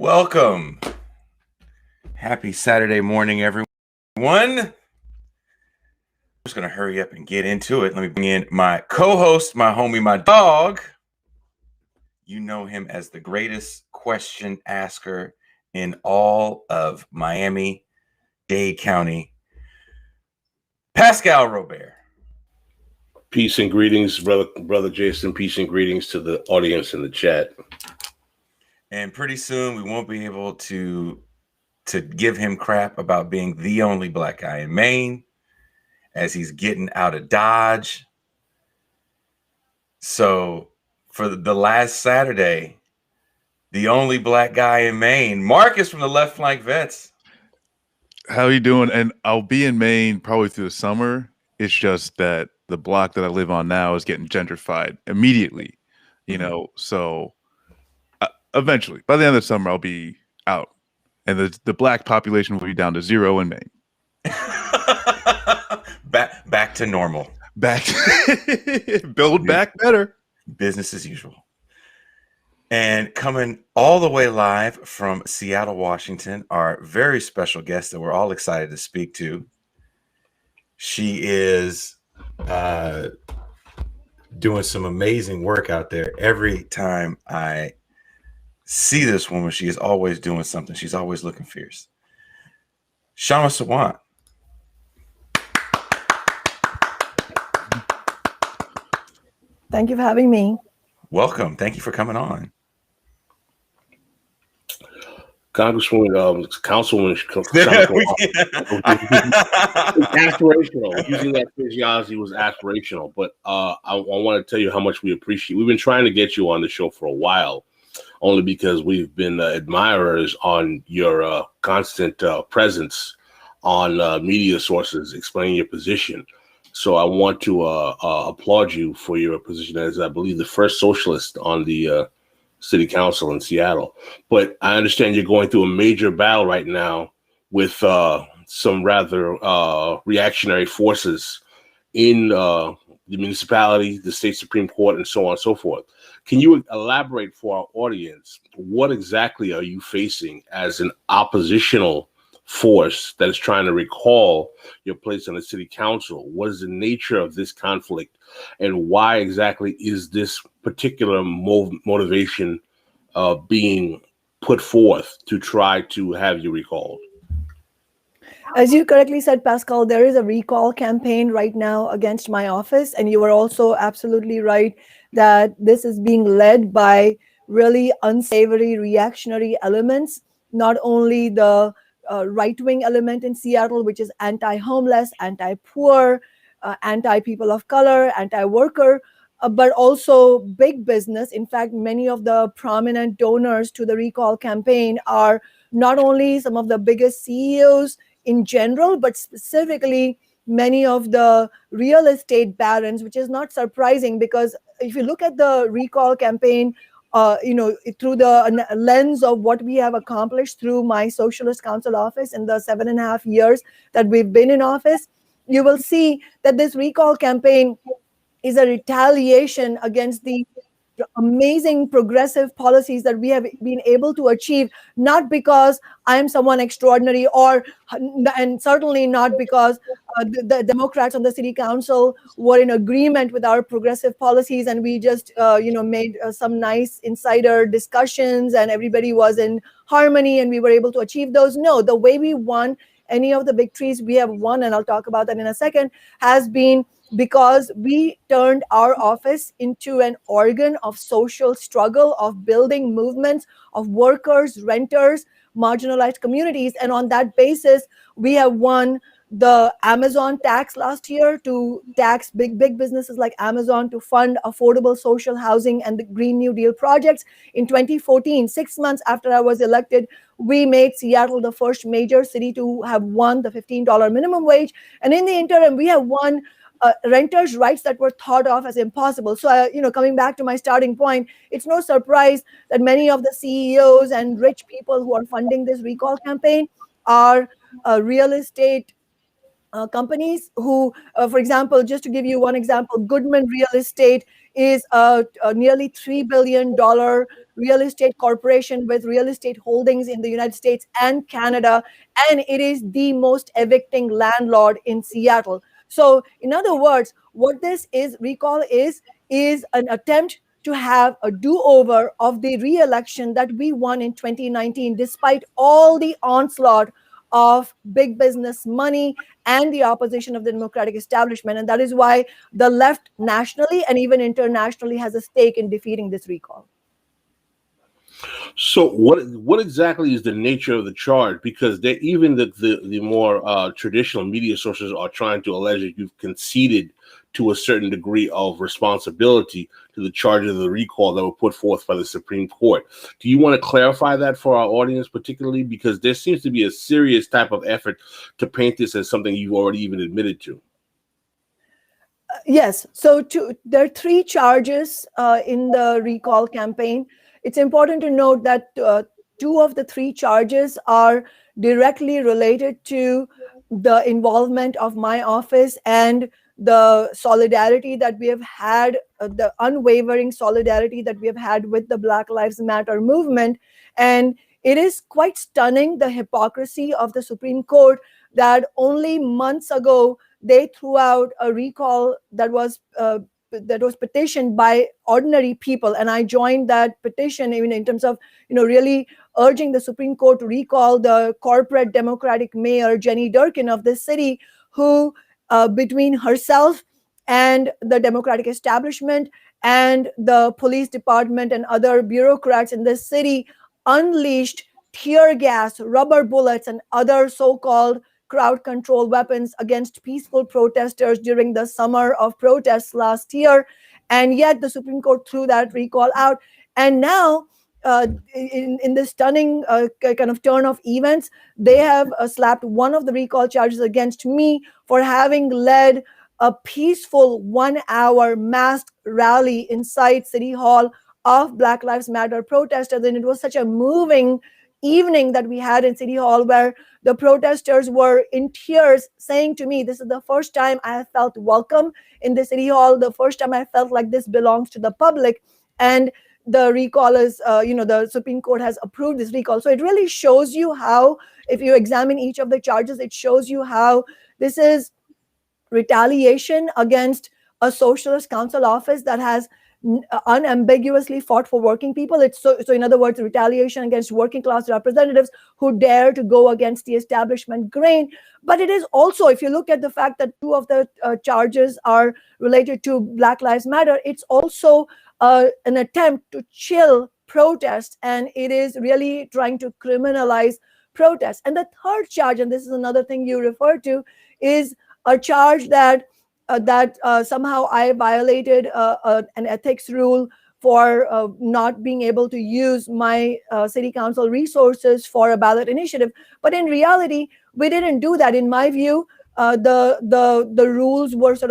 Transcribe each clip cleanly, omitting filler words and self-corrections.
Welcome. Happy Saturday morning, everyone. I'm just going to hurry up and get into it. Let me bring in my co-host, my homie, my dog. You know him as the greatest question asker in all of Miami-Dade County, Pascal Robert. Peace and greetings, brother Jason. Peace and greetings to the audience in the chat. And pretty soon we won't be able to give him crap about being the only black guy in Maine, as he's getting out of Dodge. So for the last Saturday, the only black guy in Maine, Marcus from the Left Flank Vets. How you doing? And I'll be in Maine probably through the summer. It's just that the block that I live on now is getting gentrified immediately, so eventually, by the end of the summer, I'll be out. And the black population will be down to 0 in Maine. back to normal. Build back better. Business as usual. And coming all the way live from Seattle, Washington, our very special guest that we're all excited to speak to. She is doing some amazing work out there. Every time I see this woman, she is always doing something. She's always looking fierce. Kshama Sawant. Thank you for having me. Welcome. Thank you for coming on. Congresswoman, Councilwoman, aspirational. Using that physiology was aspirational, but I want to tell you how much we appreciate. We've been trying to get you on the show for a while, only because we've been admirers on your constant presence on media sources explaining your position. So I want to applaud you for your position as, I believe, the first socialist on the city council in Seattle. But I understand you're going through a major battle right now with some rather reactionary forces in the municipality, the state Supreme Court, and so on and so forth. Can you elaborate for our audience, what exactly are you facing as an oppositional force that is trying to recall your place on the city council? What is the nature of this conflict, and why exactly is this particular motivation being put forth to try to have you recalled? As you correctly said, Pascal, there is a recall campaign right now against my office, and you were also absolutely right that this is being led by really unsavory reactionary elements, not only the right-wing element in Seattle, which is anti-homeless, anti-poor, anti-people of color, anti-worker, but also big business. In fact, many of the prominent donors to the recall campaign are not only some of the biggest CEOs in general, but specifically many of the real estate barons, which is not surprising because if you look at the recall campaign, through the lens of what we have accomplished through my Socialist Council office in the 7.5 years that we've been in office, you will see that this recall campaign is a retaliation against the amazing progressive policies that we have been able to achieve, not because I am someone extraordinary, and certainly not because the Democrats on the city council were in agreement with our progressive policies and we just made some nice insider discussions and everybody was in harmony and we were able to achieve those. No, the way we won any of the victories we have won, and I'll talk about that in a second, has been because we turned our office into an organ of social struggle, of building movements of workers, renters, marginalized communities. And on that basis, we have won the Amazon tax last year to tax big businesses like Amazon to fund affordable social housing and the Green New Deal projects. In 2014, 6 months after I was elected, we made Seattle the first major city to have won the $15 minimum wage. And in the interim, we have won renters' rights that were thought of as impossible. So, coming back to my starting point, it's no surprise that many of the CEOs and rich people who are funding this recall campaign are real estate companies who, for example, just to give you one example, Goodman Real Estate is a nearly $3 billion real estate corporation with real estate holdings in the United States and Canada, and it is the most evicting landlord in Seattle. So, in other words, what this is recall is an attempt to have a do-over of the re-election that we won in 2019, despite all the onslaught of big business money and the opposition of the Democratic establishment. And that is why the left nationally and even internationally has a stake in defeating this recall. So what exactly is the nature of the charge? Because even the more traditional media sources are trying to allege that you've conceded to a certain degree of responsibility to the charges of the recall that were put forth by the Supreme Court. Do you want to clarify that for our audience, particularly because there seems to be a serious type of effort to paint this as something you've already even admitted to? Yes. So there are three charges in the recall campaign. It's important to note that two of the three charges are directly related to the involvement of my office and the solidarity that we have had, the unwavering solidarity that we have had with the Black Lives Matter movement. And it is quite stunning, the hypocrisy of the Supreme Court, that only months ago they threw out a recall that was petitioned by ordinary people, and I joined that petition even in terms of really urging the Supreme Court to recall the corporate Democratic mayor Jenny Durkin of this city, who between herself and the Democratic establishment and the police department and other bureaucrats in this city unleashed tear gas, rubber bullets, and other so-called crowd control weapons against peaceful protesters during the summer of protests last year. And yet the Supreme Court threw that recall out. And now, in this stunning kind of turn of events, they have slapped one of the recall charges against me for having led a peaceful 1-hour masked rally inside City Hall of Black Lives Matter protesters. And it was such a moving evening that we had in City Hall, where the protesters were in tears saying to me, this is the first time I have felt welcome in the City Hall, the first time I felt like this belongs to the public. And the recall is, the Supreme Court has approved this recall. So it really shows you how, if you examine each of the charges, it shows you how this is retaliation against a socialist council office that has unambiguously fought for working people. It's so in other words, retaliation against working class representatives who dare to go against the establishment grain. But it is also, if you look at the fact that two of the charges are related to Black Lives Matter, it's also an attempt to chill protest, and it is really trying to criminalize protest. And the third charge, and this is another thing you refer to, is a charge that somehow I violated an ethics rule for not being able to use my city council resources for a ballot initiative. But in reality, we didn't do that. In my view, the rules were sort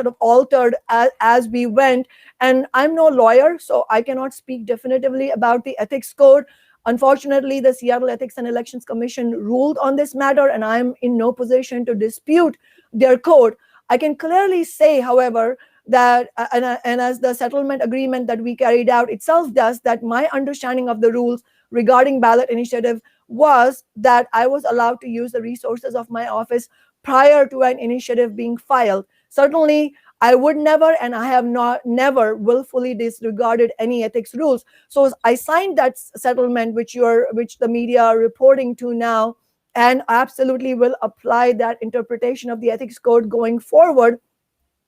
of altered as we went. And I'm no lawyer, so I cannot speak definitively about the ethics code. Unfortunately, the Seattle Ethics and Elections Commission ruled on this matter, and I'm in no position to dispute their code. I can clearly say, however, that, and as the settlement agreement that we carried out itself does, that my understanding of the rules regarding ballot initiative was that I was allowed to use the resources of my office prior to an initiative being filed. Certainly, I would never, and I have never willfully disregarded any ethics rules. So I signed that settlement, which the media are reporting to now, and absolutely will apply that interpretation of the ethics code going forward.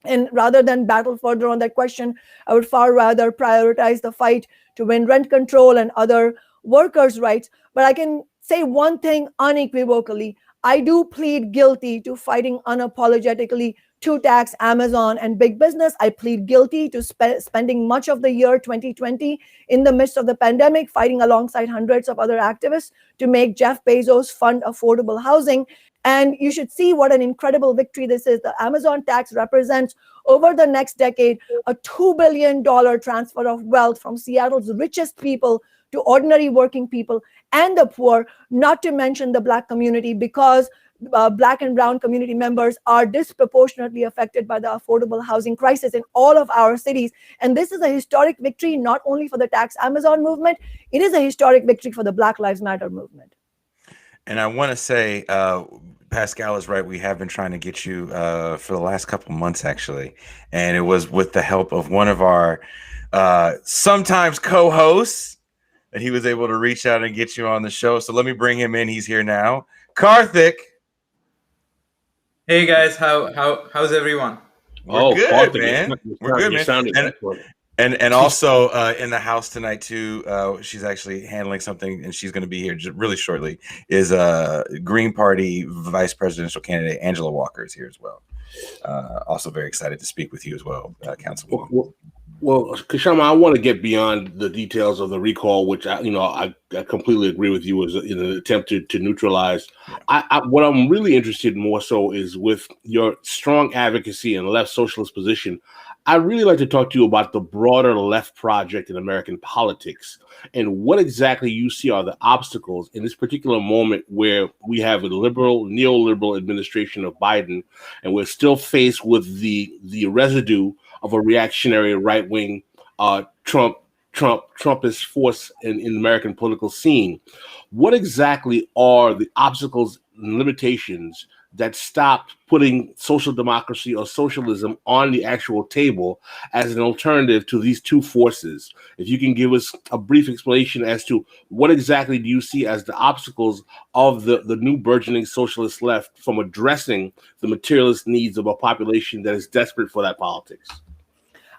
And rather than battle further on that question, I would far rather prioritize the fight to win rent control and other workers' rights. But I can say one thing unequivocally: I do plead guilty to fighting unapologetically to tax Amazon and big business. I plead guilty to spending much of the year 2020 in the midst of the pandemic, fighting alongside hundreds of other activists to make Jeff Bezos fund affordable housing. And you should see what an incredible victory this is. The Amazon tax represents, over the next decade, a $2 billion transfer of wealth from Seattle's richest people to ordinary working people and the poor, not to mention the Black community, because Black and brown community members are disproportionately affected by the affordable housing crisis in all of our cities. And this is a historic victory, not only for the Tax Amazon movement, it is a historic victory for the Black Lives Matter movement. And I want to say, Pascal is right. We have been trying to get you for the last couple months, actually. And it was with the help of one of our sometimes co-hosts that he was able to reach out and get you on the show. So let me bring him in. He's here now. Karthik. Hey guys, how's everyone? We're good, Karthik, man. We're good, man. And also in the house tonight too, she's actually handling something, and she's going to be here just really shortly. Is Green Party Vice Presidential candidate Angela Walker is here as well. Also very excited to speak with you as well, Councilwoman. Well, Kshama, I want to get beyond the details of the recall, which I completely agree with you as in an attempt to neutralize. What I'm really interested in more so is with your strong advocacy and left socialist position. I'd really like to talk to you about the broader left project in American politics and what exactly you see are the obstacles in this particular moment where we have a liberal, neoliberal administration of Biden, and we're still faced with the residue of a reactionary right-wing Trumpist force in the American political scene. What exactly are the obstacles and limitations that stopped putting social democracy or socialism on the actual table as an alternative to these two forces? If you can give us a brief explanation as to what exactly do you see as the obstacles of the new burgeoning socialist left from addressing the materialist needs of a population that is desperate for that politics?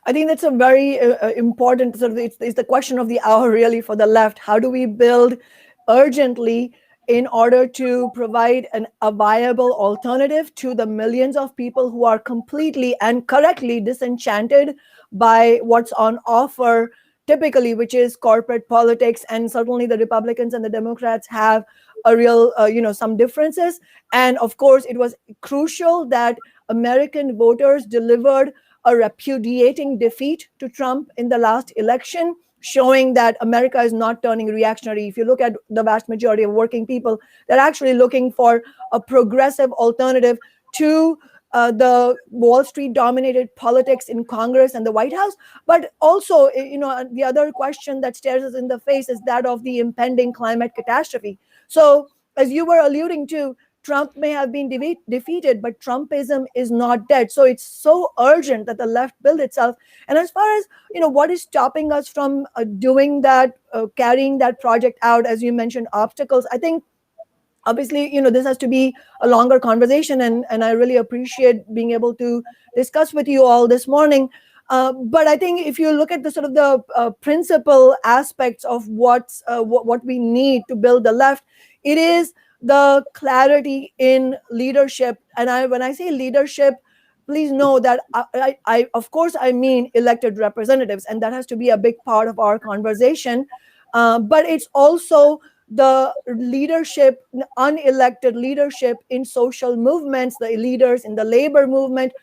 I think that's a very important sort of, it's the question of the hour really for the left. How do we build urgently in order to provide a viable alternative to the millions of people who are completely and correctly disenchanted by what's on offer typically, which is corporate politics? And certainly the Republicans and the Democrats have a real, some differences. And of course, it was crucial that American voters delivered a repudiating defeat to Trump in the last election, showing that America is not turning reactionary. If you look at the vast majority of working people, they're actually looking for a progressive alternative to the Wall Street dominated politics in Congress and the White House. But also, the other question that stares us in the face is that of the impending climate catastrophe. So as you were alluding to, Trump may have been defeated, but Trumpism is not dead. So it's so urgent that the left build itself. And as far as, what is stopping us from doing that, carrying that project out, as you mentioned, obstacles, I think, obviously, this has to be a longer conversation. And I really appreciate being able to discuss with you all this morning. But I think if you look at the sort of the principal aspects of what we need to build the left, it is the clarity in leadership. And when I say leadership, please know that I of course, I mean elected representatives, and that has to be a big part of our conversation. But it's also the leadership, unelected leadership in social movements, the leaders in the labor movement.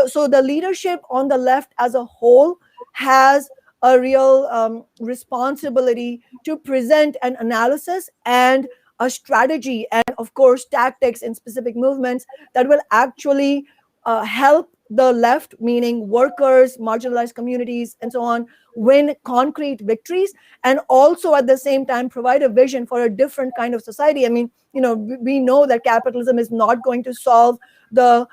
So the leadership on the left as a whole has a real responsibility to present an analysis and a strategy and, of course, tactics in specific movements that will actually help the left, meaning workers, marginalized communities, and so on, win concrete victories, and also at the same time provide a vision for a different kind of society. I mean, we know that capitalism is not going to solve the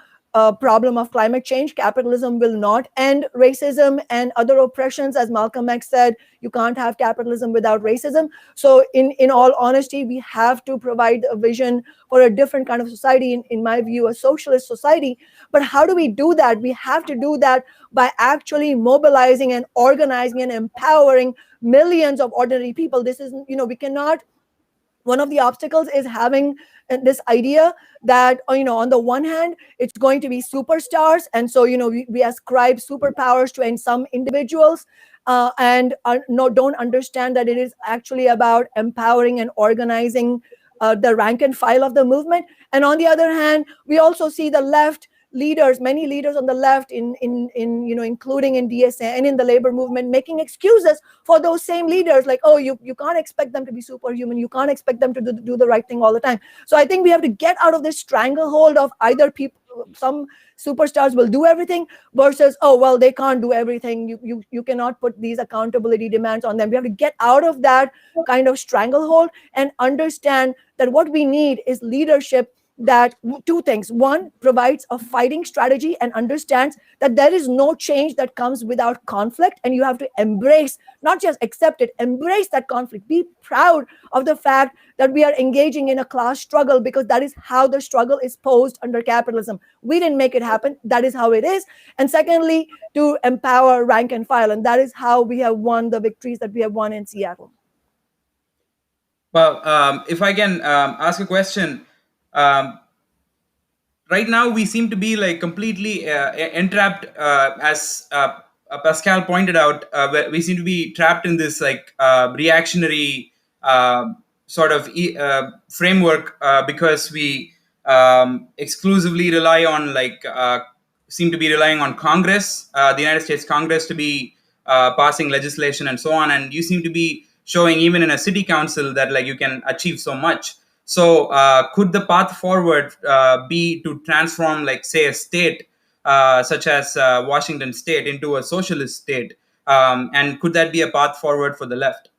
problem of climate change. Capitalism will not end racism and other oppressions. As Malcolm X said, you can't have capitalism without racism. So in all honesty, we have to provide a vision for a different kind of society, in my view, a socialist society. But how do we do that? We have to do that by actually mobilizing and organizing and empowering millions of ordinary people. This is, we cannot. One of the obstacles is having this idea that, on the one hand, it's going to be superstars. And so, we ascribe superpowers to some individuals and don't understand that it is actually about empowering and organizing the rank and file of the movement. And on the other hand, we also see the left leaders, many leaders on the left, including in DSA and in the labor movement, making excuses for those same leaders, like, oh, you can't expect them to be superhuman, you can't expect them to do the right thing all the time. So I think we have to get out of this stranglehold of either some superstars will do everything versus, oh, well, they can't do everything. You cannot put these accountability demands on them. We have to get out of that kind of stranglehold and understand that what we need is leadership that two things. One, provides a fighting strategy and understands that there is no change that comes without conflict, and you have to embrace, not just accept it, embrace that conflict. Be proud of the fact that we are engaging in a class struggle, because that is how the struggle is posed under capitalism. We didn't make it happen. That is how it is. And secondly, to empower rank and file, and that is how we have won the victories that we have won in Seattle. Well, if I can ask a question, right now we seem to be like completely entrapped, as Pascal pointed out. We seem to be trapped in this like reactionary sort of framework, because we exclusively rely on seem to be relying on Congress, the United States Congress, to be passing legislation and so on. And you seem to be showing even in a city council that like you can achieve so much. So could the path forward be to transform, like, say, a state such as Washington State into a socialist state? And could that be a path forward for the left?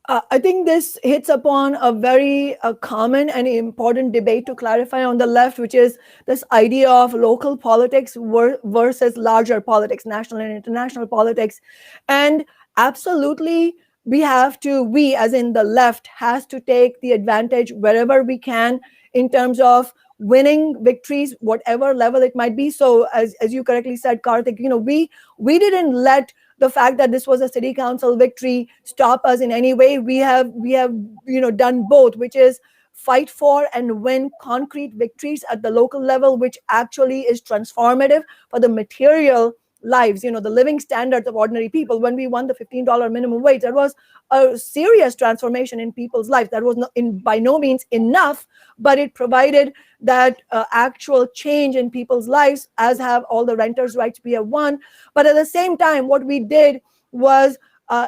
I think this hits upon a very common and important debate to clarify on the left, which is this idea of local politics versus larger politics, national and international politics. And absolutely, we as in the left, has to take the advantage wherever we can in terms of winning victories, whatever level it might be. So as you correctly said, Karthik, we didn't let the fact that this was a city council victory stop us in any way. We have done both, which is fight for and win concrete victories at the local level, which actually is transformative for the material lives, the living standards of ordinary people. When we won the $15 minimum wage, that was a serious transformation in people's lives. That was by no means enough, but it provided that actual change in people's lives, as have all the renters' rights we have won. But at the same time, what we did was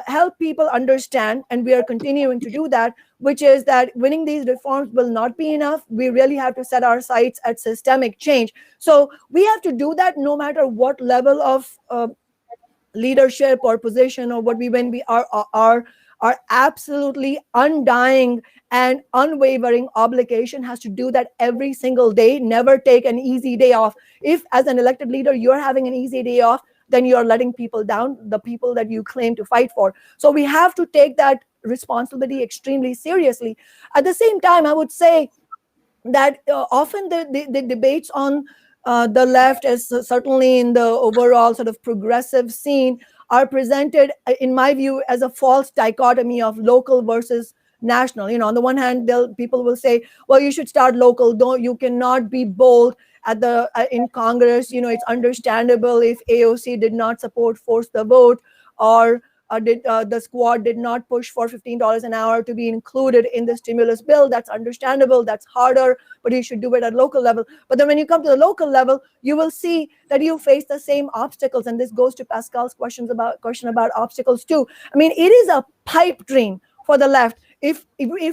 help people understand, and we are continuing to do that, which is that winning these reforms will not be enough. We really have to set our sights at systemic change. So we have to do that no matter what level of leadership or position or what we win. We are absolutely undying and unwavering obligation has to do that every single day. Never take an easy day off. If as an elected leader you're having an easy day off, then you're letting people down, the people that you claim to fight for. So we have to take that responsibility extremely seriously. At the same time, I would say that often the debates on the left, as certainly in the overall sort of progressive scene, are presented, in my view, as a false dichotomy of local versus national. On the one hand, people will say, well, you should start local. You cannot be bold at in Congress. It's understandable if AOC did not force the vote, or the squad did not push for $15 an hour to be included in the stimulus bill. That's understandable. That's harder, but you should do it at local level. But then when you come to the local level, you will see that you face the same obstacles. And this goes to Pascal's question about obstacles too. I mean, it is a pipe dream for the left if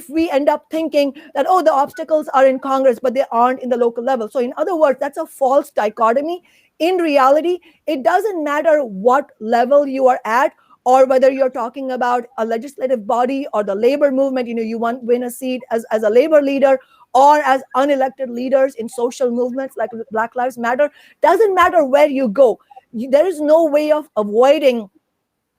we end up thinking that, oh, the obstacles are in Congress, but they aren't in the local level. So in other words, that's a false dichotomy. In reality, it doesn't matter what level you are at, or whether you're talking about a legislative body or the labor movement. You win a seat as a labor leader, or as unelected leaders in social movements like Black Lives Matter. Doesn't matter where you go. There is no way of avoiding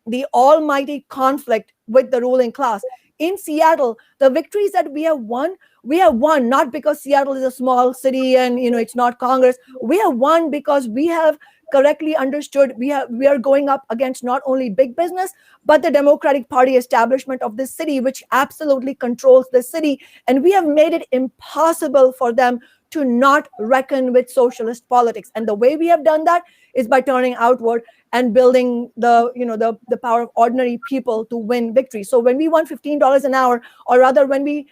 the almighty conflict with the ruling class. In Seattle, the victories that we have won not because Seattle is a small city and it's not Congress. We have won because we have correctly understood we are going up against not only big business, but the Democratic Party establishment of this city, which absolutely controls the city. And we have made it impossible for them to not reckon with socialist politics. And the way we have done that is by turning outward and building the power of ordinary people to win victory. So when we won $15 an hour, or rather when we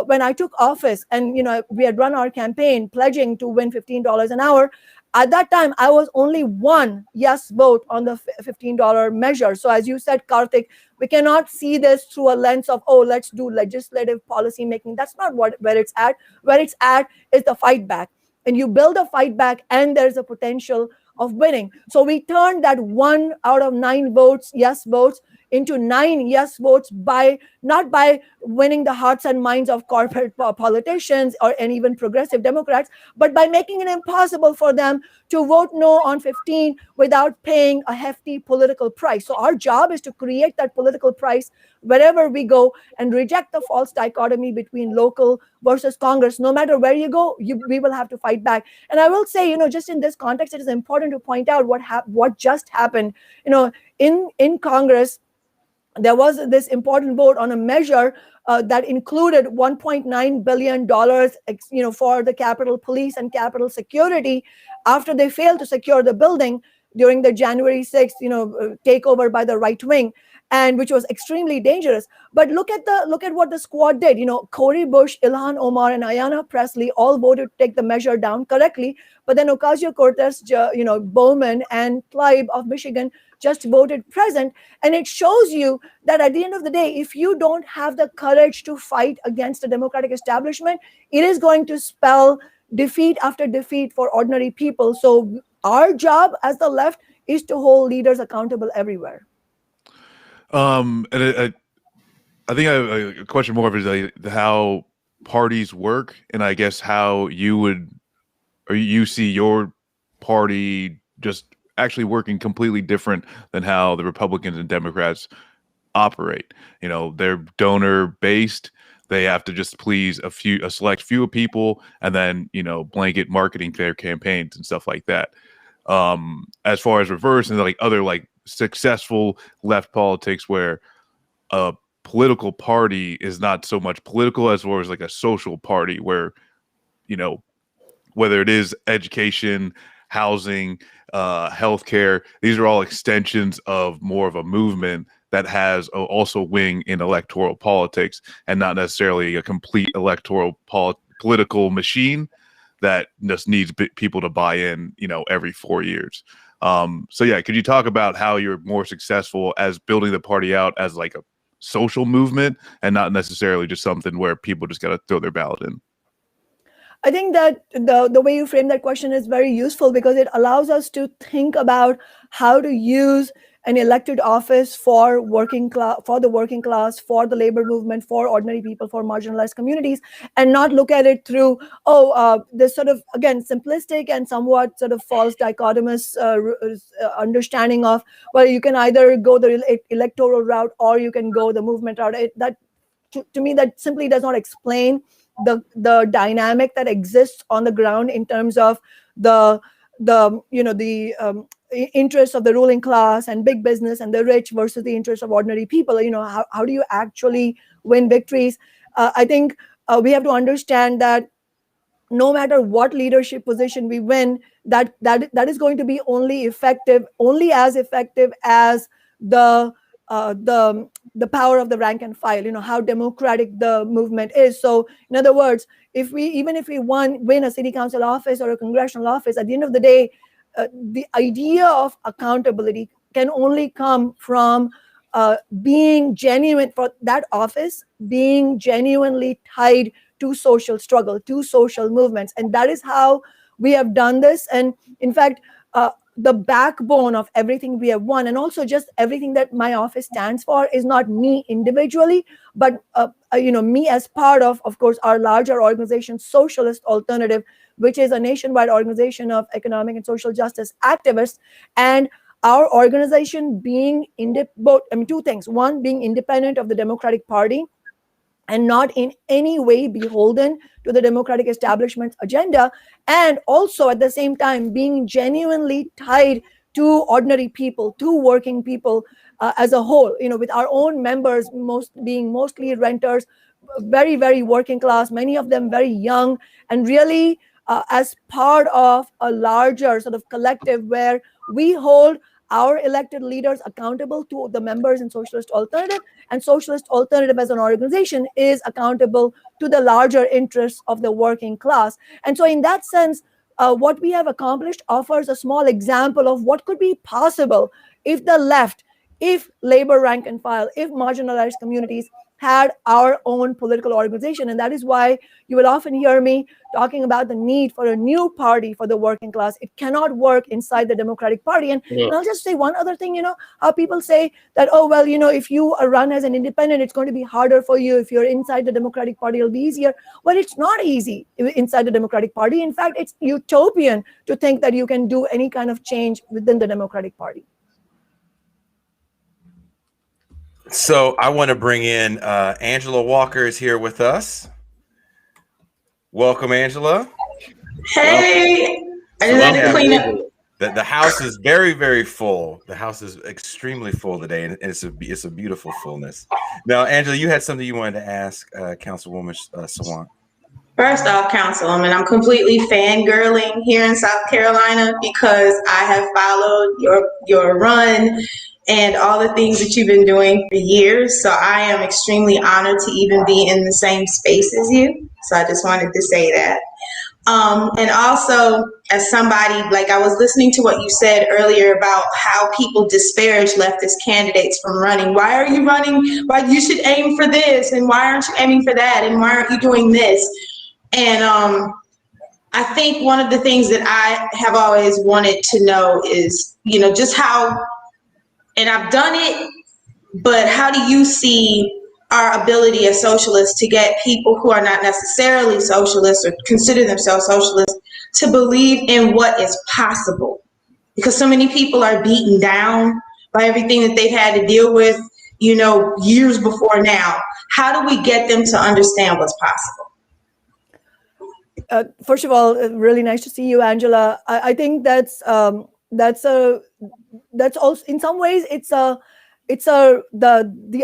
when I took office, and we had run our campaign pledging to win $15 an hour. At that time, I was only one yes vote on the $15 measure. So as you said, Karthik, we cannot see this through a lens of, oh, let's do legislative policy making. That's not where it's at. Where it's at is the fight back. And you build a fight back, and there's a potential of winning. So we turned that 1 out of 9 votes, yes votes, into 9 yes votes not by winning the hearts and minds of corporate politicians and even progressive Democrats, but by making it impossible for them to vote no on 15 without paying a hefty political price. So our job is to create that political price wherever we go and reject the false dichotomy between local versus Congress. No matter where you go, we will have to fight back. And I will say, just in this context, it is important to point out what just happened. In Congress, there was this important vote on a measure that included $1.9 billion, for the Capitol Police and Capitol Security after they failed to secure the building during the January 6th, takeover by the right wing, and which was extremely dangerous. But look at what the squad did. Cori Bush, Ilhan Omar, and Ayanna Pressley all voted to take the measure down correctly. But then Ocasio-Cortez, Bowman, and Tlaib of Michigan just voted present. And it shows you that at the end of the day, if you don't have the courage to fight against the Democratic establishment, it is going to spell defeat after defeat for ordinary people. So our job as the left is to hold leaders accountable everywhere. And I think I have a question more of is like how parties work, and I guess how you see your party just actually working completely different than how the Republicans and Democrats operate. They're donor based. They have to just please a select few people, and then blanket marketing their campaigns and stuff like that. As far as reverse and like other like successful left politics, where a political party is not so much political as far as like a social party, where whether it is education, housing, healthcare, these are all extensions of more of a movement that has also wing in electoral politics, and not necessarily a complete electoral political machine that just needs people to buy in, every 4 years. So yeah, could you talk about how you're more successful as building the party out as like a social movement and not necessarily just something where people just got to throw their ballot in? I think that the way you frame that question is very useful, because it allows us to think about how to use an elected office for the working class, for the labor movement, for ordinary people, for marginalized communities, and not look at it through this sort of, again, simplistic and somewhat sort of false dichotomous understanding of, well, you can either go the electoral route or you can go the movement route. To me, that simply does not explain the dynamic that exists on the ground in terms of the interests of the ruling class and big business and the rich versus the interests of ordinary people. How do you actually win victories? I think we have to understand that no matter what leadership position we win, that is going to be only as effective as the power of the rank and file, how democratic the movement is. So in other words, even if we win a city council office or a congressional office, at the end of the day, the idea of accountability can only come from being genuine for that office, being genuinely tied to social struggle, to social movements. And that is how we have done this. And in fact, the backbone of everything we have won, and also just everything that my office stands for, is not me individually, but me as part of course, our larger organization, Socialist Alternative, which is a nationwide organization of economic and social justice activists. And our organization being two things: one, being independent of the Democratic Party and not in any way beholden to the Democratic establishment's agenda, and also at the same time being genuinely tied to ordinary people, to working people as a whole, with our own members being mostly renters, very, very working class, many of them very young, and really as part of a larger sort of collective where we hold our elected leaders accountable to the members in Socialist Alternative, and Socialist Alternative as an organization is accountable to the larger interests of the working class. And so in that sense, what we have accomplished offers a small example of what could be possible if the left, if labor rank and file, if marginalized communities had our own political organization. And that is why you will often hear me talking about the need for a new party for the working class. It cannot work inside the Democratic Party. And I'll just say one other thing, how people say that, oh, well, if you run as an independent, it's going to be harder for you. If you're inside the Democratic Party, it'll be easier. Well, it's not easy inside the Democratic Party. In fact, it's utopian to think that you can do any kind of change within the Democratic Party. So I want to bring in Angela Walker is here with us. Welcome, Angela. Hey, I just had to clean up. The house is very, very full. The house is extremely full today, and it's a beautiful fullness. Now, Angela, you had something you wanted to ask Councilwoman Sawant. First off, Councilwoman, I'm completely fangirling here in South Carolina because I have followed your run and all the things that you've been doing for years. So I am extremely honored to even be in the same space as you. So I just wanted to say that. And also, as somebody, like I was listening to what you said earlier about how people disparage leftist candidates from running. Why are you running? Why you should aim for this? And why aren't you aiming for that? And why aren't you doing this? And I think one of the things that I have always wanted to know is, just how, and I've done it, but how do you see our ability as socialists to get people who are not necessarily socialists or consider themselves socialists to believe in what is possible? Because so many people are beaten down by everything that they've had to deal with, years before now. How do we get them to understand what's possible? First of all, really nice to see you, Angela. I think that's also in some ways the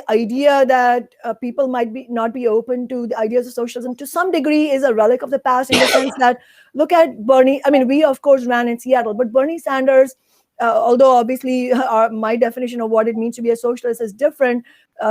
idea that people might not be open to the ideas of socialism to some degree is a relic of the past, in the sense that look at Bernie. I mean, we of course ran in Seattle, but Bernie Sanders, although obviously my definition of what it means to be a socialist is different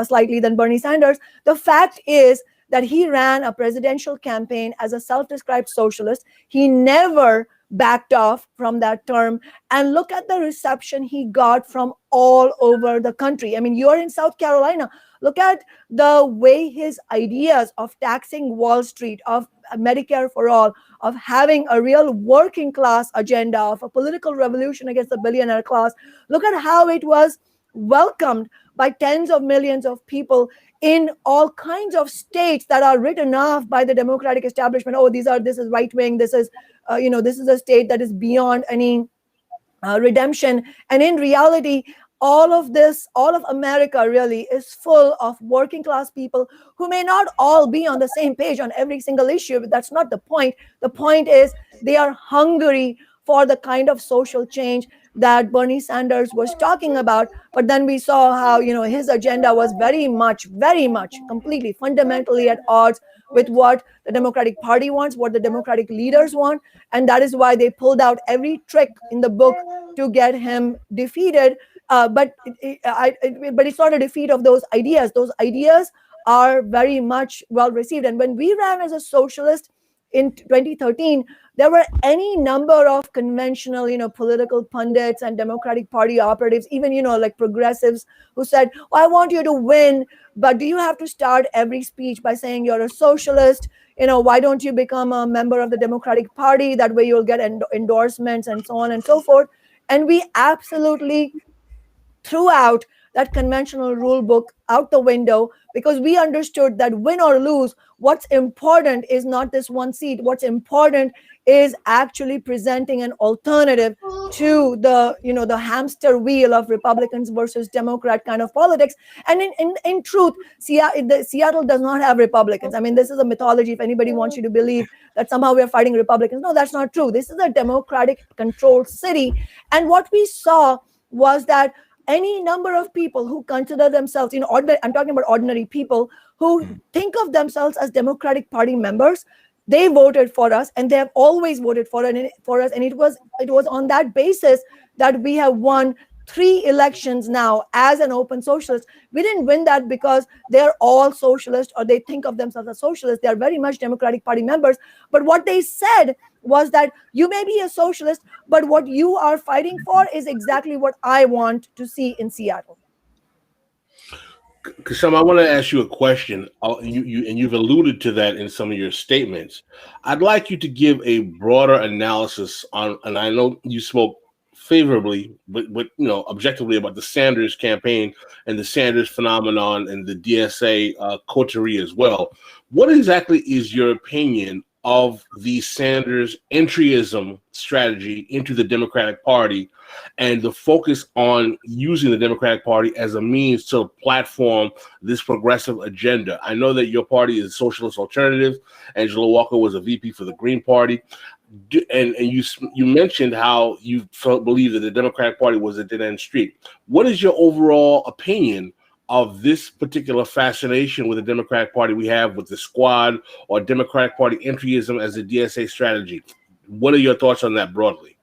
slightly than Bernie Sanders, the fact is that he ran a presidential campaign as a self-described socialist. He never backed off from that term. And look at the reception he got from all over the country. I mean, you're in South Carolina. Look at the way his ideas of taxing Wall Street, of Medicare for all, of having a real working class agenda, of a political revolution against the billionaire class. Look at how it was welcomed by tens of millions of people in all kinds of states that are written off by the Democratic establishment. Oh, this is right wing. This is, this is a state that is beyond any redemption. And in reality, all of America really is full of working class people who may not all be on the same page on every single issue, but that's not the point. The point is they are hungry for the kind of social change that Bernie Sanders was talking about. But then we saw how, his agenda was very much, completely, fundamentally at odds with what the Democratic Party wants, what the Democratic leaders want. And that is why they pulled out every trick in the book to get him defeated. But it's not a defeat of those ideas. Those ideas are very much well received. And when we ran as a socialist in 2013, there were any number of conventional, political pundits and Democratic Party operatives, even, like progressives, who said, well, I want you to win, but do you have to start every speech by saying you're a socialist? Why don't you become a member of the Democratic Party? That way you'll get endorsements and so on and so forth. And we absolutely threw out that conventional rule book out the window, because we understood that win or lose, what's important is not this one seat. What's important is actually presenting an alternative to the hamster wheel of Republicans versus Democrat kind of politics. And in truth, Seattle does not have Republicans. I mean, this is a mythology. If anybody wants you to believe that somehow we're fighting Republicans, no, that's not true. This is a Democratic controlled city. And what we saw was that any number of people who consider themselves, I'm talking about ordinary people who think of themselves as Democratic Party members, they voted for us, and they have always voted for us. And it was on that basis that we have won 3 elections now as an open socialist. We didn't win that because they're all socialist or they think of themselves as socialists. They're very much Democratic Party members. But what they said was that you may be a socialist, but what you are fighting for is exactly what I want to see in Seattle. Kshama, I want to ask you a question. You've alluded to that in some of your statements. I'd like you to give a broader analysis on, and I know you spoke favorably, but objectively about the Sanders campaign and the Sanders phenomenon and the DSA coterie as well. What exactly is your opinion of the Sanders entryism strategy into the Democratic Party and the focus on using the Democratic Party as a means to platform this progressive agenda? I know that your party is Socialist Alternative. Angela Walker was a VP for the Green Party. And you mentioned how you believe that the Democratic Party was a dead-end street. What is your overall opinion of this particular fascination with the Democratic Party we have with the squad or Democratic Party entryism as a DSA strategy? What are your thoughts on that broadly?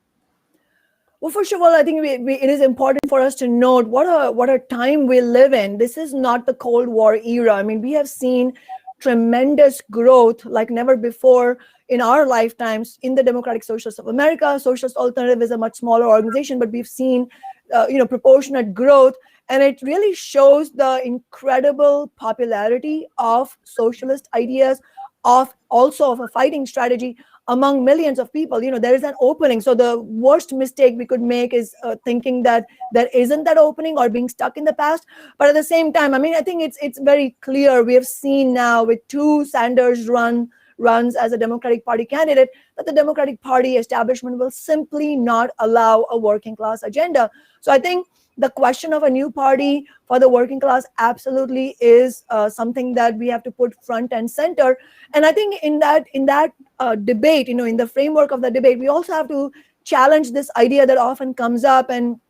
Well, first of all, I think it is important for us to note what a time we live in. This is not the Cold War era. I mean, we have seen tremendous growth like never before in our lifetimes in the Democratic Socialists of America. Socialist Alternative is a much smaller organization, but we've seen proportionate growth. And it really shows the incredible popularity of socialist ideas, of a fighting strategy among millions of people. There is an opening. So the worst mistake we could make is thinking that there isn't that opening or being stuck in the past. But at the same time, I mean, I think it's very clear. We have seen now with 2 Sanders runs as a Democratic Party candidate that the Democratic Party establishment will simply not allow a working class agenda. So I think the question of a new party for the working class absolutely is something that we have to put front and center. And I think in that debate, in the framework of the debate, we also have to challenge this idea that often comes up. And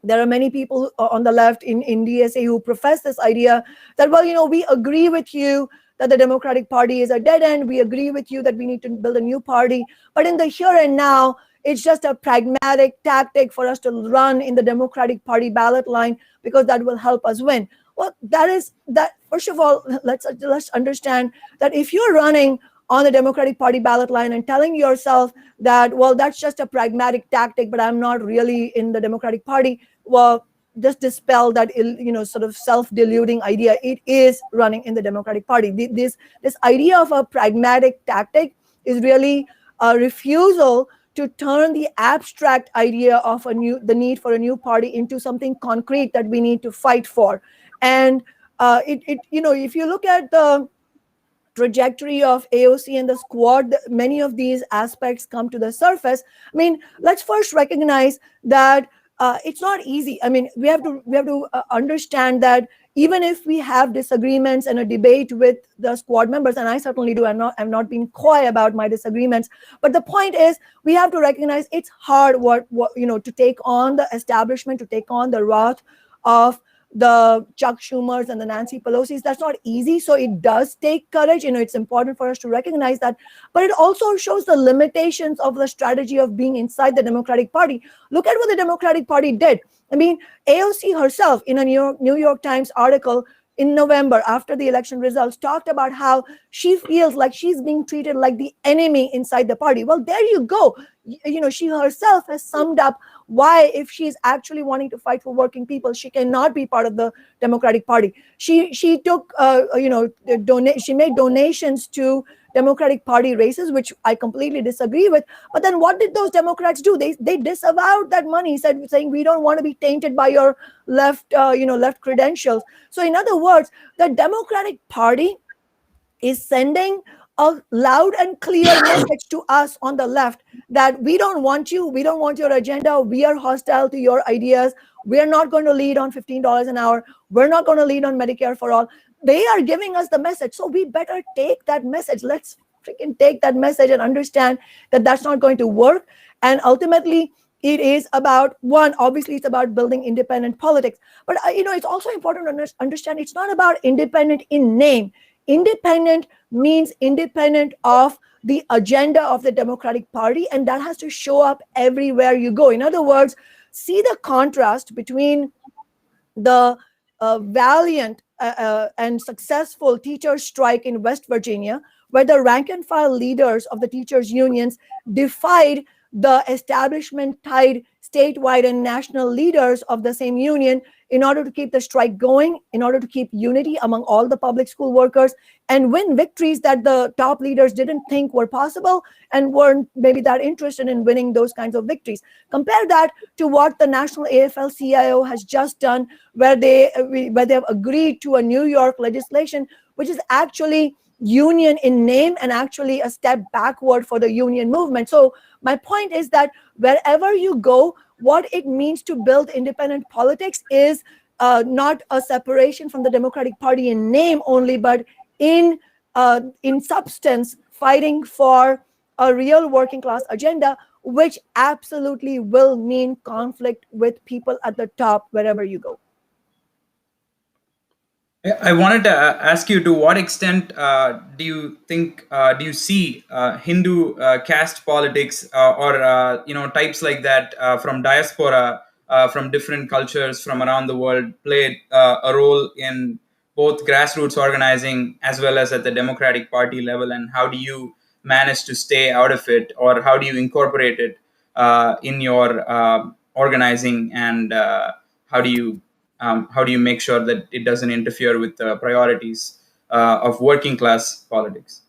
there are many people on the left in DSA who profess this idea that, well, we agree with you that the Democratic Party is a dead end. We agree with you that we need to build a new party. But in the here and now, it's just a pragmatic tactic for us to run in the Democratic Party ballot line because that will help us win. Well, that. First of all, let's understand that if you're running on the Democratic Party ballot line and telling yourself that, well, that's just a pragmatic tactic, but I'm not really in the Democratic Party, well, just dispel that sort of self-deluding idea. It is running in the Democratic Party. This idea of a pragmatic tactic is really a refusal to turn the abstract idea of the need for a new party into something concrete that we need to fight for. And if you look at the trajectory of AOC and the squad, many of these aspects come to the surface. I mean, let's first recognize that it's not easy. I mean, we have to understand that even if we have disagreements and a debate with the squad members, and I certainly do, I'm not being coy about my disagreements, but the point is we have to recognize it's hard to take on the establishment, to take on the wrath of the Chuck Schumers and the Nancy Pelosi's. That's not easy. So it does take courage. It's important for us to recognize that. But it also shows the limitations of the strategy of being inside the Democratic Party. Look at what the Democratic Party did. I mean, AOC herself in a New York Times article in November after the election results talked about how she feels like she's being treated like the enemy inside the party. Well, there you go. She herself has summed up why, if she's actually wanting to fight for working people, she cannot be part of the Democratic Party. She took, she made donations to Democratic Party races, which I completely disagree with. But then what did those Democrats do? They disavowed that money, saying we don't want to be tainted by your left credentials. So in other words, the Democratic Party is sending a loud and clear message to us on the left that we don't want you, we don't want your agenda, we are hostile to your ideas, we're not going to lead on $15 an hour, we're not going to lead on Medicare for all. They are giving us the message, so we better take that message. Let's freaking take that message and understand that that's not going to work. And ultimately, it is about, obviously it's about building independent politics, but it's also important to understand it's not about independent in name. Independent means independent of the agenda of the Democratic Party, and that has to show up everywhere you go. In other words, see the contrast between the valiant and successful teachers' strike in West Virginia, where the rank and file leaders of the teachers' unions defied the establishment-tied statewide and national leaders of the same union in order to keep the strike going, in order to keep unity among all the public school workers, and win victories that the top leaders didn't think were possible and weren't maybe that interested in winning those kinds of victories. Compare that to what the National AFL-CIO has just done, where they have agreed to a New York legislation, which is actually union in name and actually a step backward for the union movement. So my point is that wherever you go, what it means to build independent politics is not a separation from the Democratic Party in name only, but in substance, fighting for a real working class agenda, which absolutely will mean conflict with people at the top wherever you go. I wanted to ask you, to what extent do you see Hindu caste politics or types like that from diaspora, from different cultures from around the world, played a role in both grassroots organizing as well as at the Democratic Party level, and how do you manage to stay out of it, or how do you incorporate it in your organizing, and how do you make sure that it doesn't interfere with the priorities of working class politics?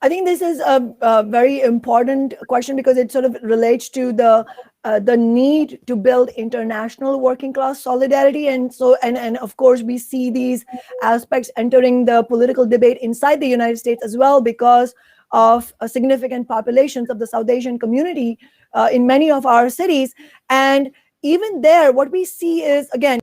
I think this is a very important question, because it sort of relates to the need to build international working class solidarity. And so, and of course, we see these aspects entering the political debate inside the United States as well, because of significant populations of the South Asian community in many of our cities. And even there, what we see is, again,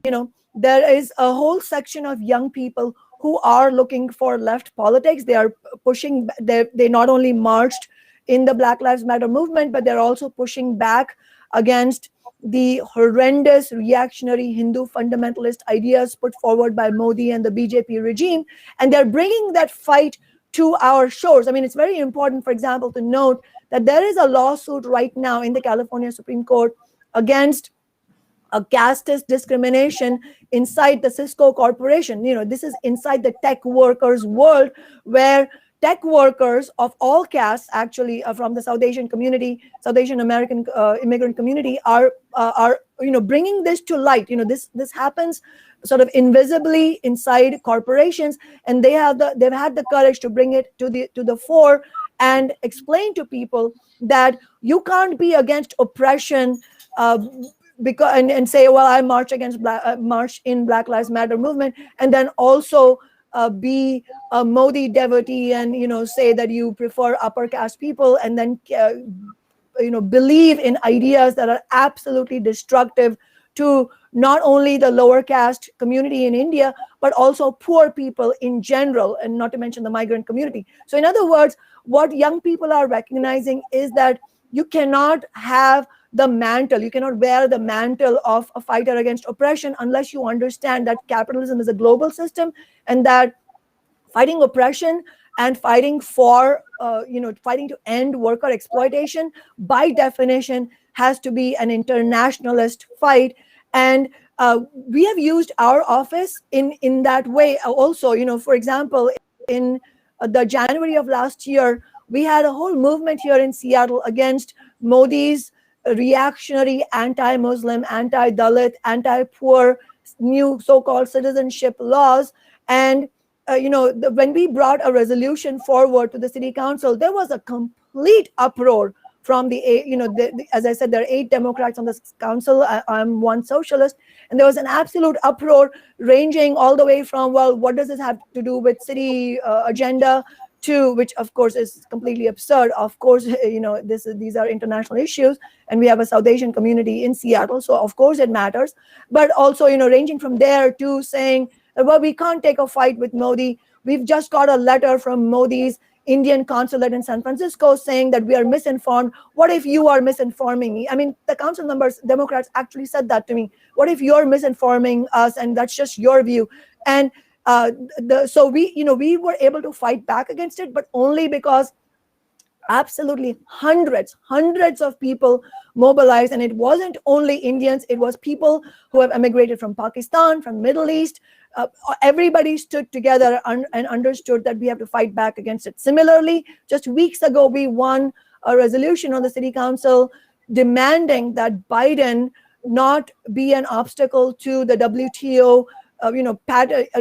there is a whole section of young people who are looking for left politics. They are pushing, they not only marched in the Black Lives Matter movement, but they're also pushing back against the horrendous reactionary Hindu fundamentalist ideas put forward by Modi and the BJP regime. And they're bringing that fight to our shores. I mean, it's very important, for example, to note that there is a lawsuit right now in the California Supreme Court against a casteist discrimination inside the Cisco Corporation. This is inside the tech workers world, where tech workers of all castes, actually from the South Asian community, South Asian American immigrant community, are bringing this to light. This happens sort of invisibly inside corporations, and they've had the courage to bring it to the fore and explain to people that you can't be against oppression because and say, well, I march in Black Lives Matter movement, and then also be a Modi devotee and say that you prefer upper caste people, and then believe in ideas that are absolutely destructive to not only the lower caste community in India, but also poor people in general, and not to mention the migrant community. So in other words, what young people are recognizing is that you cannot have the mantle, you cannot wear the mantle of a fighter against oppression unless you understand that capitalism is a global system, and that fighting oppression and fighting for, fighting to end worker exploitation, by definition, has to be an internationalist fight. And we have used our office in that way also. For example, in the January of last year, we had a whole movement here in Seattle against Modi's reactionary, anti-Muslim, anti-Dalit, anti-poor new so-called citizenship laws. And when we brought a resolution forward to the city council, there was a complete uproar from as I said, there are 8 Democrats on this council. I'm one socialist, and there was an absolute uproar ranging all the way from, well, what does this have to do with city agenda, to which of course is completely absurd. Of course, these are international issues, and we have a South Asian community in Seattle, so of course it matters. But also, ranging from there to saying, well, we can't take a fight with Modi. We've just got a letter from Modi's Indian consulate in San Francisco saying that we are misinformed. What if you are misinforming me? I mean, the council members, Democrats, actually said that to me. What if you're misinforming us and that's just your view? And so we were able to fight back against it, but only because Absolutely hundreds of people mobilized. And it wasn't only Indians, it was people who have emigrated from Pakistan, from Middle East. Everybody stood together and understood that we have to fight back against it. Similarly, just weeks ago, we won a resolution on the city council demanding that Biden not be an obstacle to the WTO,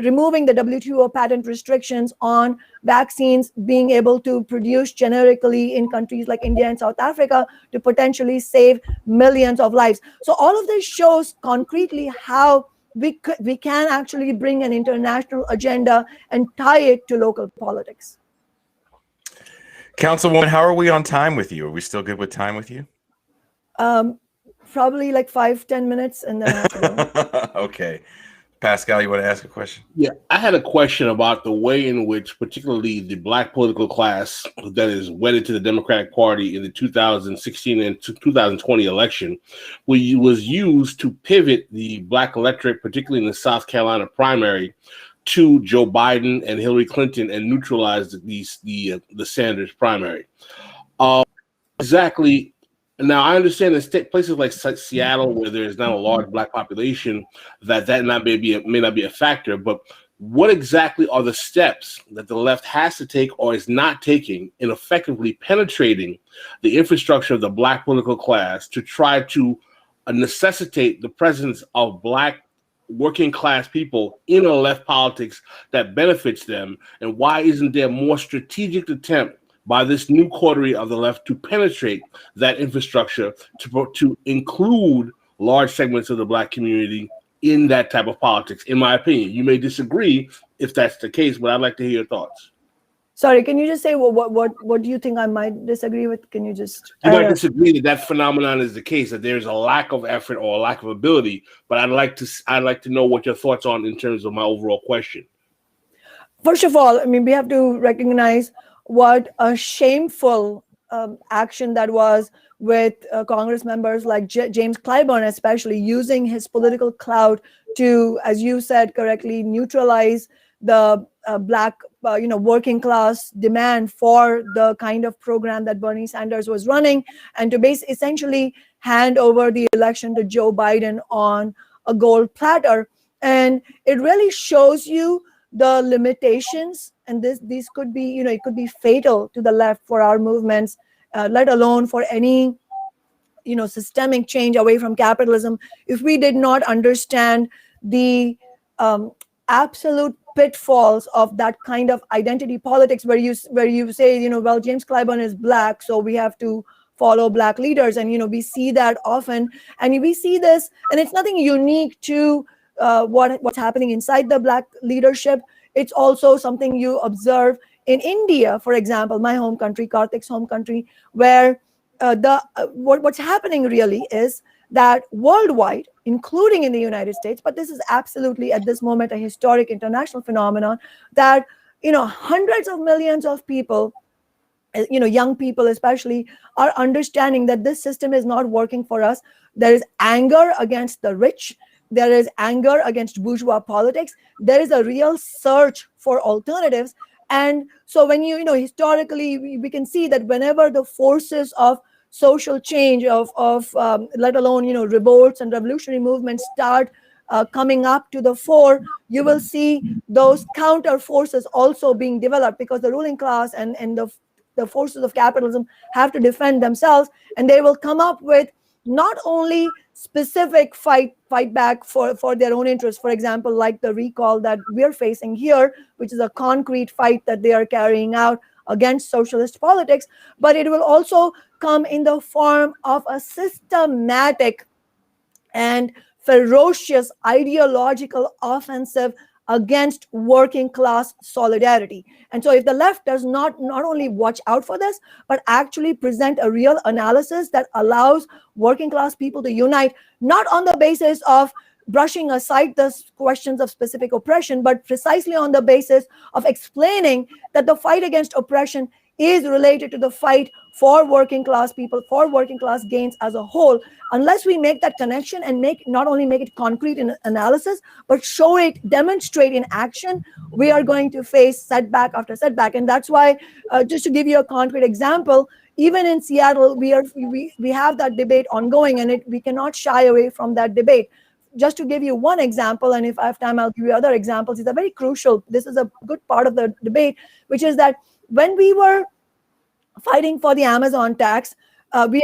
removing the WTO patent restrictions on vaccines being able to produce generically in countries like India and South Africa to potentially save millions of lives. So all of this shows concretely how we can actually bring an international agenda and tie it to local politics. Councilwoman, how are we on time with you? Are we still good with time with you? Probably like 5-10 minutes, and then I have to go. Okay. Pascal, you want to ask a question? Yeah, I had a question about the way in which particularly the Black political class that is wedded to the Democratic Party in the 2016 and 2020 election was used to pivot the Black electorate, particularly in the South Carolina primary, to Joe Biden and Hillary Clinton and neutralize the Sanders primary. Exactly. Now, I understand in places like Seattle, where there is not a large Black population, that may not be a factor. But what exactly are the steps that the left has to take or is not taking in effectively penetrating the infrastructure of the Black political class to try to necessitate the presence of Black working class people in a left politics that benefits them? And why isn't there more strategic attempt by this new coterie of the left to penetrate that infrastructure to include large segments of the Black community in that type of politics? In my opinion, you may disagree if that's the case, but I'd like to hear your thoughts. Sorry, can you just say what do you think I might disagree with? Can you just? You might disagree that phenomenon is the case, that there's a lack of effort or a lack of ability, but I'd like to know what your thoughts are in terms of my overall question. First of all, I mean, we have to recognize what a shameful action that was with Congress members like James Clyburn, especially using his political clout to, as you said correctly, neutralize the Black, working class demand for the kind of program that Bernie Sanders was running, and to essentially hand over the election to Joe Biden on a gold platter. And it really shows you the limitations, and these could be, it could be fatal to the left for our movements, let alone for any, systemic change away from capitalism, if we did not understand the absolute pitfalls of that kind of identity politics, where you say, well, James Clyburn is Black, so we have to follow Black leaders, and we see that often, and we see this, and it's nothing unique to what's happening inside the Black leadership. It's also something you observe in India, for example, my home country, Karthik's home country, where what's happening really is that worldwide, including in the United States, but this is absolutely at this moment a historic international phenomenon, that hundreds of millions of people, young people especially, are understanding that this system is not working for us. There is anger against the rich. There is anger against bourgeois politics. There is a real search for alternatives. And so when historically, we can see that whenever the forces of social change, of let alone, revolts and revolutionary movements start coming up to the fore, you will see those counter forces also being developed, because the ruling class and the forces of capitalism have to defend themselves, and they will come up with not only specific fight back for their own interests, for example, like the recall that we're facing here, which is a concrete fight that they are carrying out against socialist politics, but it will also come in the form of a systematic and ferocious ideological offensive against working class solidarity. And so if the left does not only watch out for this, but actually present a real analysis that allows working class people to unite, not on the basis of brushing aside the questions of specific oppression, but precisely on the basis of explaining that the fight against oppression is related to the fight for working class people, for working class gains as a whole. Unless we make that connection and not only make it concrete in analysis, but show it, demonstrate in action, we are going to face setback after setback. And that's why, just to give you a concrete example, even in Seattle, we have that debate ongoing, and we cannot shy away from that debate. Just to give you one example, and if I have time, I'll give you other examples. It's a very crucial, this is a good part of the debate, which is that when we were fighting for the Amazon tax, we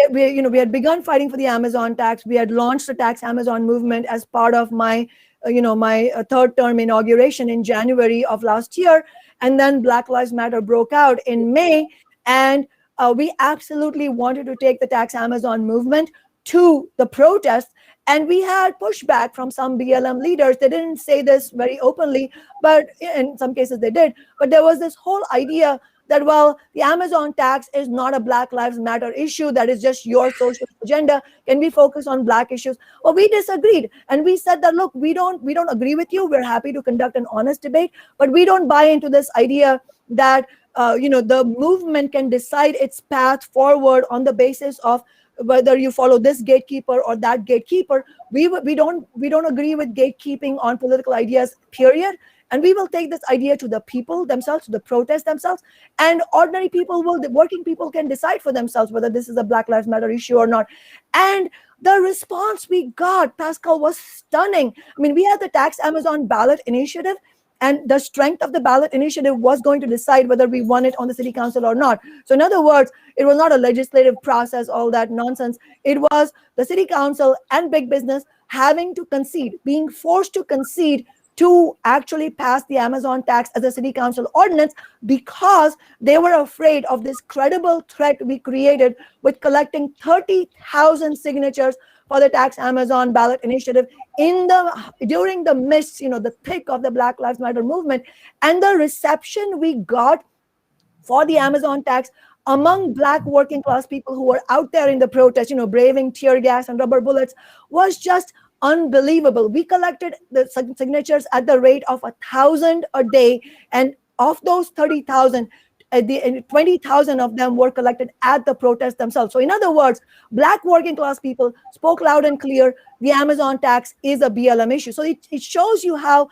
had begun fighting for the Amazon tax. We had launched the Tax Amazon movement as part of my third term inauguration in January of last year. And then Black Lives Matter broke out in May. And we absolutely wanted to take the Tax Amazon movement to the protests. And we had pushback from some BLM leaders. They didn't say this very openly, but in some cases they did. But there was this whole idea that, well, the Amazon tax is not a Black Lives Matter issue. That is just your social agenda. Can we focus on Black issues? Well, we disagreed. And we said that, look, we don't agree with you. We're happy to conduct an honest debate, but we don't buy into this idea that, the movement can decide its path forward on the basis of whether you follow this gatekeeper or that gatekeeper. We don't agree with gatekeeping on political ideas, period. And we will take this idea to the people themselves, to the protests themselves, and ordinary people the working people can decide for themselves whether this is a Black Lives Matter issue or not. And the response we got, Pascal, was stunning. I mean, we had the Tax Amazon ballot initiative, and the strength of the ballot initiative was going to decide whether we won it on the city council or not. So in other words, it was not a legislative process, all that nonsense. It was the city council and big business having to concede, being forced to concede to actually pass the Amazon tax as a city council ordinance, because they were afraid of this credible threat we created with collecting 30,000 signatures for the Tax Amazon ballot initiative during the midst, the thick of the Black Lives Matter movement. And the reception we got for the Amazon tax among Black working class people who were out there in the protest, braving tear gas and rubber bullets, was just unbelievable. We collected the signatures at the rate of 1,000 a day, and of those 30,000, 20,000 of them were collected at the protest themselves. So in other words, Black working class people spoke loud and clear, the Amazon tax is a BLM issue. So it shows you how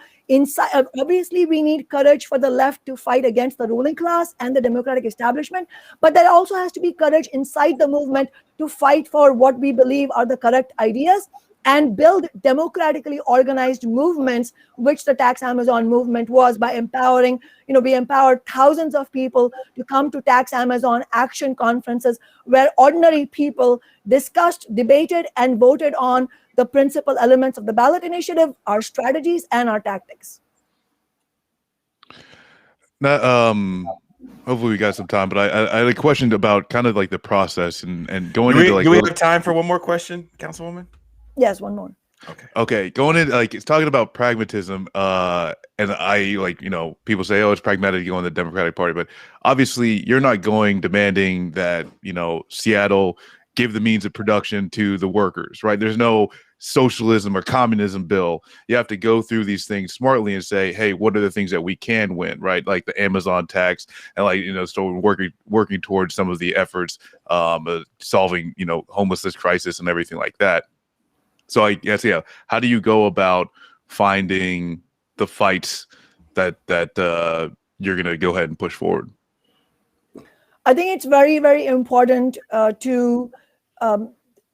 obviously we need courage for the left to fight against the ruling class and the democratic establishment, but there also has to be courage inside the movement to fight for what we believe are the correct ideas and build democratically organized movements, which the Tax Amazon movement was, by empowering, we empowered thousands of people to come to Tax Amazon action conferences where ordinary people discussed, debated, and voted on the principal elements of the ballot initiative, our strategies, and our tactics. Now, hopefully we got some time, but I had a question about kind of like the process and going into like. Do we have time for one more question, Councilwoman? Yes, one more. Okay. Going in, like, it's talking about pragmatism, and I people say, oh, it's pragmatic to go in the Democratic Party, but obviously you're not demanding that, Seattle give the means of production to the workers, right? There's no socialism or communism bill. You have to go through these things smartly and say, hey, what are the things that we can win, right? Like the Amazon tax, and so we're working towards some of the efforts, solving, homelessness crisis and everything like that. So I guess, how do you go about finding the fights that you're going to go ahead and push forward? I think it's very, very important to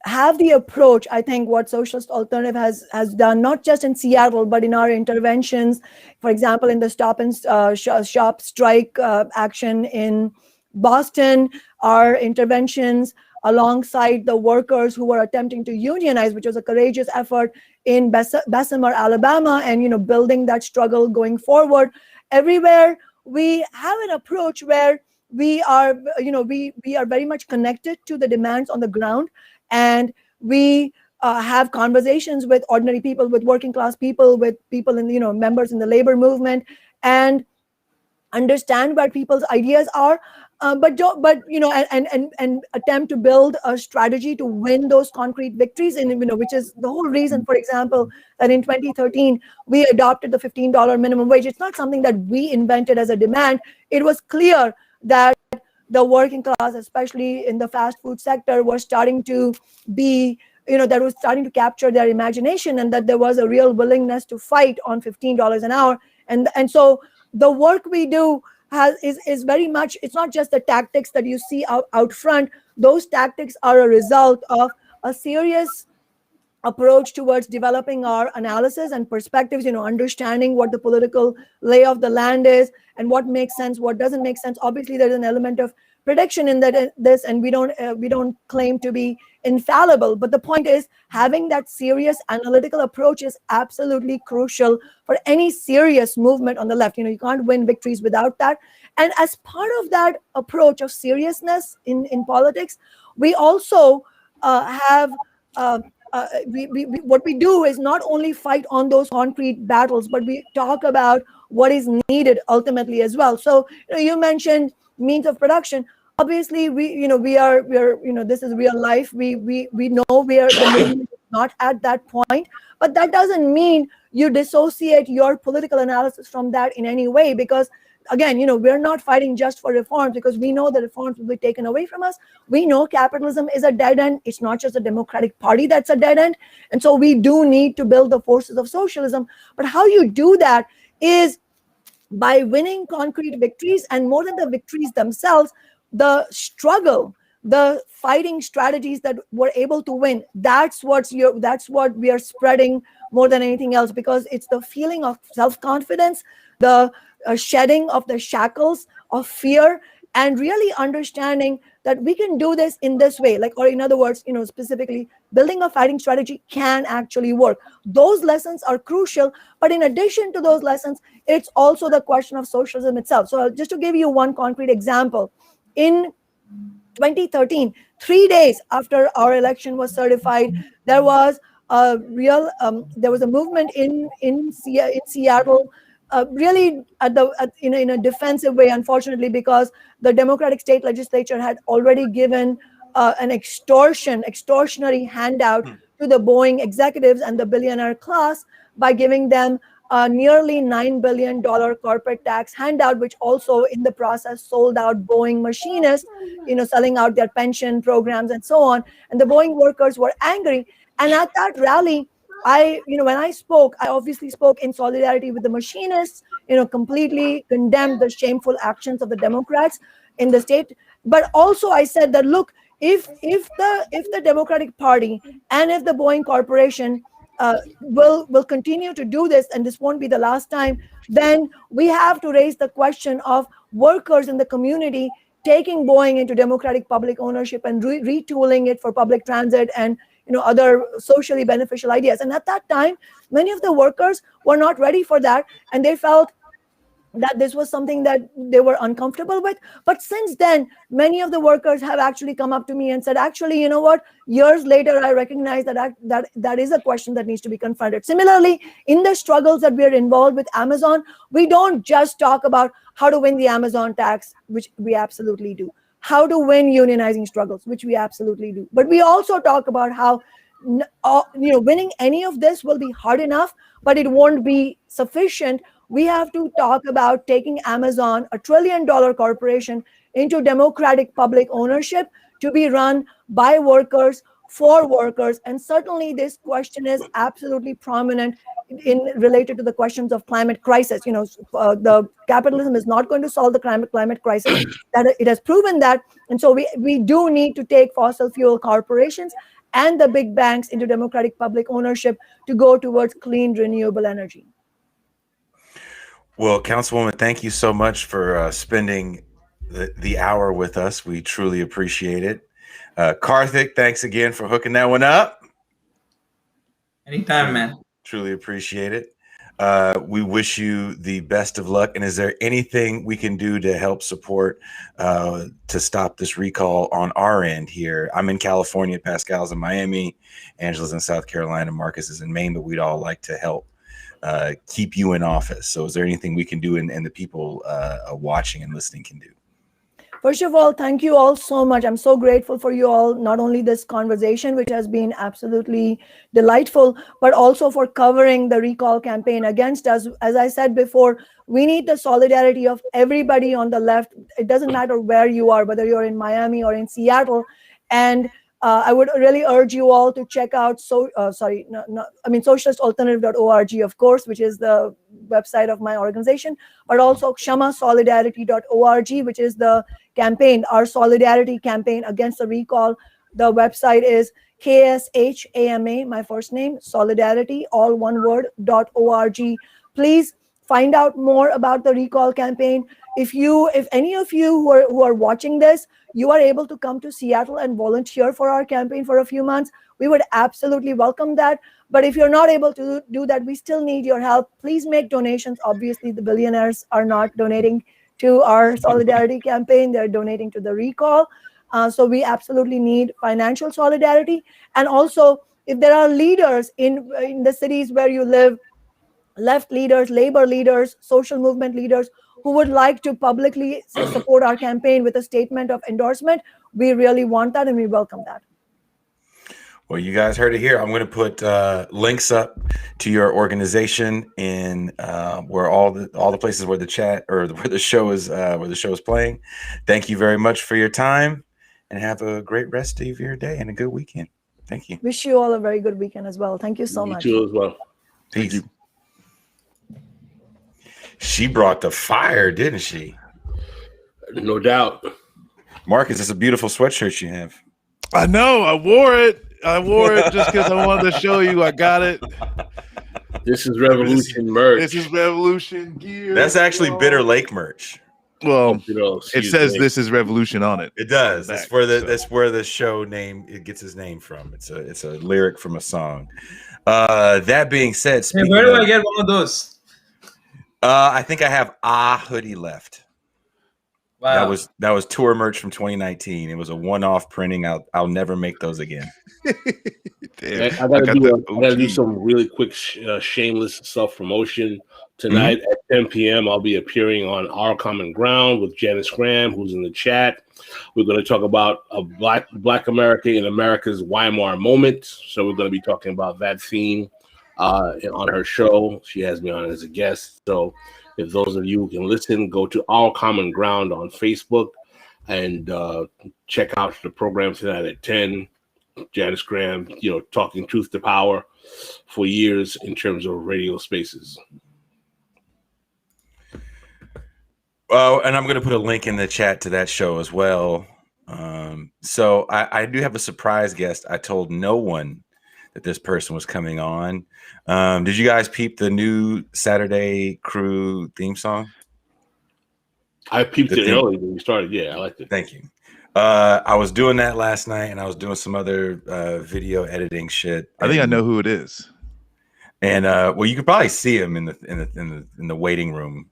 have the approach. I think what Socialist Alternative has done, not just in Seattle, but in our interventions, for example, in the Stop and Shop strike action in Boston, our interventions alongside the workers who were attempting to unionize, which was a courageous effort in Bessemer, Alabama, and building that struggle going forward. Everywhere we have an approach where we are, we are very much connected to the demands on the ground, and we have conversations with ordinary people, with working class people, with people in, members in the labor movement, and understand where people's ideas are. But attempt to build a strategy to win those concrete victories, and which is the whole reason, for example, that in 2013 we adopted the $15 minimum wage. It's not something that we invented as a demand. It was clear that the working class, especially in the fast food sector, was starting to be, that was starting to capture their imagination, and that there was a real willingness to fight on $15 an hour. And so the work we do is very much, it's not just the tactics that you see out front. Those tactics are a result of a serious approach towards developing our analysis and perspectives, understanding what the political lay of the land is and what makes sense, what doesn't make sense. Obviously, there's an element of prediction in this, and we don't claim to be infallible. But the point is, having that serious analytical approach is absolutely crucial for any serious movement on the left. You can't win victories without that. And as part of that approach of seriousness in politics, we also have what we do is not only fight on those concrete battles, but we talk about what is needed ultimately as well. So you mentioned means of production. Obviously, we are this is real life. We know the movement is not at that point, but that doesn't mean you dissociate your political analysis from that in any way, because again, we're not fighting just for reforms because we know the reforms will be taken away from us. We know capitalism is a dead end. It's not just the Democratic Party that's a dead end. And so we do need to build the forces of socialism. But how you do that is by winning concrete victories, and more than the victories themselves, the struggle, the fighting strategies that we're able to win. That's what we are spreading more than anything else, because it's the feeling of self-confidence, the shedding of the shackles of fear, and really understanding that we can do this in this way, or in other words, specifically building a fighting strategy can actually work. Those lessons are crucial, but in addition to those lessons, it's also the question of socialism itself. So just to give you one concrete example, in 2013, 3 days after our election was certified, there was a movement in Seattle, really in a defensive way, unfortunately, because the Democratic state legislature had already given an extortionary handout to the Boeing executives and the billionaire class by giving them a nearly $9 billion corporate tax handout, which also in the process sold out Boeing machinists, selling out their pension programs and so on. And the Boeing workers were angry. And at that rally, when I spoke, I obviously spoke in solidarity with the machinists, completely condemned the shameful actions of the Democrats in the state. But also I said that, look, if the Democratic Party and if the Boeing Corporation will continue to do this, and this won't be the last time, then we have to raise the question of workers in the community taking Boeing into democratic public ownership and retooling it for public transit and other socially beneficial ideas. And at that time, many of the workers were not ready for that, and they felt that this was something that they were uncomfortable with. But since then, many of the workers have actually come up to me and said, actually, you know what, years later, I recognize that is a question that needs to be confronted. Similarly, in the struggles that we are involved with Amazon, we don't just talk about how to win the Amazon tax, which we absolutely do, how to win unionizing struggles, which we absolutely do. But we also talk about how winning any of this will be hard enough, but it won't be sufficient. We have to talk about taking Amazon, $1 trillion corporation, into democratic public ownership to be run by workers, for workers. And certainly this question is absolutely prominent related to the questions of climate crisis. The capitalism is not going to solve the climate crisis. That it has proven that. And so we do need to take fossil fuel corporations and the big banks into democratic public ownership to go towards clean, renewable energy. Well, Councilwoman, thank you so much for spending the hour with us. We truly appreciate it. Karthik, thanks again for hooking that one up. Anytime, man. Truly appreciate it. We wish you the best of luck. And is there anything we can do to help support to stop this recall on our end here? I'm in California, Pascal's in Miami, Angela's in South Carolina, Marcus is in Maine, but we'd all like to help keep you in office. So is there anything we can do and the people watching and listening can do? First of all, thank you all so much. I'm so grateful for you all, not only this conversation, which has been absolutely delightful, but also for covering the recall campaign against us. As I said before, we need the solidarity of everybody on the left. It doesn't matter where you are, whether you're in Miami or in Seattle. And I would really urge you all to check out socialistalternative.org, of course, which is the website of my organization, but also KshamaSolidarity.org, which is the campaign, our solidarity campaign against the recall. The website is KSHAMA, my first name, solidarity, all one word, .org. Please find out more about the recall campaign. If any of you who are watching this, you are able to come to Seattle and volunteer for our campaign for a few months, we would absolutely welcome that. But if you're not able to do that, we still need your help. Please make donations. Obviously, the billionaires are not donating to our solidarity campaign. They're donating to the recall. So we absolutely need financial solidarity. And also, if there are leaders in the cities where you live, left leaders, labor leaders, social movement leaders who would like to publicly support our campaign with a statement of endorsement, we really want that and we welcome that. Well, you guys heard it here. I'm going to put links up to your organization in where all the places where the chat or where the show is playing. Thank you very much for your time, and have a great rest of your day and a good weekend. Thank you. Wish you all a very good weekend as well. Thank you so much. You too as well. Peace. She brought the fire, didn't she? No doubt. Marcus, it's a beautiful sweatshirt you have. I know. I wore it just because I wanted to show you. I got it. This is Revolution merch. This is Revolution gear. That's actually Bitter Lake merch. Well, it says "This is Revolution" on it. It does. That's where the show name gets its name from. It's a lyric from a song. That being said, hey, where do I get one of those? I think I have a hoodie left. Wow. That was tour merch from 2019. It was a one-off printing. I'll never make those again. I gotta do some really quick shameless self-promotion. Tonight at 10 p.m. I'll be appearing on Our Common Ground with Janice Graham, who's in the chat. We're going to talk about a Black America in America's Weimar moment. So we're going to be talking about that theme on her show. She has me on as a guest. So if those of you who can listen, go to Our Common Ground on Facebook and check out the program tonight at 10. Janice Graham, talking truth to power for years in terms of radio spaces. And I'm going to put a link in the chat to that show as well. So I do have a surprise guest. I told no one that this person was coming on. Did you guys peep the new Saturday Crüe theme song? I peeped it early when we started. Yeah, I liked it. Thank you. I was doing that last night, and I was doing some other video editing shit. I think I know who it is. And well, you could probably see him in the waiting room.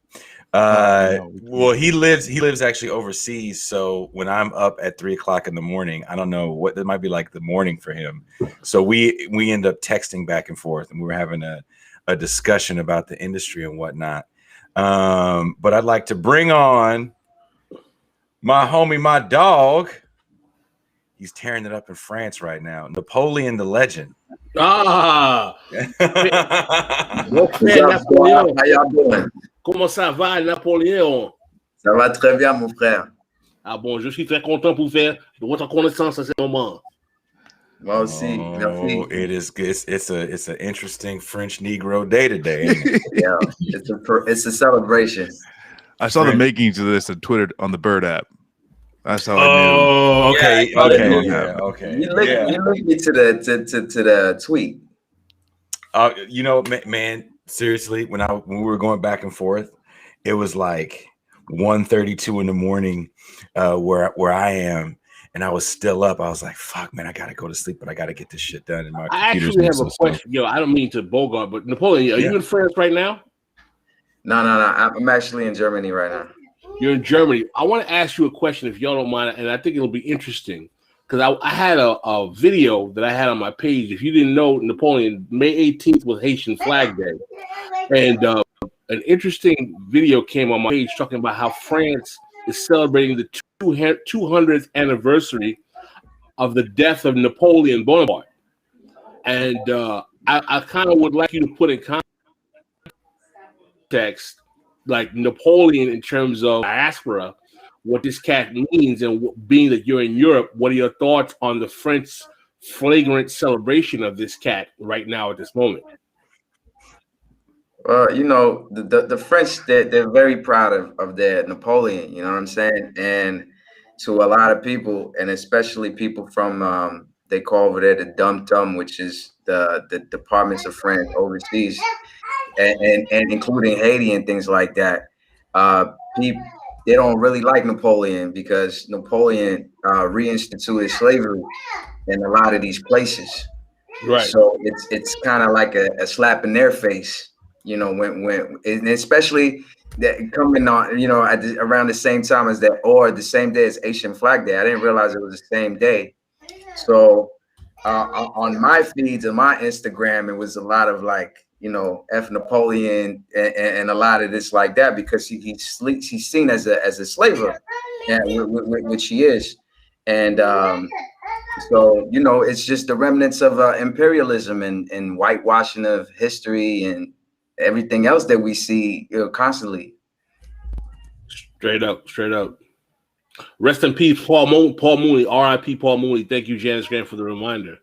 Well, he lives actually overseas. So when I'm up at 3 o'clock in the morning, I don't know what it might be like the morning for him. So we end up texting back and forth, and we were having a discussion about the industry and whatnot. But I'd like to bring on my homie, my dog. He's tearing it up in France right now. Napoleon the legend. Ah! How y'all doing? Comment ça va, Napoléon? Ça va très bien, mon frère. Ah bon, je suis très content pour faire de votre connaissance à ce moment. Moi aussi, merci. It is good. It's an interesting French Negro day today. Isn't it? Yeah, it's a celebration. I saw the makings of this on Twitter on the Bird app. That's how I knew. Oh, okay, Yeah, okay. You linked me to the tweet. Man, seriously, when we were going back and forth, it was like 1:32 in the morning where I am, and I was still up. I was like, "Fuck, man, I gotta go to sleep, but I gotta get this shit done." And my I actually have a question. I don't mean to bogart, but Napoleon, are you in France right now? No. I'm actually in Germany right now. You're in Germany. I want to ask you a question, if y'all don't mind, and I think it'll be interesting because I had a video that I had on my page. If you didn't know, Napoleon, May 18th was Haitian Flag Day, and an interesting video came on my page talking about how France is celebrating the 200th anniversary of the death of Napoleon Bonaparte. And I kind of would like you to put in context, like Napoleon in terms of diaspora, what this cat means, and being that you're in Europe, what are your thoughts on the French flagrant celebration of this cat right now at this moment? Well, you know, the French, they're very proud of their Napoleon, you know what I'm saying? And to a lot of people, and especially people from, they call over there the dum-dum, which is the departments of France overseas, and including Haiti and things like that. People, they don't really like Napoleon because Napoleon reinstituted slavery in a lot of these places. Right. So it's kind of like a slap in their face, you know, when and especially that coming on, you know, around the same time as that, or the same day as Asian Flag Day. I didn't realize it was the same day. So on my feeds and my Instagram, it was a lot of like, you know, F Napoleon and a lot of this like that, because he's seen as a slaver, yeah, which he is. And so, you know, it's just the remnants of imperialism and whitewashing of history and everything else that we see, you know, constantly. Straight up. Rest in peace, Paul Mooney, R.I.P. Paul Mooney. Thank you, Janice Grant, for the reminder.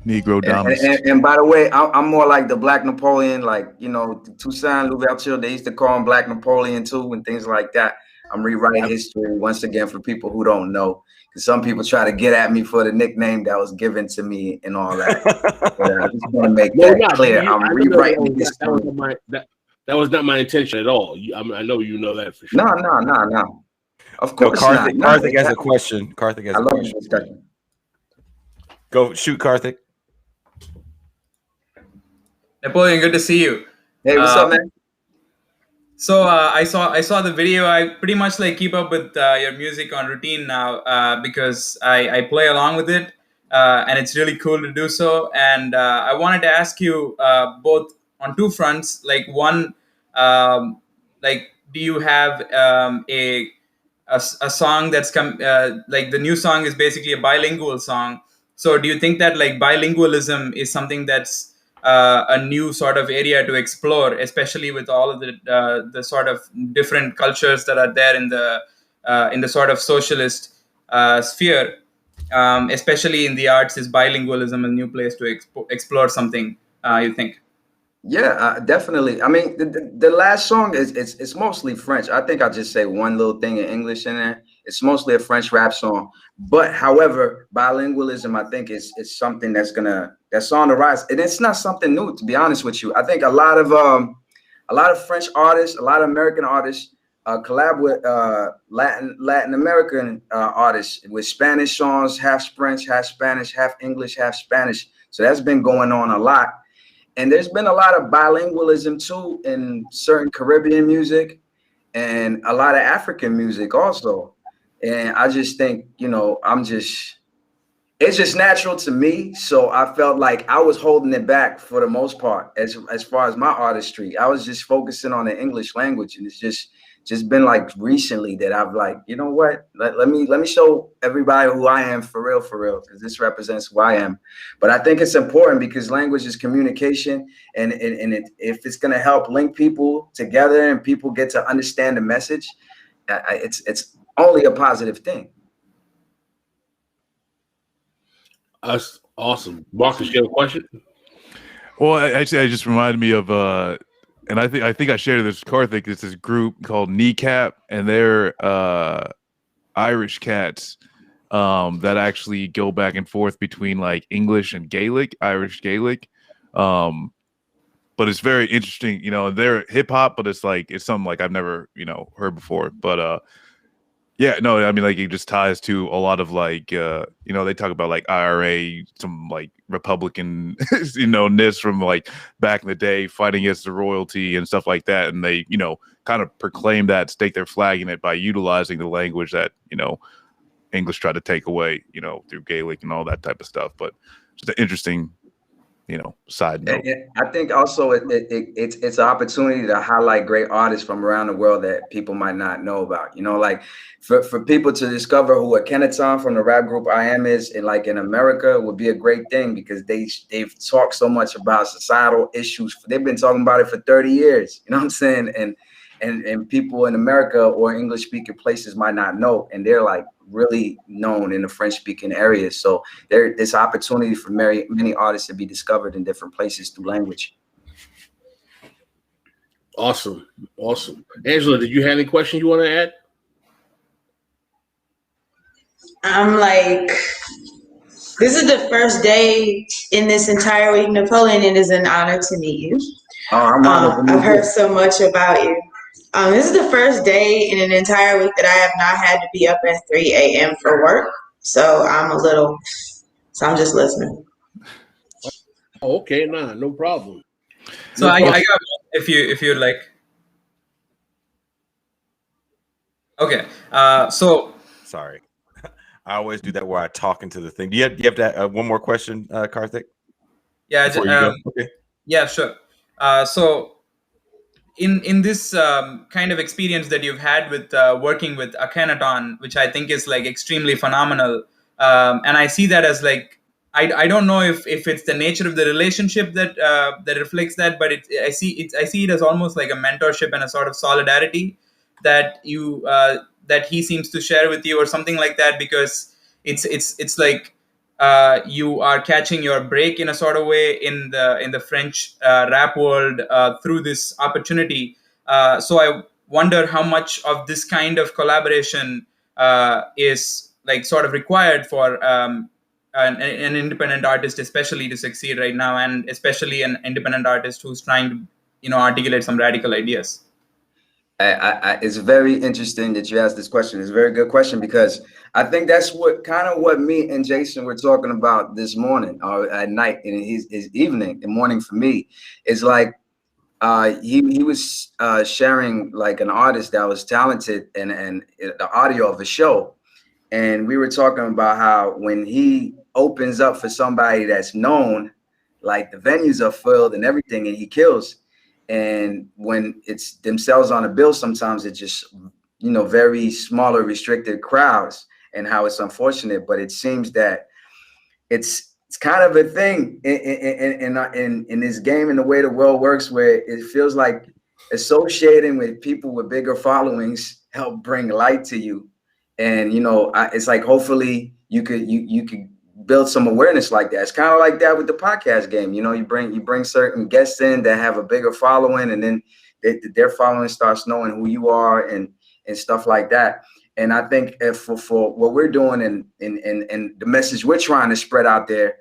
Negro dominance. And by the way, I'm more like the Black Napoleon, like, you know, Toussaint Louverture, they used to call him Black Napoleon too, and things like that. I'm rewriting history once again for people who don't know, because some people try to get at me for the nickname that was given to me and all that. But I just want to make that clear. I'm rewriting history. That was not my intention at all. I know you know that for sure. No. Of course not. Karthik has a question. Karthik has a question. Go shoot, Karthik. Napoleon, good to see you. Hey, what's up, man? So I saw the video. I pretty much like keep up with your music on routine now because I play along with it, and it's really cool to do so. And I wanted to ask you both on two fronts. Like one, like do you have a song that's come? Like the new song is basically a bilingual song. So do you think that like bilingualism is something that's a new sort of area to explore, especially with all of the sort of different cultures that are there in the sort of socialist sphere, especially in the arts? Is bilingualism a new place to explore something, you think? Yeah, definitely. I mean, the last song it's mostly French. I think I'll just say one little thing in English in there. It's mostly a French rap song. But however, bilingualism, I think is something that's on the rise. And it's not something new, to be honest with you. I think a lot of French artists, a lot of American artists collab with Latin American artists with Spanish songs, half French, half Spanish, half English, half Spanish. So that's been going on a lot. And there's been a lot of bilingualism too in certain Caribbean music and a lot of African music also. And I just think, you know, it's just natural to me. So I felt like I was holding it back for the most part as far as my artistry. I was just focusing on the English language, and it's just been like recently that I've like, you know what, let me show everybody who I am for real, because this represents who I am. But I think it's important because language is communication, and if it's going to help link people together and people get to understand the message, it's only a positive thing. That's awesome. Marcus, you have a question? Well, actually, I just reminded me of and I think I shared this with Karthik. It's this group called Kneecap, and they're Irish cats that actually go back and forth between like English and Gaelic, Irish Gaelic. But it's very interesting, you know. They're hip hop, but it's something like I've never, you know, heard before. But yeah, no, I mean, like it just ties to a lot of like, you know, they talk about like IRA, some like Republican, you know, ness from like back in the day, fighting against the royalty and stuff like that. And they, you know, kind of proclaim that, stake their flag in it by utilizing the language that, you know, English tried to take away, you know, through Gaelic and all that type of stuff. But just an interesting side note. I think also it's an opportunity to highlight great artists from around the world that people might not know about. Like for people to discover who Akhenaton from the rap group I Am is, and like in America, would be a great thing because they've talked so much about societal issues. They've been talking about it for 30 years. You know what I'm saying? And people in America or English speaking places might not know, and they're like really known in the French speaking areas. So there's opportunity for many artists to be discovered in different places through language. Awesome. Angela, did you have any questions you want to add? I'm like, this is the first day in this entire week, Napoleon. It is an honor to meet you. I've heard so much about you. This is the first day in an entire week that I have not had to be up at 3 a.m. for work. So I'm just listening. Oh, okay, no problem. So I got if you like. Okay. So sorry, I always do that where I talk into the thing. Do you have that one more question, Karthik? Yeah. Okay. Yeah, sure. So in this kind of experience that you've had with working with Akhenaton, which I think is like extremely phenomenal, and I see that as like I don't know if it's the nature of the relationship that that reflects that, but I see it as almost like a mentorship and a sort of solidarity that that he seems to share with you or something like that, because it's like you are catching your break in a sort of way in the French rap world through this opportunity. So I wonder how much of this kind of collaboration is like sort of required for an independent artist, especially to succeed right now, and especially an independent artist who's trying to articulate some radical ideas. It's very interesting that you asked this question. It's a very good question, because I think that's what me and Jason were talking about this morning or at night, and his evening and morning for me is like he was sharing like an artist that was talented and the audio of a show, and we were talking about how when he opens up for somebody that's known, like the venues are filled and everything, and he kills. And when it's themselves on a bill, sometimes it's just, very smaller, restricted crowds, and how it's unfortunate. But it seems that it's kind of a thing in this game, and the way the world works, where it feels like associating with people with bigger followings help bring light to you. And, it's like, hopefully you could build some awareness like that. It's kind of like that with the podcast game. You bring certain guests in that have a bigger following, and then their following starts knowing who you are and stuff like that. And I think for what we're doing and the message we're trying to spread out there,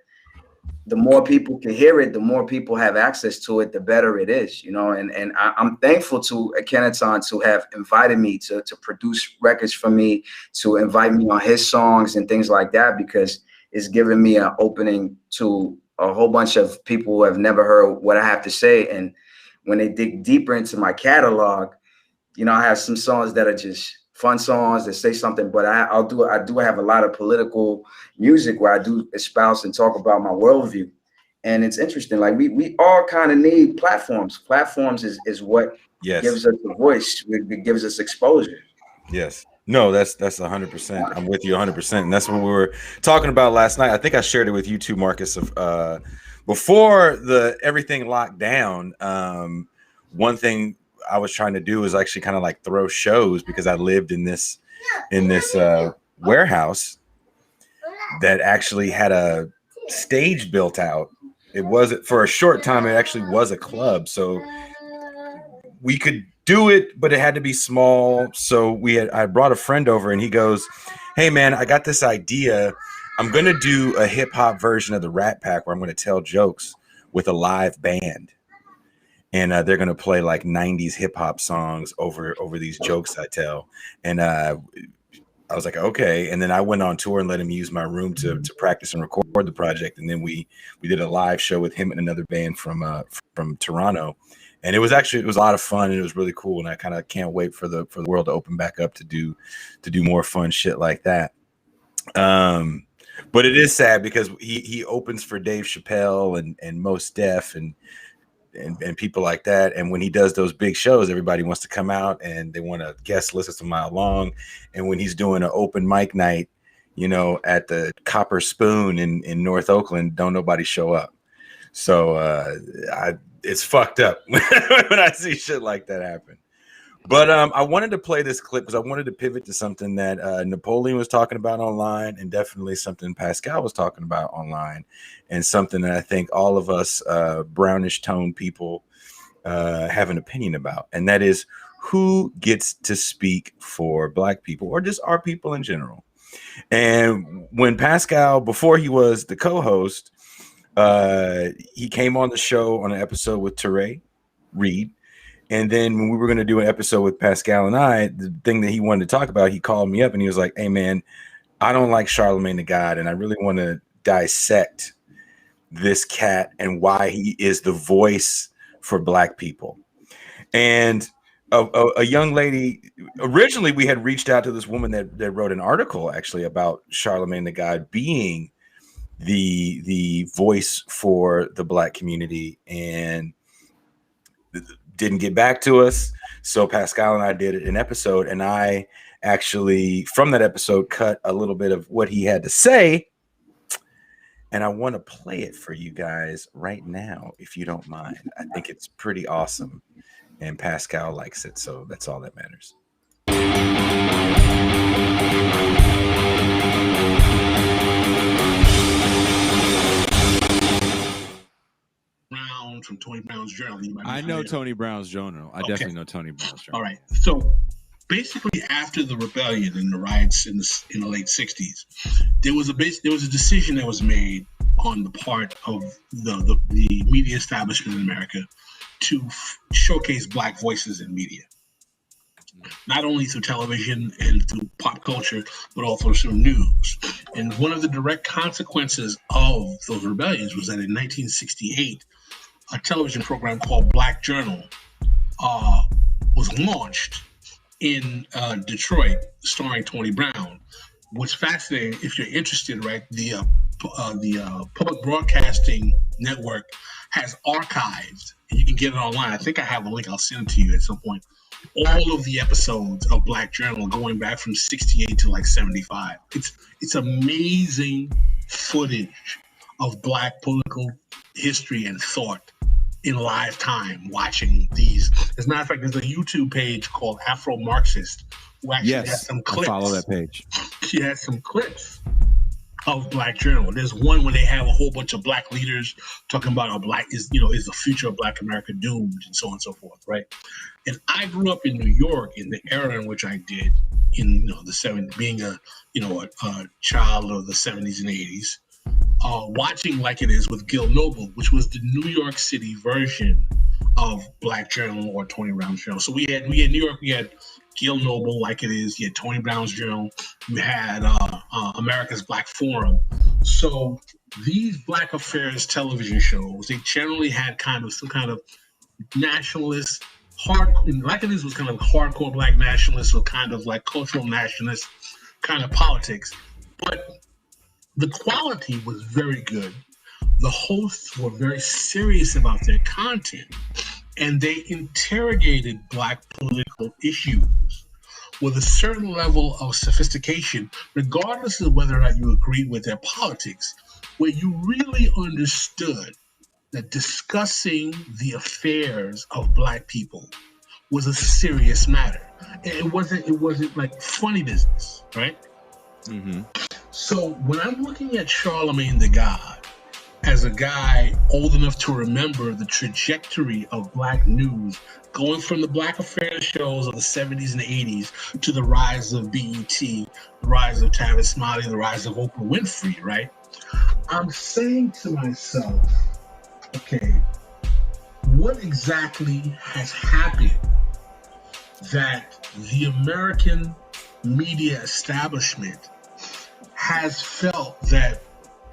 the more people can hear it, the more people have access to it, the better it is, and I'm thankful to Akhenaton to have invited me to produce records for me, to invite me on his songs and things like that, because it's given me an opening to a whole bunch of people who have never heard what I have to say. And when they dig deeper into my catalog, I have some songs that are just fun songs that say something, but I do have a lot of political music where I do espouse and talk about my worldview. And it's interesting. Like we all kind of need platforms. Platforms is what gives us a voice. It gives us exposure. Yes. No, that's 100%. I'm with you 100%. And that's what we were talking about last night. I think I shared it with you too, Marcus, of before everything locked down. One thing I was trying to do was actually kind of like throw shows, because I lived in this warehouse that actually had a stage built out. It wasn't, for a short time, it actually was a club. So we could do it, but it had to be small. So I brought a friend over, and he goes, "Hey man, I got this idea. I'm going to do a hip hop version of the Rat Pack where I'm going to tell jokes with a live band. And they're going to play like 90s hip hop songs over these jokes I tell." And I was like, okay. And then I went on tour and let him use my room to practice and record the project. And then we did a live show with him and another band from Toronto. And it was a lot of fun, and it was really cool. And I kind of can't wait for the world to open back up to do more fun shit like that. But it is sad because he opens for Dave Chappelle and Mos Def and people like that. And when he does those big shows, everybody wants to come out and they want to guest list a mile long. And when he's doing an open mic night, you know, at the Copper Spoon in North Oakland, don't nobody show up. So it's fucked up when I see shit like that happen. But I wanted to play this clip because I wanted to pivot to something that Napoleon was talking about online, and definitely something Pascal was talking about online, and something that I think all of us brownish tone people have an opinion about, and that is who gets to speak for Black people or just our people in general. And when Pascal, before he was the co-host, he came on the show on an episode with Teray Reed. And then when we were going to do an episode with Pascal and I, the thing that he wanted to talk about, he called me up and he was like, hey, man, I don't like Charlemagne the God, and I really want to dissect this cat and why he is the voice for Black people. And a young lady, originally we had reached out to this woman that wrote an article actually about Charlemagne the God being the voice for the Black community, and didn't get back to us. So Pascal and I did an episode, and I actually from that episode cut a little bit of what he had to say, and I want to play it for you guys right now, if you don't mind. I think it's pretty awesome, and Pascal likes it, so that's all that matters. From Tony Brown's journal. I know Tony Brown's journal. I definitely know Tony Brown's journal. All right. So basically, after the rebellion and the riots in the late '60s, there was a decision that was made on the part of the media establishment in America to showcase Black voices in media, not only through television and through pop culture, but also through news. And one of the direct consequences of those rebellions was that in 1968. A television program called Black Journal was launched in Detroit, starring Tony Brown. What's fascinating, if you're interested, right? The Public Broadcasting Network has archived, and you can get it online. I think I have a link. I'll send it to you at some point. All of the episodes of Black Journal going back from '68 to like '75. It's amazing footage of Black political history and thought in live time, watching these. As a matter of fact, there's a YouTube page called Afro Marxist who actually has some clips. I follow that page. She has some clips of Black Journal. There's one where they have a whole bunch of Black leaders talking about is the future of Black America doomed, and so on and so forth, right? And I grew up in New York in the era in which I did, in the 70s, being a child of the 70s and 80s. Watching Like It Is with Gil Noble, which was the New York City version of Black Journal or Tony Brown's Journal. So we had New York, we had Gil Noble, Like It Is, you had Tony Brown's Journal, you had America's Black Forum. So these Black Affairs television shows, they generally had some kind of nationalist, Like It Is was kind of hardcore Black nationalist or kind of like cultural nationalist kind of politics. But the quality was very good. The hosts were very serious about their content, and they interrogated Black political issues with a certain level of sophistication, regardless of whether or not you agreed with their politics, where you really understood that discussing the affairs of Black people was a serious matter. It wasn't like funny business, right? Mm-hmm. So when I'm looking at Charlemagne the God as a guy old enough to remember the trajectory of Black news, going from the Black Affairs shows of the 70s and 80s to the rise of BET, the rise of Tavis Smiley, the rise of Oprah Winfrey, right? I'm saying to myself, okay, what exactly has happened that the American media establishment has felt that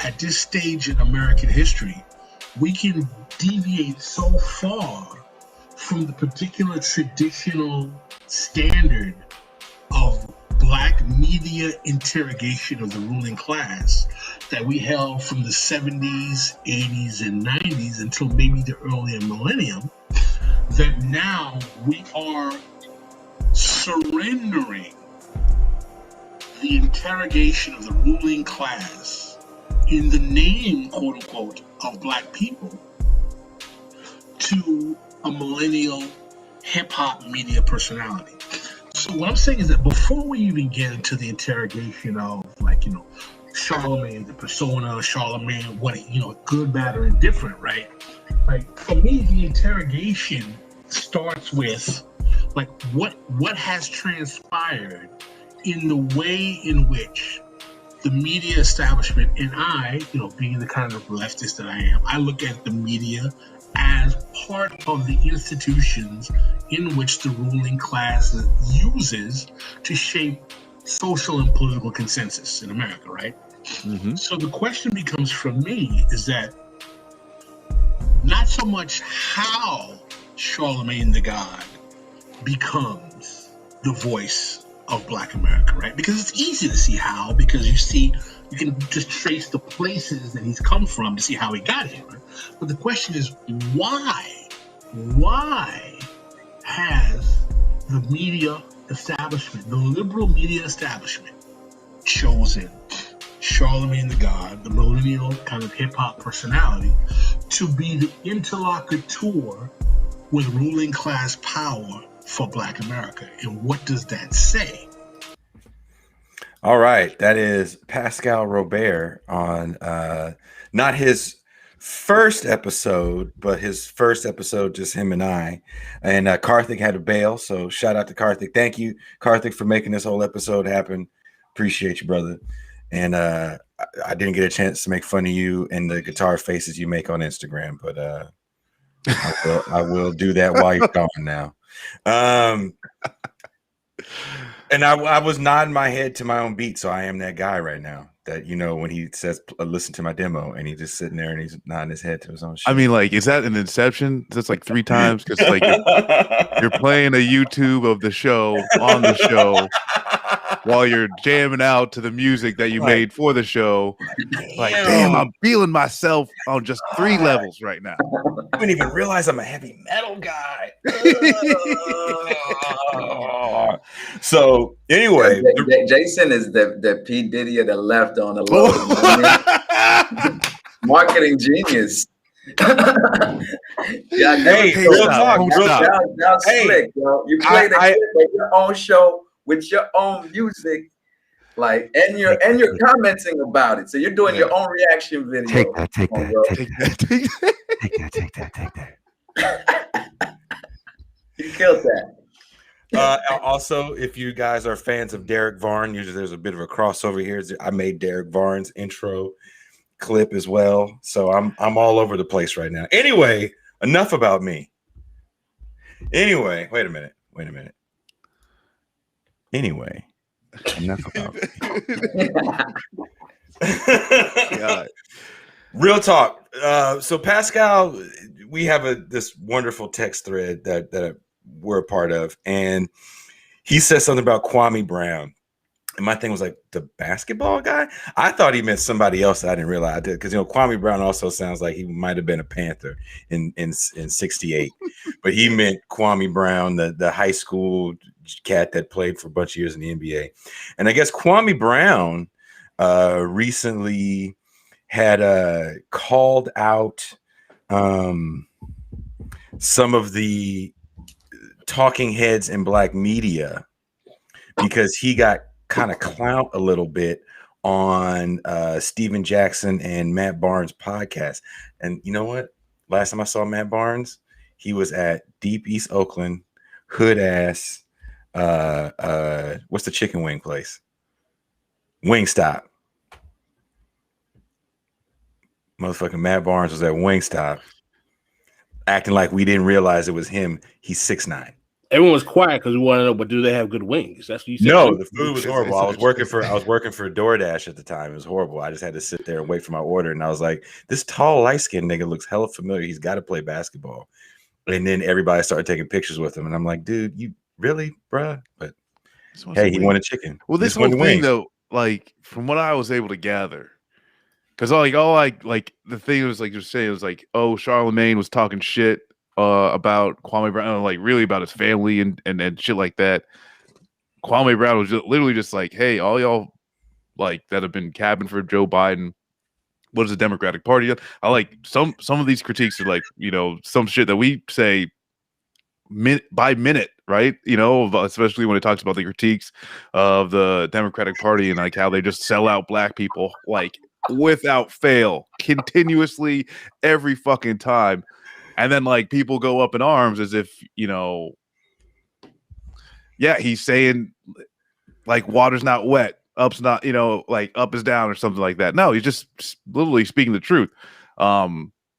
at this stage in American history, we can deviate so far from the particular traditional standard of Black media interrogation of the ruling class that we held from the 70s, 80s, and 90s until maybe the earlier millennium, that now we are surrendering the interrogation of the ruling class in the name, quote unquote, of Black people to a millennial hip-hop media personality. So what I'm saying is that before we even get into the interrogation of, like, you know, Charlemagne, the persona, Charlemagne, what, you know, good, bad, or indifferent, right? Like, for me, the interrogation starts with, like, what has transpired in the way in which the media establishment, and I, you know, being the kind of leftist that I am, I look at the media as part of the institutions in which the ruling class uses to shape social and political consensus in America, right? Mm-hmm. So the question becomes for me is that not so much how Charlemagne the God becomes the voice of Black America, right? Because it's easy to see how, because you can just trace the places that he's come from to see how he got here. Right? But the question is, why? Why has the media establishment, the liberal media establishment, chosen Charlemagne the God, the millennial kind of hip-hop personality, to be the interlocutor with ruling class power for Black America? And what does that say? All right, that is Pascal Robert on not his first episode, but his first episode, just him and I. And Karthik had to bail, so shout out to Karthik. Thank you, Karthik, for making this whole episode happen. Appreciate you, brother. And I didn't get a chance to make fun of you and the guitar faces you make on Instagram, but I will do that while you're gone now. And I was nodding my head to my own beat, so I am that guy right now that, you know, when he says listen to my demo and he's just sitting there and he's nodding his head to his own shit. I mean, like, is that an Inception? That's like 3 times, because like you're playing a YouTube of the show on the show while you're jamming out to the music that you made for the show. Like, damn, I'm feeling myself on just 3 levels right now. I didn't even realize I'm a heavy metal guy. So anyway, Jason is the P. Diddy of the left on the low. Marketing genius. Yeah, hey, real talk. That's slick, yo. You play the clip of your own show with your own music, like, and you're commenting about it. So you're doing your own reaction video. Take that. Take that. You killed that. Also, if you guys are fans of Derek Varn, usually there's a bit of a crossover here. I made Derek Varn's intro clip as well, so I'm all over the place right now. Anyway, enough about me. Anyway, wait a minute. Anyway, enough about me. God. Real talk. So Pascal, we have this wonderful text thread that we're a part of, and he said something about Kwame Brown. And my thing was like, the basketball guy? I thought he meant somebody else. I didn't realize I did, because, you know, Kwame Brown also sounds like he might have been a Panther in 68. But he meant Kwame Brown, the high school cat that played for a bunch of years in the NBA. And I guess Kwame Brown recently had called out some of the talking heads in Black media because he got kind of clout a little bit on Steven Jackson and Matt Barnes' podcast. And you know what? Last time I saw Matt Barnes, he was at Deep East Oakland, hood ass. What's the chicken wing place? Wingstop. Motherfucking Matt Barnes was at Wingstop, acting like we didn't realize it was him. He's 6'9". Everyone was quiet because we want to know, but do they have good wings? That's what you said. No, the food was horrible. I was working for DoorDash at the time. It was horrible. I just had to sit there and wait for my order. And I was like, this tall, light-skinned nigga looks hella familiar. He's got to play basketball. And then everybody started taking pictures with him. And I'm like, dude, you really, bruh? But Hey, he wanted chicken. Well, this whole thing though, like from what I was able to gather, because like the thing was like you're saying, it was like, oh, Charlemagne was talking shit about Kwame Brown, like really about his family and shit like that. Kwame Brown was literally just like, hey, all y'all like that have been cabbing for Joe Biden. What is the Democratic Party? I like some of these critiques are like, you know, some shit that we say by minute, right? You know, especially when it talks about the critiques of the Democratic Party and like how they just sell out black people like without fail, continuously every fucking time. And then like people go up in arms as if, you know, yeah, he's saying like water's not wet, up's not, you know, like up is down or something like that. No, he's just literally speaking the truth.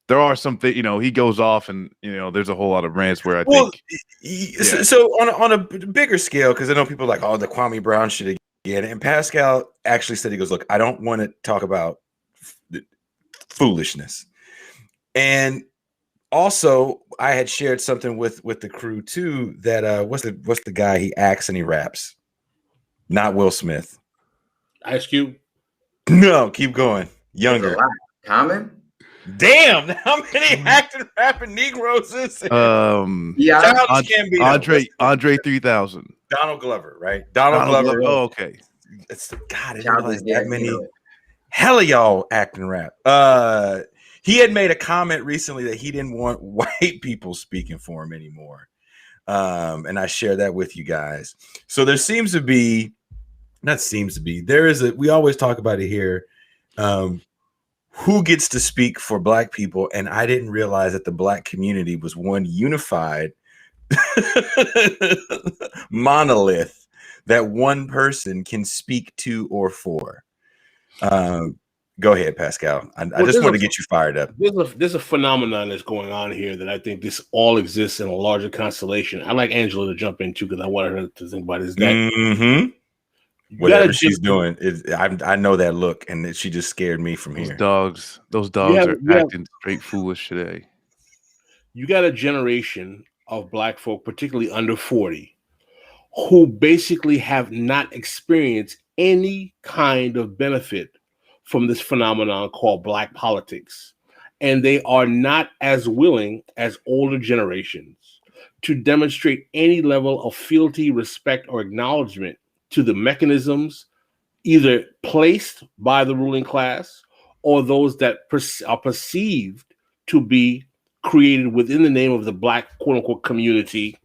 There are some things, you know, he goes off and, you know, there's a whole lot of rants where I think. So on a bigger scale, because I know people are like, oh, the Kwame Brown shit again. And Pascal actually said, he goes, look, I don't want to talk about foolishness. And also, I had shared something with the crew too that what's the guy he acts and he raps? Not Will Smith. Ice Cube. No, keep going. Younger. Common. Damn, how many acting rapping Negroes is there? Andre 3000. Donald Glover, right? Donald Glover. Oh, okay. It's God. I didn't realize that many. Hell of y'all acting rap. He had made a comment recently that he didn't want white people speaking for him anymore. And I share that with you guys. So there seems to be, we always talk about it here. Who gets to speak for black people? And I didn't realize that the black community was one unified monolith that one person can speak to or for. Go ahead, Pascal. I just want to get you fired up. There's a phenomenon that's going on here that I think this all exists in a larger constellation. I'd like Angela to jump in too because I wanted her to think about it. Mm-hmm. Whatever she's doing, I know that look, and she just scared me from here. Those dogs are acting straight foolish today. You got a generation of black folk, particularly under 40, who basically have not experienced any kind of benefit from this phenomenon called black politics. And they are not as willing as older generations to demonstrate any level of fealty, respect, or acknowledgement to the mechanisms either placed by the ruling class or those that are perceived to be created within the name of the black quote-unquote community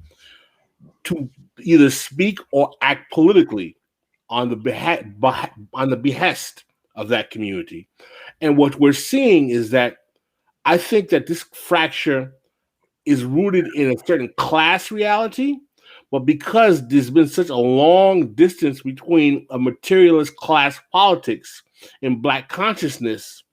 to either speak or act politically on the behest of that community. And what we're seeing is that I think that this fracture is rooted in a certain class reality, but because there's been such a long distance between a materialist class politics and black consciousness,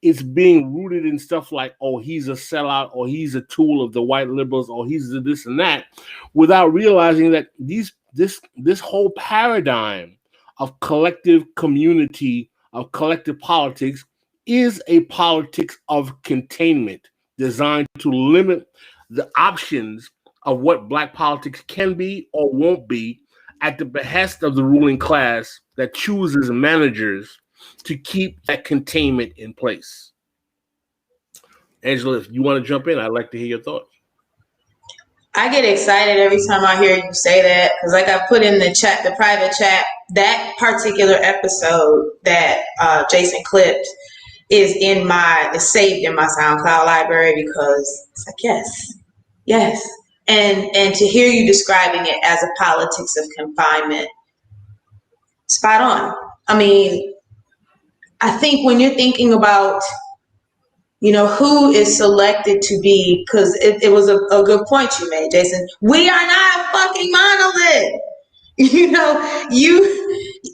it's being rooted in stuff like, oh, he's a sellout, or he's a tool of the white liberals, or he's this and that, without realizing that this whole paradigm of collective community, of collective politics, is a politics of containment designed to limit the options of what black politics can be or won't be at the behest of the ruling class that chooses managers to keep that containment in place. Angela, if you want to jump in, I'd like to hear your thoughts. I get excited every time I hear you say that because, like I put in the chat, the private chat, that particular episode that Jason clipped is saved in my SoundCloud library because it's like, yes. And to hear you describing it as a politics of confinement, spot on. I mean, I think when you're thinking about, you know, who is selected to be, because it was a good point you made, Jason. We are not a fucking monolith. You know, you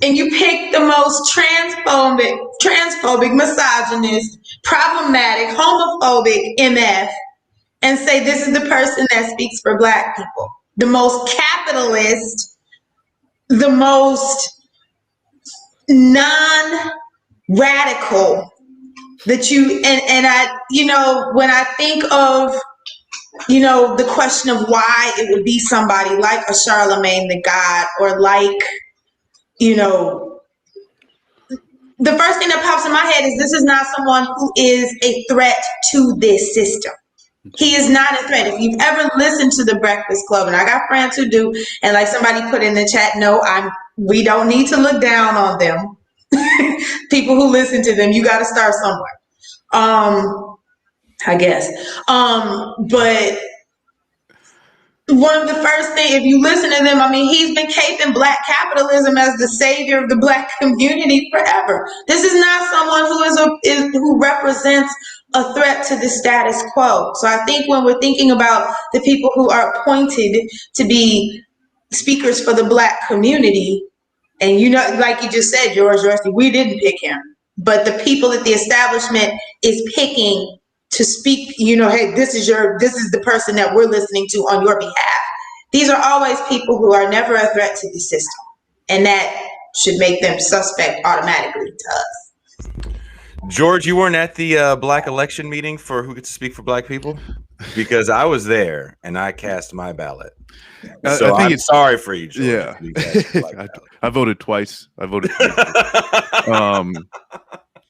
pick the most transphobic, misogynist, problematic, homophobic MF and say this is the person that speaks for black people. The most capitalist, the most non-radical that you, and I, you know, when I think of the question of why it would be somebody like a Charlemagne the God, or like, the first thing that pops in my head is this is not someone who is a threat to this system. He is not a threat. If you've ever listened to the Breakfast Club, and I got friends who do, and like somebody put in the chat, no, we don't need to look down on them. People who listen to them, you got to start somewhere. I guess. But one of the first things, if you listen to them, he's been caping black capitalism as the savior of the black community forever. This is not someone who represents a threat to the status quo. So I think when we're thinking about the people who are appointed to be speakers for the black community, and like you just said, George Dorsey, we didn't pick him, but the people that the establishment is picking to speak, hey, this is the person that we're listening to on your behalf. These are always people who are never a threat to the system, and that should make them suspect automatically to us. George, you weren't at the black election meeting for who gets to speak for black people? Because I was there and I cast my ballot. So I'm sorry for you, George. Yeah. I voted twice.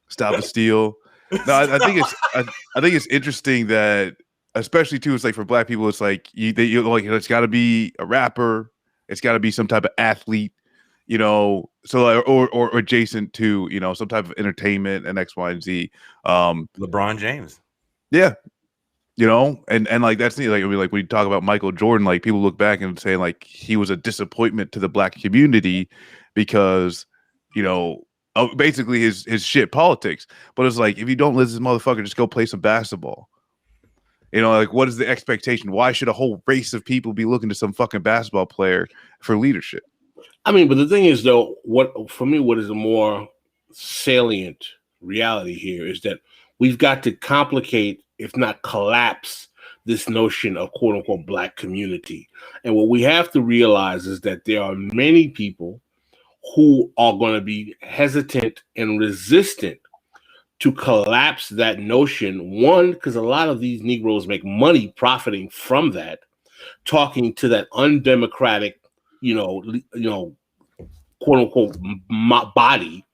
Stop the steal. No, I think it's interesting that, especially too, it's like for black people, it's like it's got to be a rapper, it's got to be some type of athlete, so or adjacent to some type of entertainment and X, Y, and Z. LeBron James, yeah, and like that's like when you talk about Michael Jordan, like people look back and say like he was a disappointment to the black community because basically his shit politics. But it's like, if you don't listen to this motherfucker, just go play some basketball. Like, what is the expectation? Why should a whole race of people be looking to some fucking basketball player for leadership? But the thing is, though, what is a more salient reality here is that we've got to complicate, if not collapse, this notion of quote unquote black community. And what we have to realize is that there are many people who are going to be hesitant and resistant to collapse that notion. One, because a lot of these Negroes make money profiting from that, talking to that undemocratic, quote unquote body.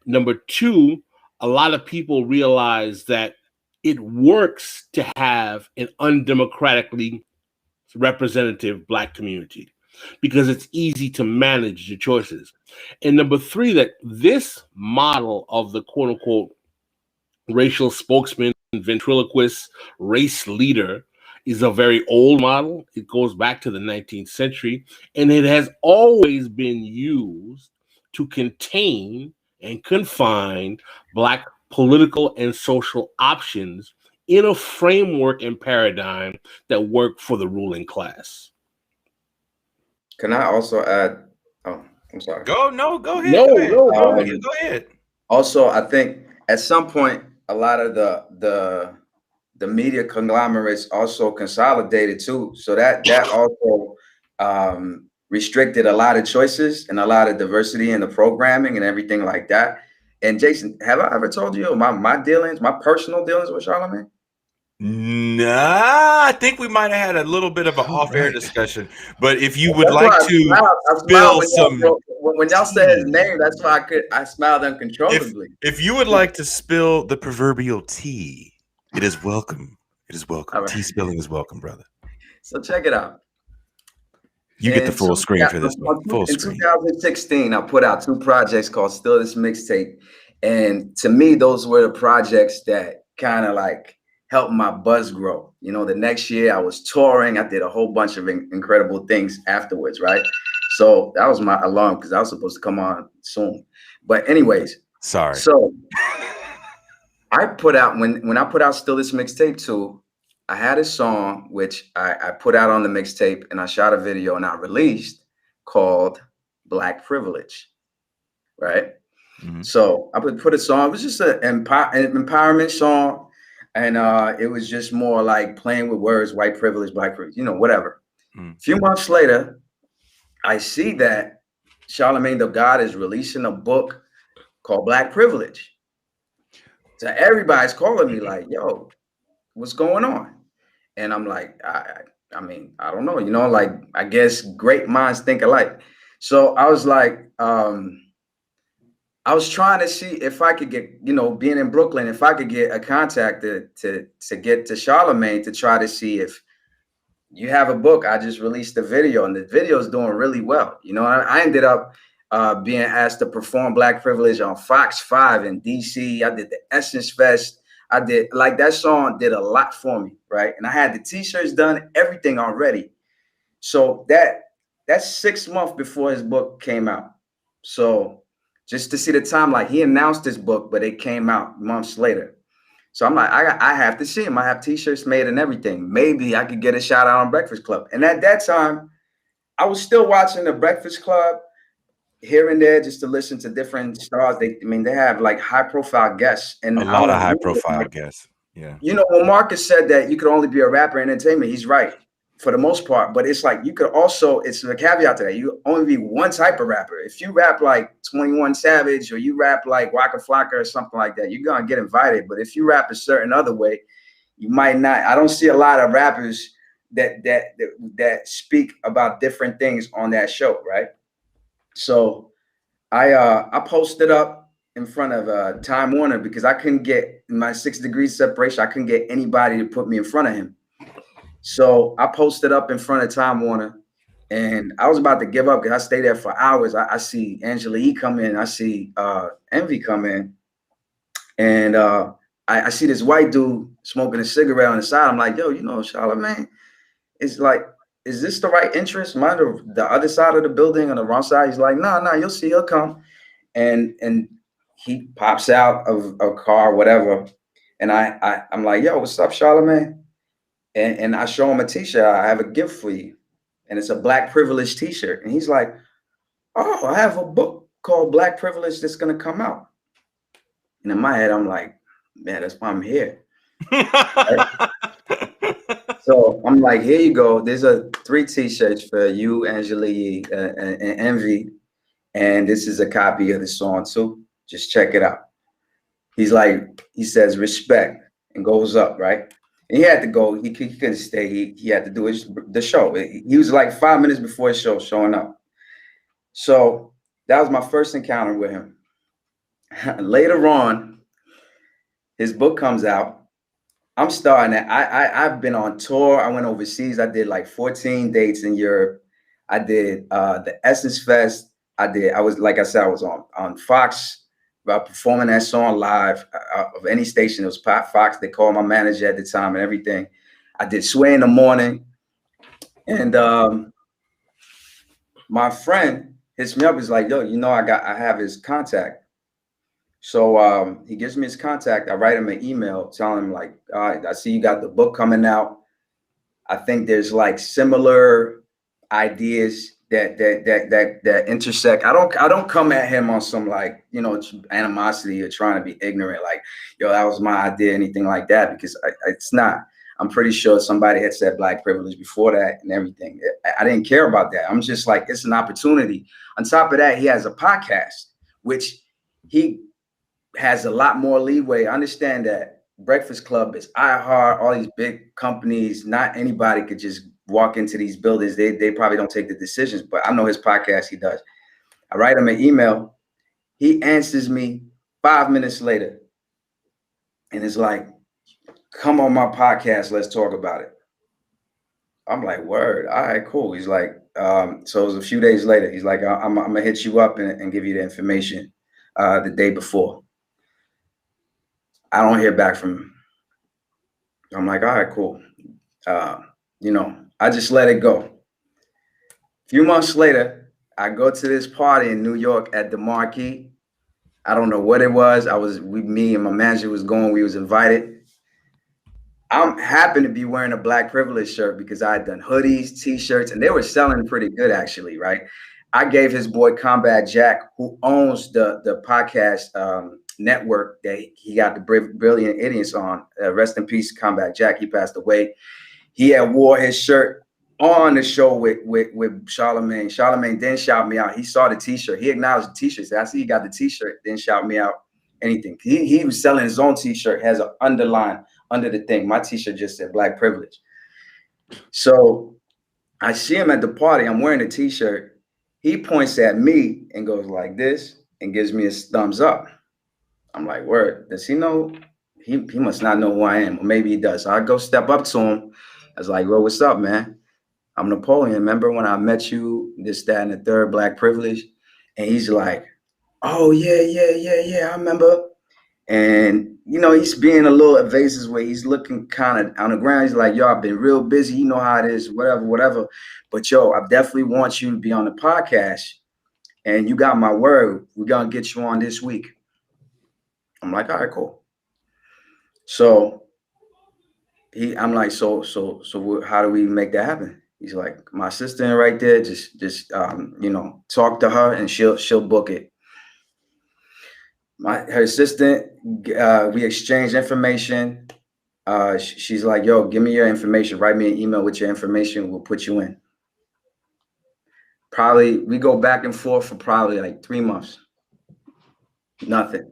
Number two, a lot of people realize that it works to have an undemocratically representative black community because it's easy to manage the choices. And number three, that this model of the quote unquote racial spokesman, ventriloquist, race leader is a very old model. It goes back to the 19th century, and it has always been used to contain and confine black political and social options in a framework and paradigm that work for the ruling class. Can I also add? Oh, I'm sorry. Go ahead. Go ahead. Also, I think at some point, a lot of the media conglomerates also consolidated too. So that also restricted a lot of choices and a lot of diversity in the programming and everything like that. And Jason, have I ever told you my dealings, my personal dealings with Charlemagne? Nah, I think we might have had a little bit of an off-air discussion. But if you would like to spill some, when y'all said his name, that's why I smiled uncontrollably. If you would like to spill the proverbial tea, it is welcome. It is welcome. Right. Tea spilling is welcome, brother. So check it out. You get the full screen for this one. Full screen. In 2016, I put out 2 projects called Still This Mixtape. And to me, those were the projects that kind of like helped my buzz grow. The next year I was touring. I did a whole bunch of incredible things afterwards, right? So that was my alarm because I was supposed to come on soon. But anyways. Sorry. So I put out, when I put out Still This Mixtape 2, I had a song which I put out on the mixtape, and I shot a video and I released called Black Privilege, right? Mm-hmm. So I put a song. It was just an empowerment song. And it was just more like playing with words, white privilege, black privilege, whatever. A few months later, I see that Charlemagne the God is releasing a book called Black Privilege. So everybody's calling me like, yo, what's going on? And I'm like, I mean, I don't know, you know, like, I guess great minds think alike. So I was like, I was trying to see if I could get, you know, being in Brooklyn, if I could get a contact to get to Charlemagne to try to see if you have a book. I just released a video, and the video is doing really well. You know, I ended up being asked to perform Black Privilege on Fox 5 in DC. I did the Essence Fest. I did, like, that song did a lot for me, right? And I had the t-shirts done, everything already. So that's 6 months before his book came out. So just to see the time, like, he announced his book, but it came out months later. So I'm like, I have to see him. I have t-shirts made and everything. Maybe I could get a shout out on Breakfast Club. And at that time, I was still watching the Breakfast Club here and there just to listen to different stars. They have like high profile guests, and a lot of high profile guests. Yeah. You know, when Marcus said that you could only be a rapper in entertainment, he's right for the most part. But it's like you could also, it's a caveat to that. You only be one type of rapper. If you rap like 21 Savage, or you rap like Waka Flocka or something like that, you're gonna get invited. But if you rap a certain other way, you might not. I don't see a lot of rappers that speak about different things on that show, right? So I posted up in front of Time Warner because I couldn't get, in my 6 degrees separation, I couldn't get anybody to put me in front of him. So I posted up in front of Time Warner, and I was about to give up because I stayed there for hours. I see Angela E come in, I see Envy come in, and I see this white dude smoking a cigarette on the side. I'm like, yo, you know, Charlemagne, it's like, is this the right interest? Am I the other side of the building on the wrong side? He's like, no, you'll see, he'll come. And he pops out of a car, whatever. And I'm like, yo, what's up, Charlemagne? And I show him a t-shirt. I have a gift for you. And it's a Black Privilege t-shirt. And he's like, oh, I have a book called Black Privilege that's going to come out. And in my head, I'm like, man, that's why I'm here. Right? So I'm like, here you go. There's 3 t-shirts for you, Angela E, and Envy. And this is a copy of the song too. Just check it out. He's like, he says respect and goes up, right? And he had to go. He couldn't stay. He had to do the show. He was like 5 minutes before his show showing up. So that was my first encounter with him. Later on, his book comes out. I'm starting that. I've been on tour. I went overseas. I did like 14 dates in Europe. I did the Essence Fest. I was, like I said, I was on Fox performing that song live of any station. It was Fox. They called my manager at the time and everything. I did Sway in the Morning. And my friend hits me up. He's like, yo, you know, I have his contact. So he gives me his contact. I write him an email telling him, like, all right, I see you got the book coming out. I think there's like similar ideas that intersect. I don't come at him on some, like, you know, animosity or trying to be ignorant, like, yo, that was my idea, anything like that, because it's not. I'm pretty sure somebody had said Black Privilege before that and everything. I didn't care about that. I'm just like, it's an opportunity. On top of that, he has a podcast, which he has a lot more leeway. I understand that Breakfast Club is iHeart, all these big companies. Not anybody could just walk into these buildings. They probably don't take the decisions, but I know his podcast, he does. I write him an email. He answers me 5 minutes later. And it's like, come on my podcast, let's talk about it. I'm like, word, all right, cool. He's like, so it was a few days later. He's like, I'm gonna hit you up and give you the information the day before. I don't hear back from him. I'm like, all right, cool. You know, I just let it go. A few months later, I go to this party in New York at the Marquee. I don't know what it was. Me and my manager was going, we was invited. I'm happy to be wearing a Black Privilege shirt because I had done hoodies, t-shirts, and they were selling pretty good, actually, right? I gave his boy Combat Jack, who owns the podcast network that he got the Brilliant Idiots on. Rest in peace, Combat Jack. He passed away. He had wore his shirt on the show with Charlemagne. Charlemagne didn't shout me out. He saw the t-shirt. He acknowledged the t-shirt. Said, I see you got the t-shirt. Didn't shout me out. Anything. He was selling his own t-shirt. Has an underline under the thing. My t-shirt just said Black Privilege. So I see him at the party. I'm wearing a t-shirt. He points at me and goes like this and gives me a thumbs up. I'm like, word, does he know? He must not know who I am. Or maybe he does. So I go step up to him. I was like, well, what's up, man? I'm Napoleon. Remember when I met you, this, that, and the third, black privilege? And he's like, oh, yeah, I remember. And, you know, he's being a little evasive where he's looking kind of on the ground. He's like, yo, I've been real busy. You know how it is, whatever. But, yo, I definitely want you to be on the podcast. And you got my word. We're going to get you on this week. I'm like, all right, cool. So I'm like, so how do we make that happen? He's like, my assistant right there, just you know, talk to her and she'll book it. Her assistant, we exchange information. She's like, yo, give me your information. Write me an email with your information. We'll put you in. Probably we go back and forth for probably like 3 months. Nothing.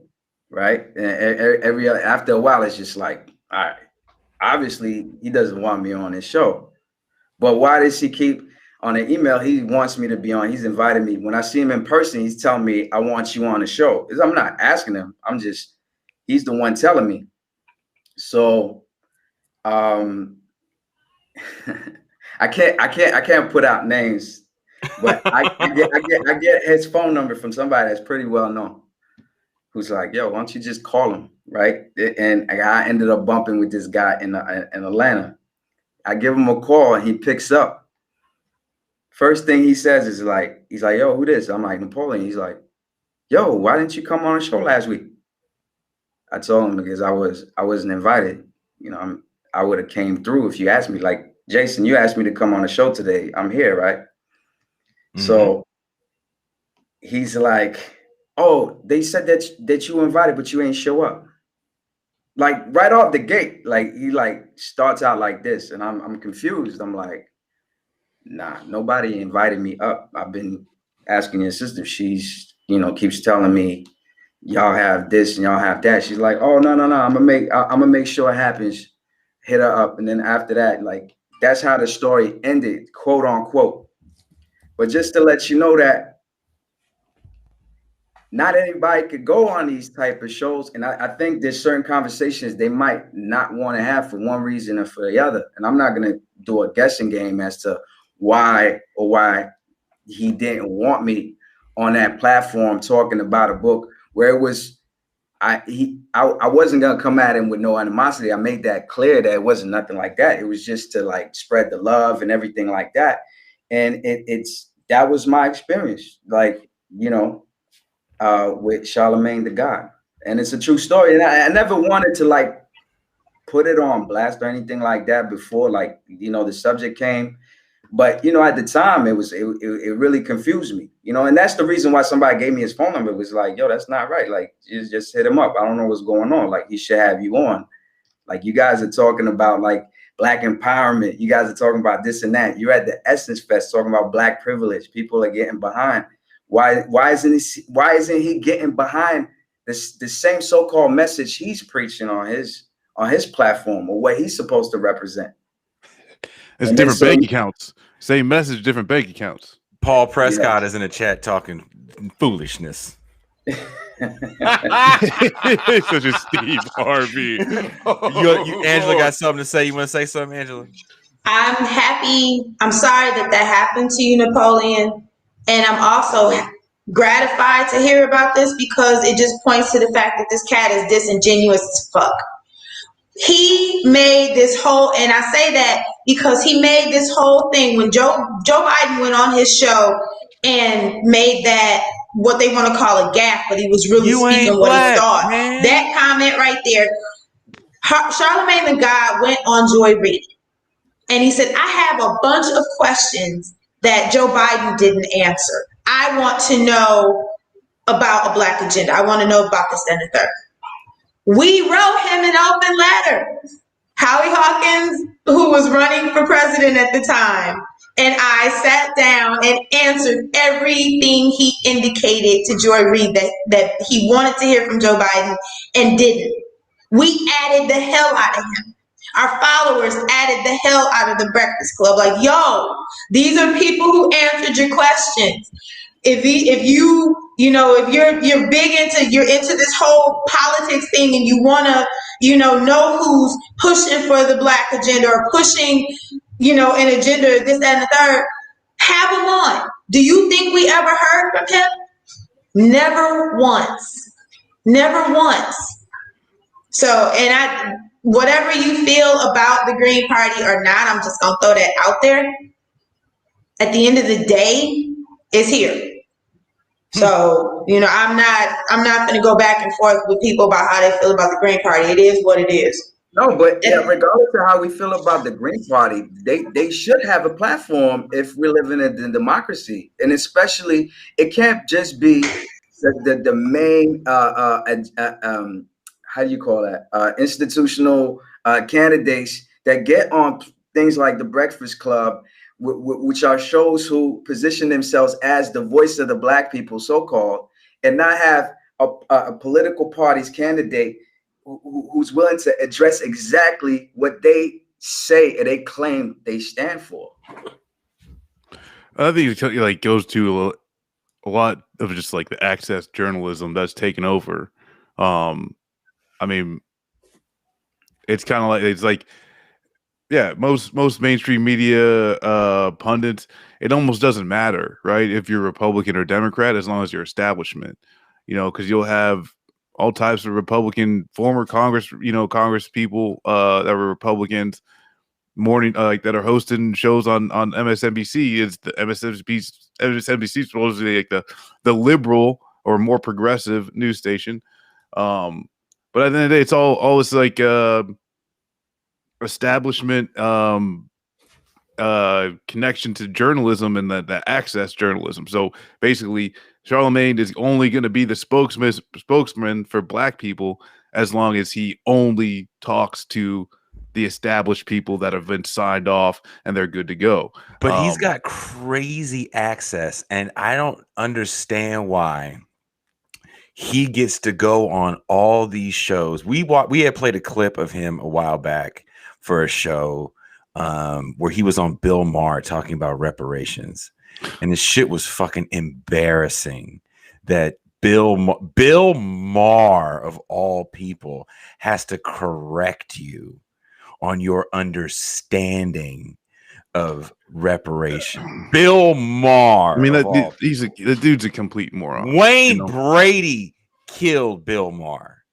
Right. And after a while, it's just like, all right, obviously he doesn't want me on his show. But why does he keep on the email? He wants me to be on. He's invited me. When I see him in person, he's telling me, I want you on the show. I'm not asking him. He's the one telling me. So I can't put out names, but I get his phone number from somebody that's pretty well known. Who's like, yo, why don't you just call him, right? And I ended up bumping with this guy in Atlanta. I give him a call and he picks up. First thing he says is like, he's like, yo, who this? I'm like, Napoleon. He's like, yo, why didn't you come on the show last week? I told him because I wasn't invited. You know, I would have came through if you asked me. Like, Jason, you asked me to come on the show today. I'm here, right? Mm-hmm. So he's like, oh, they said that you invited, but you ain't show up. Like right off the gate, like he like starts out like this, and I'm confused. I'm like, nah, nobody invited me up. I've been asking your sister. She's, you know, keeps telling me, y'all have this and y'all have that. She's like, oh no, I'm gonna make sure it happens. Hit her up, and then after that, like that's how the story ended, quote unquote. But just to let you know that not anybody could go on these type of shows. And I think there's certain conversations they might not want to have for one reason or for the other. And I'm not going to do a guessing game as to why he didn't want me on that platform talking about a book where it was, I wasn't going to come at him with no animosity. I made that clear that it wasn't nothing like that. It was just to like spread the love and everything like that. And that was my experience. Like, you know, with Charlemagne the God. And it's a true story. And I never wanted to like put it on blast or anything like that before, like, you know, the subject came. But, you know, at the time it really confused me, you know, and that's the reason why somebody gave me his phone number. It was like, yo, that's not right. Like, just hit him up. I don't know what's going on. Like, he should have you on. Like, you guys are talking about like Black empowerment. You guys are talking about this and that. You're at the Essence Fest talking about Black privilege. People are getting behind. Why isn't he getting behind the same so-called message he's preaching on his platform or what he's supposed to represent? It's different bank accounts. Same message, different bank accounts. Paul Prescott is in the chat talking foolishness. Such a Steve Harvey. Angela got something to say. You want to say something, Angela? I'm happy. I'm sorry that happened to you, Napoleon. And I'm also gratified to hear about this because it just points to the fact that this cat is disingenuous as fuck. He made this whole, and I say that because he made this whole thing when Joe Biden went on his show and made that what they want to call a gaffe, but he was really speaking what he thought. Man. That comment right there, Charlemagne the God went on Joy Reid and he said, I have a bunch of questions that Joe Biden didn't answer. I want to know about a Black agenda. I want to know about this and the third. We wrote him an open letter. Howie Hawkins, who was running for president at the time, and I sat down and answered everything he indicated to Joy Reid that he wanted to hear from Joe Biden and didn't. We added the hell out of him. Our followers added the hell out of the Breakfast Club. Like, yo, these are people who answered your questions. If you're big you're into this whole politics thing and you want to, know who's pushing for the Black agenda or pushing, an agenda, this, that, and the third, have them on. Do you think we ever heard from him? Never once. Never once. So, whatever you feel about the Green Party or not, I'm just going to throw that out there. At the end of the day, it's here. So, I'm not going to go back and forth with people about how they feel about the Green Party. It is what it is. No, but yeah, regardless of how we feel about the Green Party, they should have a platform if we're living in a democracy. And especially, it can't just be the main, how do you call that, institutional candidates that get on things like the Breakfast Club, which are shows who position themselves as the voice of the Black people, so-called, and not have a political party's candidate who's willing to address exactly what they say and they claim they stand for. I think it like goes to a lot of just like the access journalism that's taken over. I mean, it's kind of like yeah, most mainstream media pundits, it almost doesn't matter, right? If you're Republican or Democrat, as long as you're establishment, because you'll have all types of Republican former Congress people that were Republicans that are hosting shows on MSNBC. It's the MSNBC supposedly like the liberal or more progressive news station. But at the end of the day, it's all this like establishment connection to journalism and that access journalism. So basically, Charlemagne is only going to be the spokesman for Black people as long as he only talks to the established people that have been signed off and they're good to go. But he's got crazy access, and I don't understand why he gets to go on all these shows. We had played a clip of him a while back for a show where he was on Bill Maher talking about reparations, and this shit was fucking embarrassing that Bill Maher of all people has to correct you on your understanding of reparation. Bill Maher. I mean, the dude's a complete moron. Wayne Brady killed Bill Maher.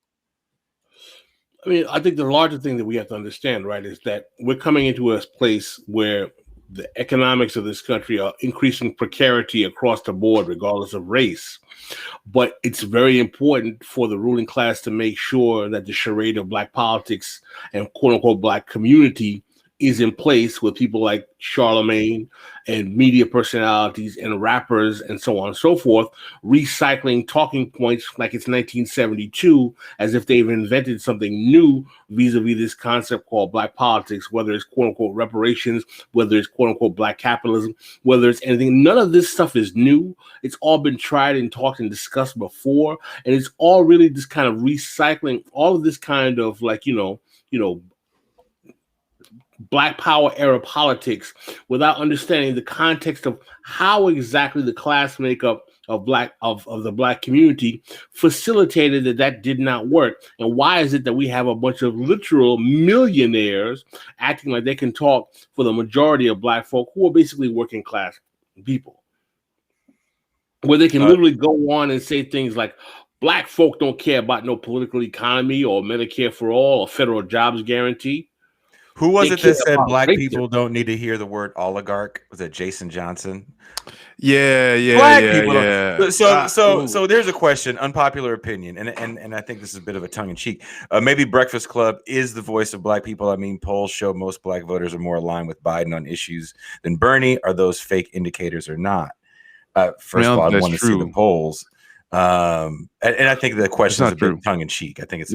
I mean, I think the larger thing that we have to understand, right, is that we're coming into a place where the economics of this country are increasing precarity across the board, regardless of race. But it's very important for the ruling class to make sure that the charade of Black politics and quote unquote Black community is in place with people like Charlemagne and media personalities and rappers and so on and so forth, recycling talking points like it's 1972 as if they've invented something new vis-a-vis this concept called Black politics, whether it's quote unquote reparations, whether it's quote unquote Black capitalism, whether it's anything. None of this stuff is new. It's all been tried and talked and discussed before. And it's all really just kind of recycling all of this kind of like, Black power era politics without understanding the context of how exactly the class makeup of the Black community facilitated that did not work. And why is it that we have a bunch of literal millionaires acting like they can talk for the majority of Black folk who are basically working class people, where they can literally go on and say things like Black folk don't care about no political economy or Medicare for all or federal jobs guarantee. Who was it that said Black people don't need to hear the word oligarch? Was it Jason Johnson? Yeah. So there's a question, unpopular opinion, and I think this is a bit of a tongue in cheek. Maybe Breakfast Club is the voice of Black people. I mean, polls show most Black voters are more aligned with Biden on issues than Bernie. Are those fake indicators or not? First of all, I want to see the polls. And I think the question is a bit tongue in cheek. I think it's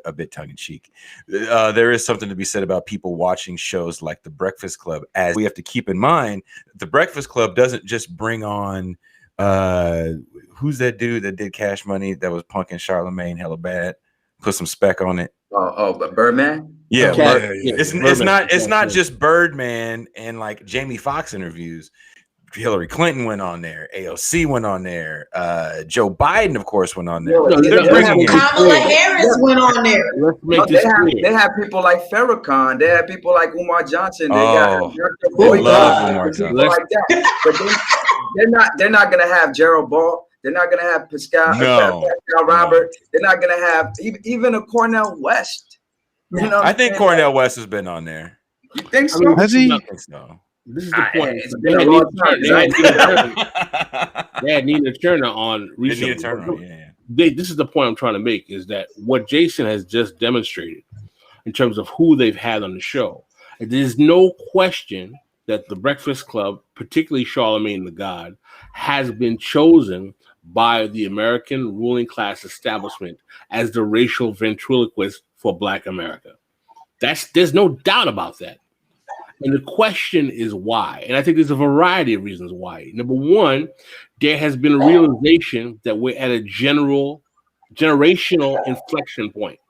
a bit tongue in cheek. There is something to be said about people watching shows like The Breakfast Club, as we have to keep in mind, The Breakfast Club doesn't just bring on who's that dude that did Cash Money that was punking Charlemagne hella bad, put some spec on it. But Birdman? Yeah, Okay. it's not just Birdman and like Jamie Foxx interviews. Hillary Clinton went on there. AOC went on there. Joe Biden, of course, went on there. They're bringing in Kamala Harris went on there. Let's make this clear. They have people like Farrakhan. They have people like Umar Johnson. They Oh, got love Umar Johnson. people like that. But they're not gonna have Gerald Ball. They're not gonna have Pascal Robert. They're not gonna have even a Cornel West. You know, I think Cornel West has been on there. You think so? Has he? I think so. This is the point. It's been a long time. They had Nina Turner on recently. Nina Turner, yeah. This is the point I'm trying to make, is that what Jason has just demonstrated in terms of who they've had on the show, there's no question that the Breakfast Club, particularly Charlemagne the God, has been chosen by the American ruling class establishment as the racial ventriloquist for Black America. There's no doubt about that. And the question is why. And I think there's a variety of reasons why. Number one, there has been a realization that we're at a generational inflection point.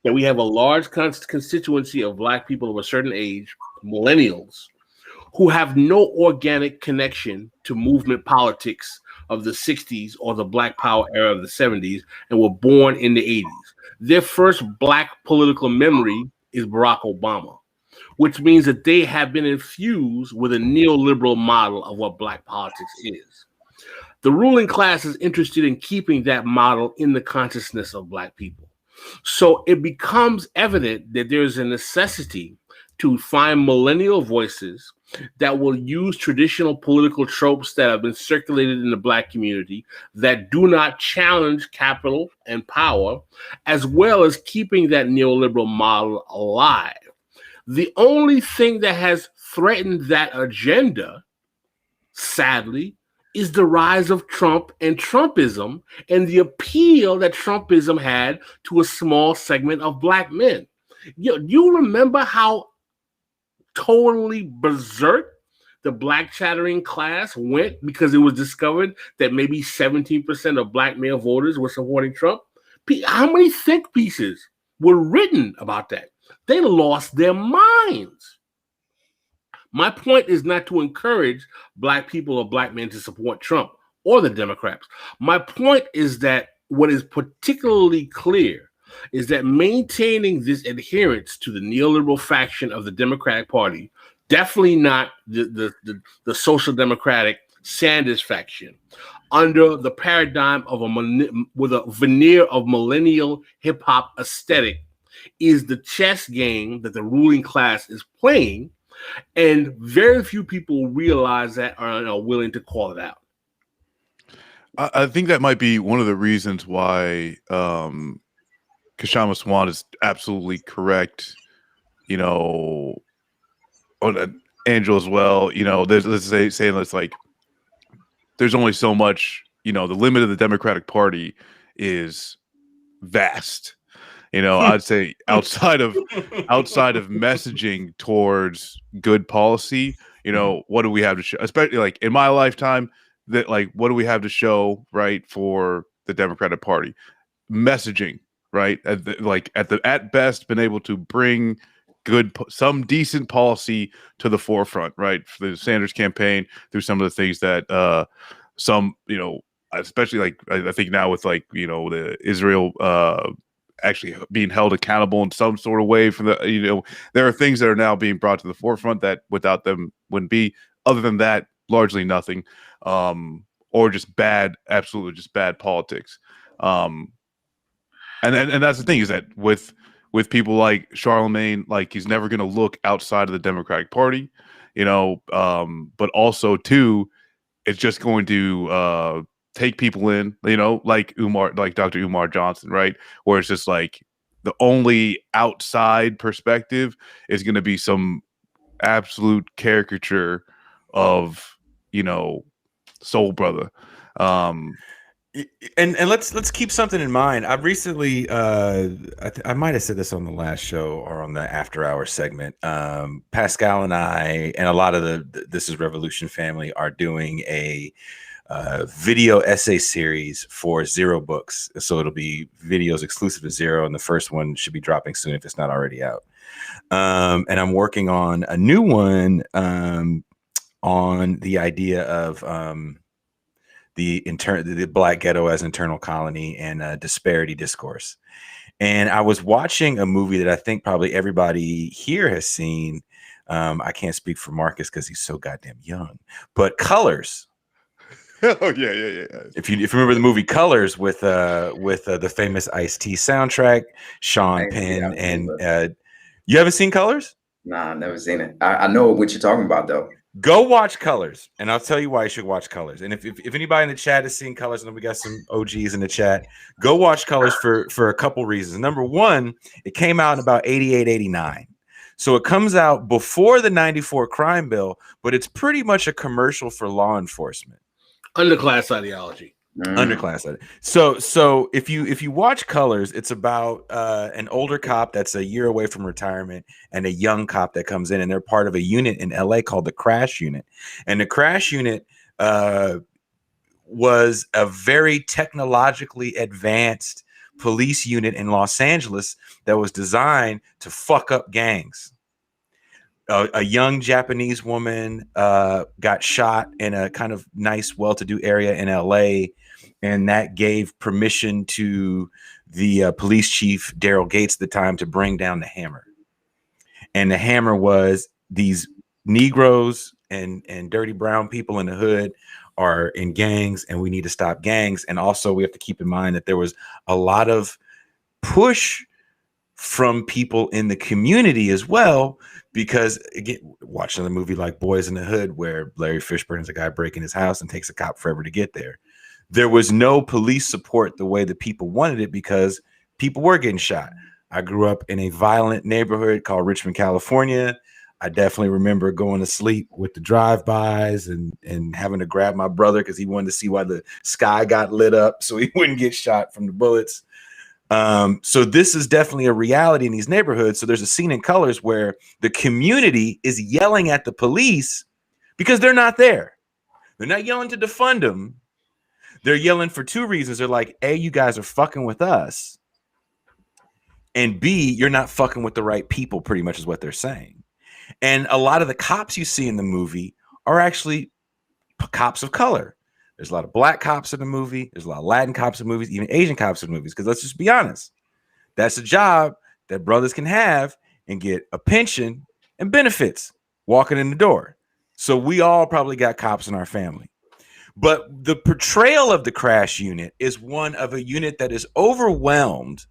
That we have a large constituency of Black people of a certain age, millennials, who have no organic connection to movement politics of the 60s or the Black Power era of the 70s and were born in the 80s. Their first Black political memory is Barack Obama, which means that they have been infused with a neoliberal model of what Black politics is. The ruling class is interested in keeping that model in the consciousness of Black people. So it becomes evident that there's a necessity to find millennial voices that will use traditional political tropes that have been circulated in the Black community that do not challenge capital and power, as well as keeping that neoliberal model alive. The only thing that has threatened that agenda, sadly, is the rise of Trump and Trumpism and the appeal that Trumpism had to a small segment of Black men. You remember how totally berserk the Black chattering class went because it was discovered that maybe 17% of Black male voters were supporting Trump? How many think pieces were written about that? They lost their minds. My point is not to encourage Black people or Black men to support Trump or the Democrats. My point is that what is particularly clear is that maintaining this adherence to the neoliberal faction of the Democratic Party, definitely not the social democratic Sanders faction, under the paradigm of with a veneer of millennial hip hop aesthetic, is the chess game that the ruling class is playing, and very few people realize that or are willing to call it out. I think that might be one of the reasons why Kshama Sawant is absolutely correct. You know, Angel as well. You know, let's say it's like there's only so much. You know, the limit of the Democratic Party is vast. You know, I'd say outside of messaging towards good policy, you know, what do we have to show? Especially like in my lifetime, that like what do we have to show, right, for the Democratic Party? Messaging, right? At best, been able to bring some decent policy to the forefront, right? For the Sanders campaign, through some of the things that some, you know, especially like I think now with like, you know, the Israel actually being held accountable in some sort of way for the, you know, there are things that are now being brought to the forefront that without them wouldn't be. Other than that, largely nothing, or just absolutely just bad politics. And that's the thing, is that with people like Charlemagne, like he's never going to look outside of the Democratic Party, you know, but also too, it's just going to take people in, you know, like Dr. Umar Johnson, right? Where it's just like the only outside perspective is going to be some absolute caricature of, you know, Soul Brother. And let's keep something in mind. I've recently, I might have said this on the last show or on the after hours segment. Pascal and I and a lot of the This Is Revolution family are doing a video essay series for Zero Books. So it'll be videos exclusive to Zero, and the first one should be dropping soon if it's not already out. And I'm working on a new one on the idea of the Black ghetto as internal colony and disparity discourse. And I was watching a movie that I think probably everybody here has seen. I can't speak for Marcus because he's so goddamn young, but Colors. Oh yeah. If you remember the movie Colors with the famous Ice-T soundtrack, Sean Penn, and you haven't seen Colors? Nah, I've never seen it. I know what you're talking about though. Go watch Colors, and I'll tell you why you should watch Colors. And if anybody in the chat has seen Colors, and we got some OGs in the chat, go watch Colors for a couple reasons. Number one, it came out in about 88, 89. So it comes out before the 94 crime bill, but it's pretty much a commercial for law enforcement. Underclass ideology. Underclass. So if you watch Colors, it's about an older cop that's a year away from retirement and a young cop that comes in, and they're part of a unit in LA called the Crash Unit. And the Crash Unit was a very technologically advanced police unit in Los Angeles that was designed to fuck up gangs. A young Japanese woman got shot in a kind of nice, well-to-do area in LA, and that gave permission to the police chief, Daryl Gates, at the time, to bring down the Hammer. And the Hammer was these Negroes and dirty brown people in the hood are in gangs, and we need to stop gangs. And also we have to keep in mind that there was a lot of push from people in the community as well, because again, watching a movie like Boys in the Hood, where Larry Fishburne is a guy breaking his house and takes a cop forever to get there. There was no police support the way that people wanted it because people were getting shot. I grew up in a violent neighborhood called Richmond, California. I definitely remember going to sleep with the drive-bys and having to grab my brother because he wanted to see why the sky got lit up so he wouldn't get shot from the bullets. So this is definitely a reality in these neighborhoods. So there's a scene in Colors where the community is yelling at the police because they're not there. They're not yelling to defund them. They're yelling for two reasons. They're like, A, you guys are fucking with us. And B, you're not fucking with the right people, pretty much is what they're saying. And a lot of the cops you see in the movie are actually cops of color. There's a lot of black cops in the movie. There's a lot of Latin cops in movies, even Asian cops in movies. Because let's just be honest. That's a job that brothers can have and get a pension and benefits walking in the door. So we all probably got cops in our family. But the portrayal of the Crash Unit is one of a unit that is overwhelmed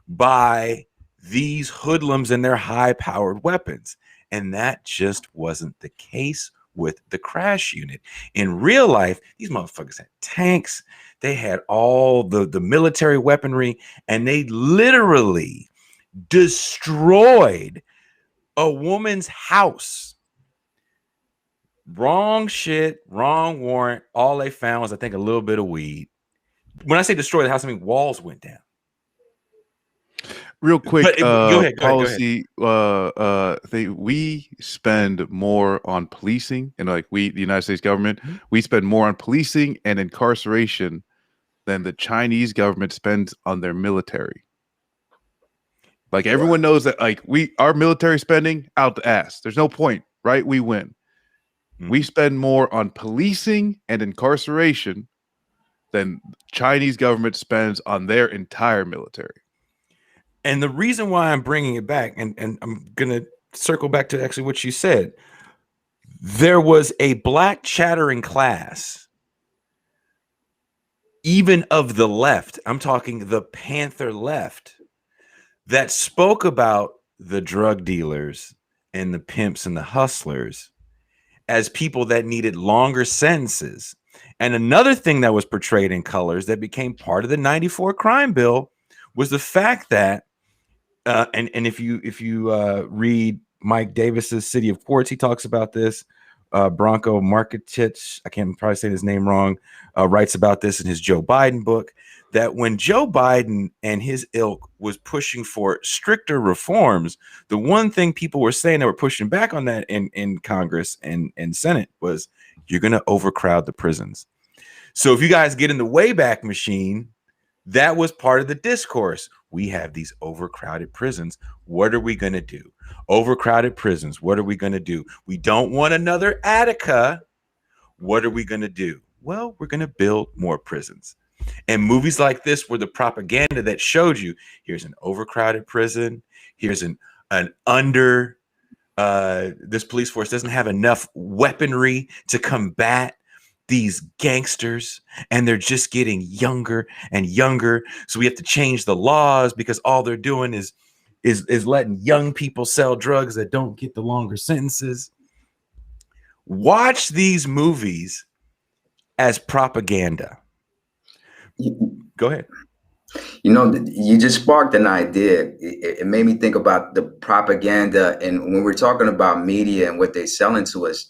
by these hoodlums and their high-powered weapons. And that just wasn't the case with the Crash Unit. In real life, these motherfuckers had tanks. They had all the military weaponry, and they literally destroyed a woman's house. Wrong shit, wrong warrant. All they found was, I think, a little bit of weed. When I say destroy the house, I mean walls went down. Real quick, go ahead, policy. We spend more on policing, and like the United States government, we spend more on policing and incarceration than the Chinese government spends on their military. Like everyone knows that, like our military spending out the ass. There's no point, right? We win. We spend more on policing and incarceration than Chinese government spends on their entire military. And the reason why I'm bringing it back, and I'm going to circle back to actually what you said, there was a black chattering class, even of the left, I'm talking the Panther left, that spoke about the drug dealers and the pimps and the hustlers as people that needed longer sentences. And another thing that was portrayed in Colors that became part of the 94 crime bill was the fact that and if you read Mike Davis's City of Quartz, he talks about this. Branko Markic, I can't probably say his name wrong, writes about this in his Joe Biden book, that when Joe Biden and his ilk was pushing for stricter reforms, the one thing people were saying that were pushing back on that in Congress and Senate was, you're going to overcrowd the prisons. So if you guys get in the Wayback Machine, that was part of the discourse. We have these overcrowded prisons. What are we going to do? Overcrowded prisons. What are we going to do? We don't want another Attica. What are we going to do? Well, we're going to build more prisons. And movies like this were the propaganda that showed you, here's an overcrowded prison. Here's an under, this police force doesn't have enough weaponry to combat these gangsters, and they're just getting younger and younger. So we have to change the laws because all they're doing is letting young people sell drugs that don't get the longer sentences. Watch these movies as propaganda. Go ahead. You know, you just sparked an idea. It made me think about the propaganda, and when we're talking about media and what they're selling to us,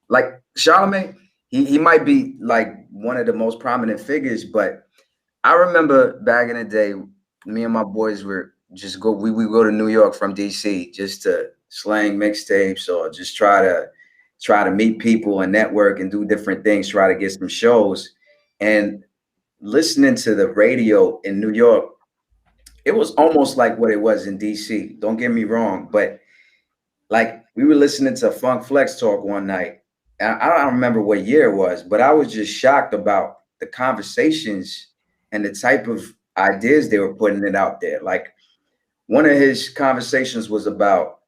like Charlemagne, he might be like one of the most prominent figures, but I remember back in the day, me and my boys were just we go to New York from DC just to slang mixtapes or just try to meet people and network and do different things, try to get some shows. And listening to the radio in New York, it was almost like what it was in DC. Don't get me wrong, but like we were listening to Funk Flex Talk one night. I don't remember what year it was, but I was just shocked about the conversations and the type of ideas they were putting it out there. Like one of his conversations was about,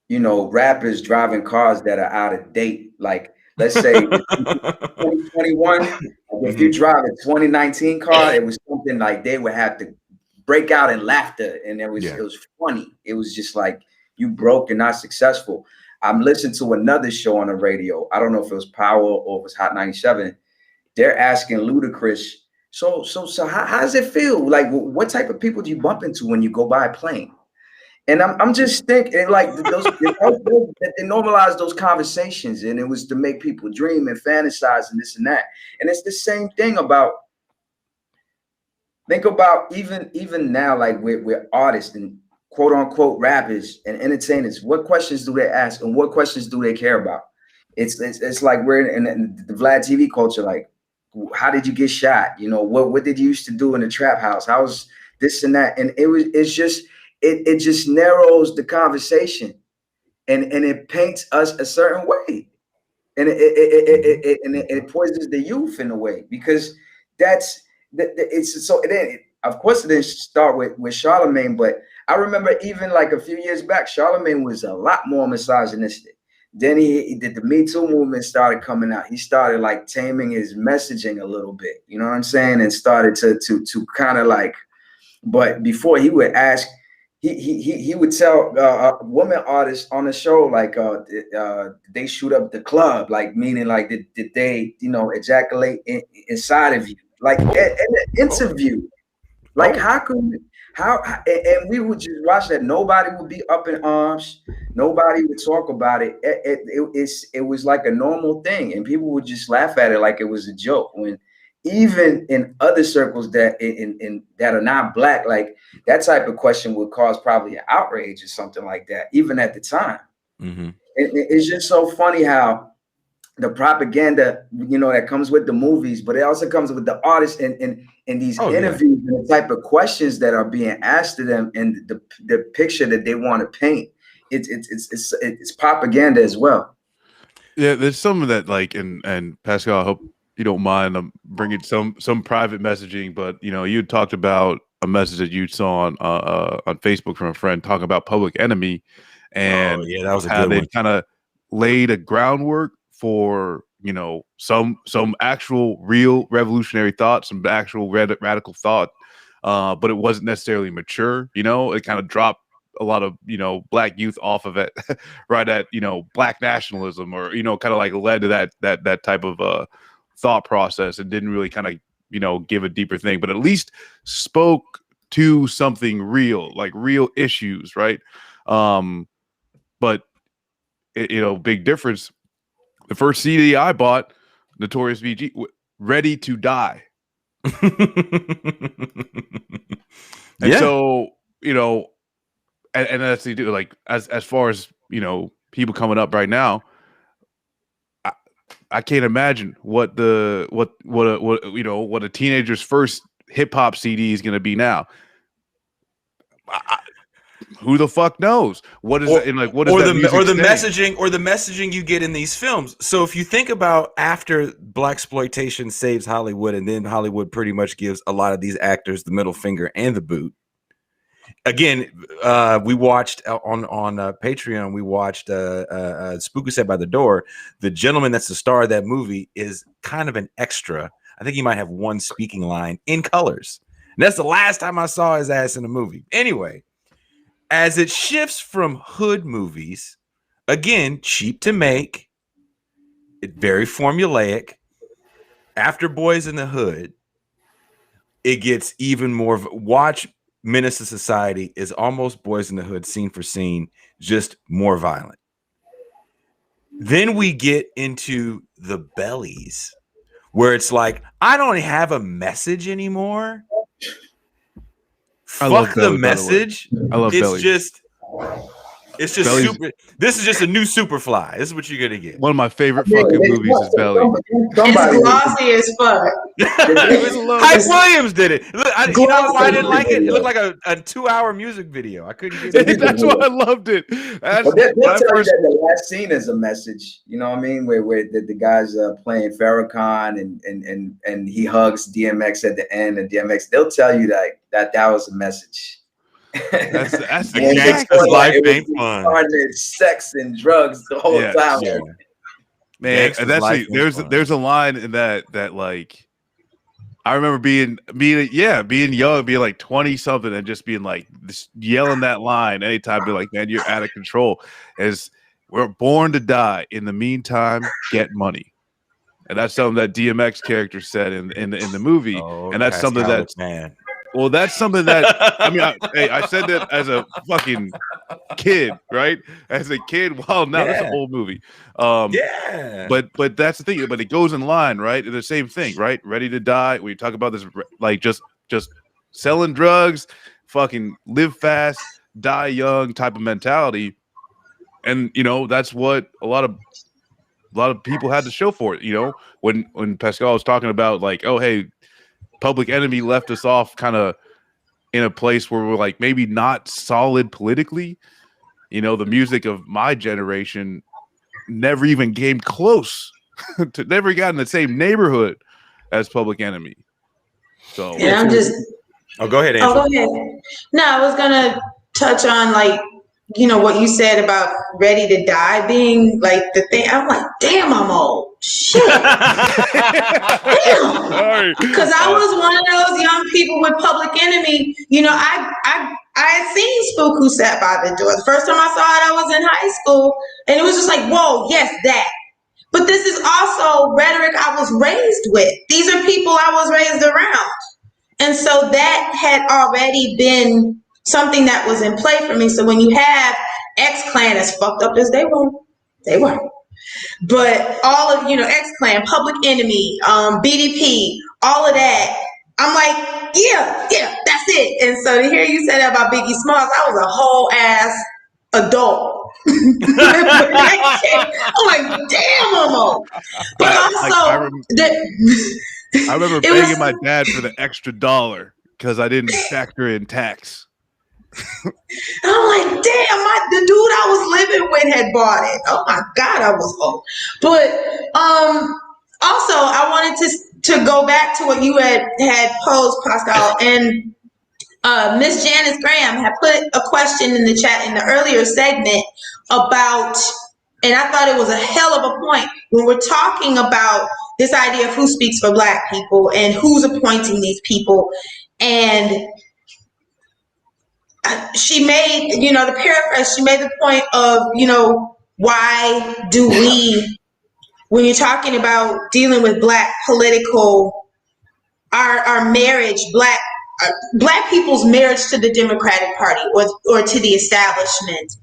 you know, rappers driving cars that are out of date. Like, let's say 2021, if you drive a 2019 car, it was something like they would have to break out in laughter. And it was funny. It was just like, you broke and not successful. I'm listening to another show on the radio. I don't know if it was Power or it was Hot 97. They're asking Ludacris, so how does it feel? Like, what type of people do you bump into when you go by a plane? And I'm just thinking, like, they normalize those conversations, and it was to make people dream and fantasize and this and that. And it's the same thing about, think about even now, like we're artists and quote unquote rappers and entertainers. What questions do they ask and what questions do they care about? It's like we're in the Vlad TV culture. Like, how did you get shot? You know, what did you used to do in the trap house? How was this and that? And it just narrows the conversation, and it paints us a certain way, and it poisons the youth in a way, because it's so. Of course, it didn't start with Charlemagne, but I remember even like a few years back, Charlemagne was a lot more misogynistic. Then he did the Me Too movement started coming out. He started like taming his messaging a little bit, you know what I'm saying, and started to kind of like. But before, he would ask, he would tell women artists on the show, like, they shoot up the club, like meaning like did they, you know, ejaculate inside of you, like in an interview. Like, and we would just watch that. Nobody would be up in arms. Nobody would talk about it. It was like a normal thing, and people would just laugh at it like it was a joke. When even in other circles that that are not black, like that type of question would cause probably an outrage or something like that, even at the time. It's just so funny how the propaganda, you know, that comes with the movies, but it also comes with the artists and these interviews and the type of questions that are being asked to them and the picture that they want to paint. It's propaganda as well. Yeah, there's some of that, like, and Pascal, I hope you don't mind, I'm bringing some private messaging, but you know, you talked about a message that you saw on Facebook from a friend talking about Public Enemy, and that was a how good they one. kind of laid a groundwork for, you know, some actual real revolutionary thought, some actual radical thought, but it wasn't necessarily mature. You know, it kind of dropped a lot of, you know, black youth off of it, right at, you know, black nationalism, or, you know, kind of like led to that type of thought process, and didn't really kind of, you know, give a deeper thing, but at least spoke to something real, like real issues, right? But you know, big difference. The first CD I bought, Notorious B.G., Ready to Die. And so, you know, and that's the like, as far as, you know, people coming up right now, I can't imagine what a teenager's first hip hop CD is going to be now. Who the fuck knows? What is it? And like, what is that music saying? the messaging you get in these films? So if you think about after blaxploitation saves Hollywood, and then Hollywood pretty much gives a lot of these actors the middle finger and the boot. Again, we watched on Patreon. We watched Spook Who Sat by the Door. The gentleman that's the star of that movie is kind of an extra. I think he might have one speaking line in colors. And that's the last time I saw his ass in a movie. Anyway, as it shifts from hood movies, again, cheap to make, very formulaic, after Boys in the Hood, it gets even more. Watch Menace to Society is almost Boys in the Hood, scene for scene, just more violent. Then we get into the Bellies, where it's like, I don't have a message anymore. Fuck the message. I love Belly. It's just Belly's, super. This is just a new Superfly. This is what you're gonna get. one of my favorite fucking movies is Belly. It's glossy as fuck. Hype Williams did it. Look, you know why I didn't like it? It looked like a 2-hour music video. I couldn't get it. That's why I loved it. That's But they'll tell you that the last scene is a message. You know what I mean? Where the guys playing Farrakhan and he hugs DMX at the end, and DMX. They'll tell you that was a message. That's The gangster's life ain't fun. Sex and drugs the whole time. Yeah. Man, Gangster's that's life ain't there's fun. a line in that like I remember being young, being like 20 something, and just being like this, yelling that line anytime, be like, man, you're out of control. As we're born to die. In the meantime, get money. And that's something that DMX character said in the movie. Oh, and that's something that man. Well, that's something that I mean. I said that as a fucking kid, right? As a kid, wow, now that's an old movie. Yeah, but that's the thing. But it goes in line, right? The same thing, right? Ready to Die. When you talk about this, like just selling drugs, fucking live fast, die young type of mentality, and that's what a lot of people had to show for it. When Pascal was talking about like, oh hey, Public Enemy left us off kind of in a place where we're like maybe not solid politically. The music of my generation never even came close to never got in the same neighborhood as Public Enemy. So Yeah, go ahead, Angela. Oh, go ahead. No, I was gonna touch on what you said about Ready to Die being like the thing. I'm like, damn, I'm old. Shit. Damn. Because I was one of those young people with Public Enemy. I had seen Spook Who Sat by the Door. The first time I saw it, I was in high school, and it was just like, whoa, yes, that. But this is also rhetoric I was raised with. These are people I was raised around. And so that had already been something that was in play for me. So when you have X-Clan, as fucked up as they were, but all of, X-Clan, Public Enemy, BDP, all of that, I'm like, yeah, that's it. And so to hear you say that about Biggie Smalls, I was a whole ass adult. I'm like, damn, I'm old. But also, I remember begging my dad for the extra $1 because I didn't factor in tax. I'm like, damn, the dude I was living with had bought it. Oh my God, I was old. But also, I wanted to go back to what you had posed, Pascal, and Miss Janice Graham had put a question in the chat in the earlier segment about, and I thought it was a hell of a point when we're talking about this idea of who speaks for Black people and who's appointing these people. And she made, the paraphrase, she made the point of, why do we, when you're talking about dealing with Black political, our marriage, Black people's marriage to the Democratic Party or to the establishment,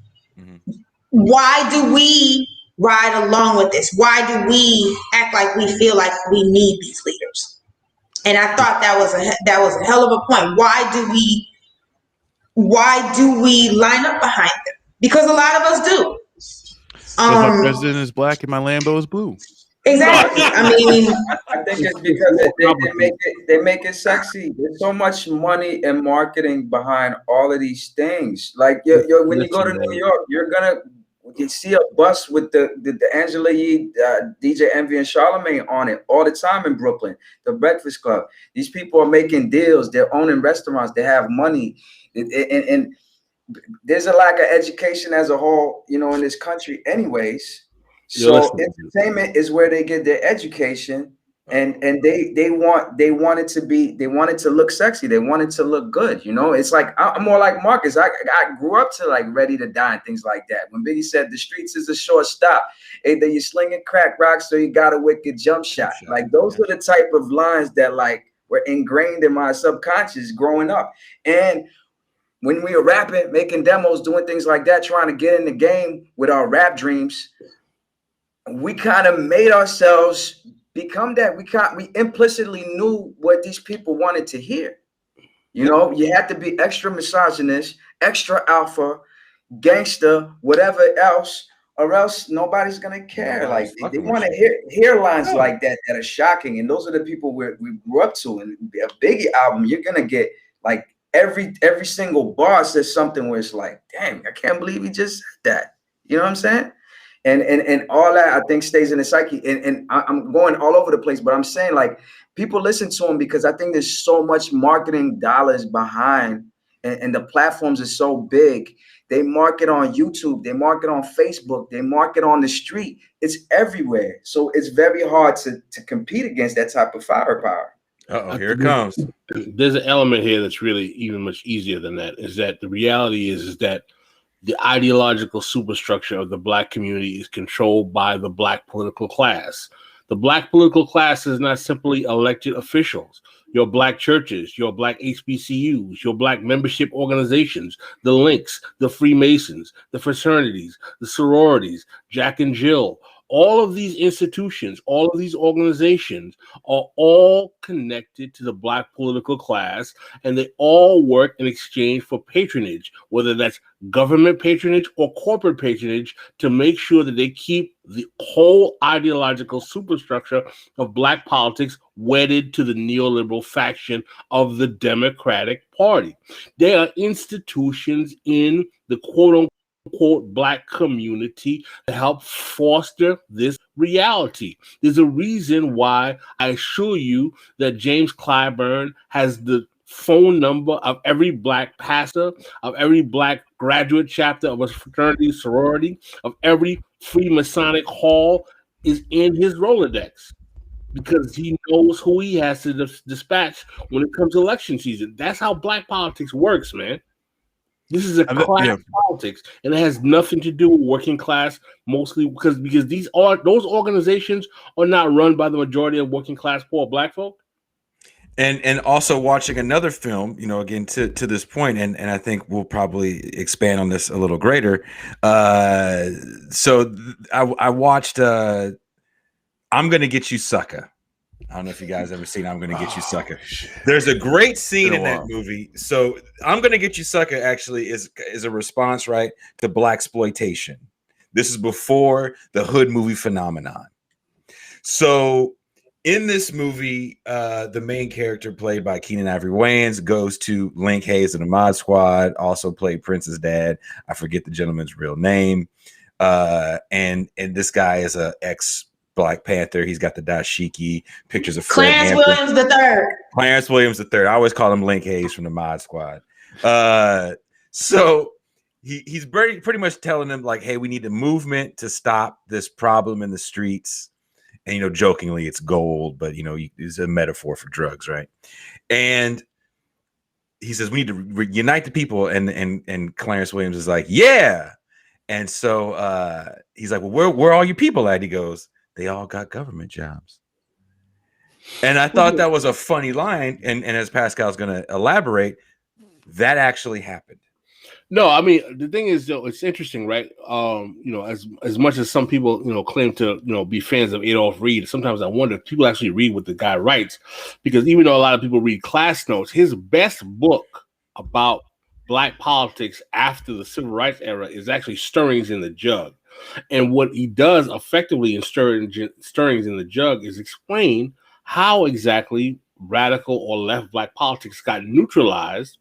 why do we ride along with this? Why do we act like we feel like we need these leaders? And I thought that was a hell of a point. Why do we line up behind them? Because a lot of us do. My president is Black and my Lambo is blue. Exactly. I mean, I think it's because they make it sexy. There's so much money and marketing behind all of these things. Like when you go to New York, you see a bus with the Angela Yee, DJ Envy, and Charlamagne on it all the time in Brooklyn. The Breakfast Club. These people are making deals. They're owning restaurants. They have money, and there's a lack of education as a whole, in this country, anyways. So entertainment is where they get their education, and they want it to look sexy. They want it to look good. It's like I'm more like Marcus. I grew up to like Ready to Die and things like that. When Biggie said the streets is a short stop, either you're slinging crack rocks or you got a wicked jump shot. Like those are the type of lines that like were ingrained in my subconscious growing up. And when we were rapping, making demos, doing things like that, trying to get in the game with our rap dreams, we kind of made ourselves become that. We implicitly knew what these people wanted to hear. You had to be extra misogynist, extra alpha, gangster, whatever else, or else nobody's gonna care. Like they want to hear lines like that are shocking, and those are the people we grew up to. And a Biggie album, you're gonna get like every single bar says something where it's like, dang, I can't believe he just said that. You know what I'm saying? And all that I think stays in the psyche. And I'm going all over the place, but I'm saying like people listen to him because I think there's so much marketing dollars behind, and the platforms are so big. They market on YouTube, they market on Facebook, they market on the street. It's everywhere. So it's very hard to compete against that type of firepower. Here it comes. There's an element here that's really even much easier than that. Is that the reality is that the ideological superstructure of the Black community is controlled by the Black political class. The Black political class is not simply elected officials. Your Black churches, your Black HBCUs, your Black membership organizations, the Links, the Freemasons, the fraternities, the sororities, Jack and Jill. All of these institutions, all of these organizations are all connected to the Black political class, and they all work in exchange for patronage, whether that's government patronage or corporate patronage, to make sure that they keep the whole ideological superstructure of Black politics wedded to the neoliberal faction of the Democratic Party. There are institutions in the quote-unquote Black community to help foster this reality. There's a reason why I assure you that James Clyburn has the phone number of every Black pastor, of every Black graduate chapter of a fraternity, sorority, of every Freemasonic hall is in his Rolodex, because he knows who he has to dispatch when it comes to election season. That's how Black politics works, man. This is a class politics, and it has nothing to do with working class, mostly because those organizations are not run by the majority of working class poor Black folk. And also watching another film, again to this point, and I think we'll probably expand on this a little greater. So I watched I'm Gonna Get You Sucker. I don't know if you guys ever seen I'm Gonna Get You Sucker. There's a great scene in that movie. So I'm Gonna Get You Sucker actually is a response, right, to Blaxploitation. This is before the hood movie phenomenon. So in this movie, the main character played by Keenan Ivory Wayans goes to Link Hayes and the Mod Squad, also played Prince's dad. I forget the gentleman's real name. And this guy is a ex Black Panther. He's got the dashiki, pictures of Clarence Williams III. Clarence Williams III. I always call him Link Hayes from the Mod Squad. So he's pretty much telling them like, hey, we need a movement to stop this problem in the streets. And, jokingly, it's gold, but, it's a metaphor for drugs, right? And he says, we need to unite the people. And Clarence Williams is like, yeah. And so he's like, well, where are all your people at? He goes, they all got government jobs. And I thought that was a funny line. And as Pascal's going to elaborate, that actually happened. No, I mean, the thing is, though, it's interesting, right? As much as some people, claim to, be fans of Adolph Reed, sometimes I wonder if people actually read what the guy writes, because even though a lot of people read class notes, his best book about Black politics after the Civil Rights era is actually Stirrings in the Jug. And what he does effectively in Stirrings in the Jug is explain how exactly radical or left black politics got neutralized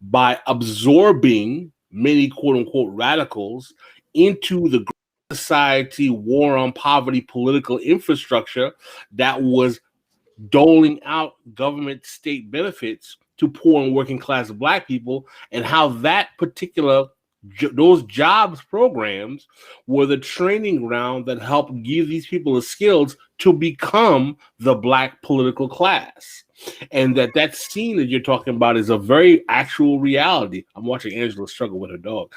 by absorbing many quote unquote radicals into the society war on poverty political infrastructure that was doling out government state benefits to poor and working class black people, and how that particular those jobs programs were the training ground that helped give these people the skills to become the black political class. And that scene that you're talking about is a very actual reality. I'm watching Angela struggle with her dog.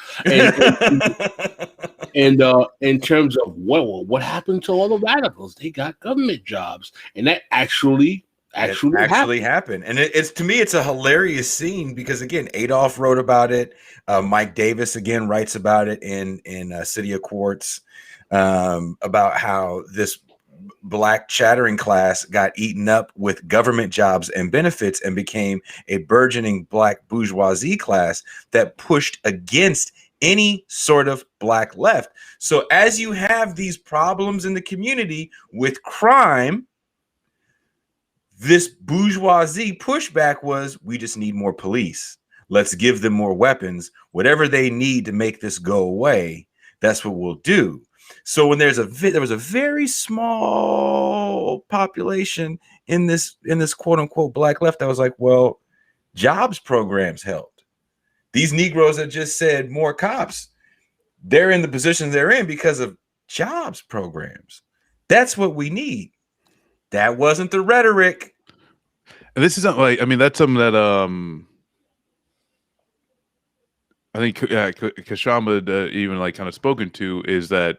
And in terms of what happened to all the radicals, they got government jobs, and that actually happened. And it's to me, it's a hilarious scene because again, Adolf wrote about it. Mike Davis again writes about it in City of Quartz, about how this black chattering class got eaten up with government jobs and benefits and became a burgeoning black bourgeoisie class that pushed against any sort of black left. So as you have these problems in the community with crime, this bourgeoisie pushback was, we just need more police. Let's give them more weapons. Whatever they need to make this go away, that's what we'll do. So when there was a very small population in this quote unquote black left, I was like, well, jobs programs helped. These Negroes that just said more cops, they're in the positions they're in because of jobs programs. That's what we need. That wasn't the rhetoric. And this isn't like, I mean, that's something that I think Kshama even like kind of spoken to, is that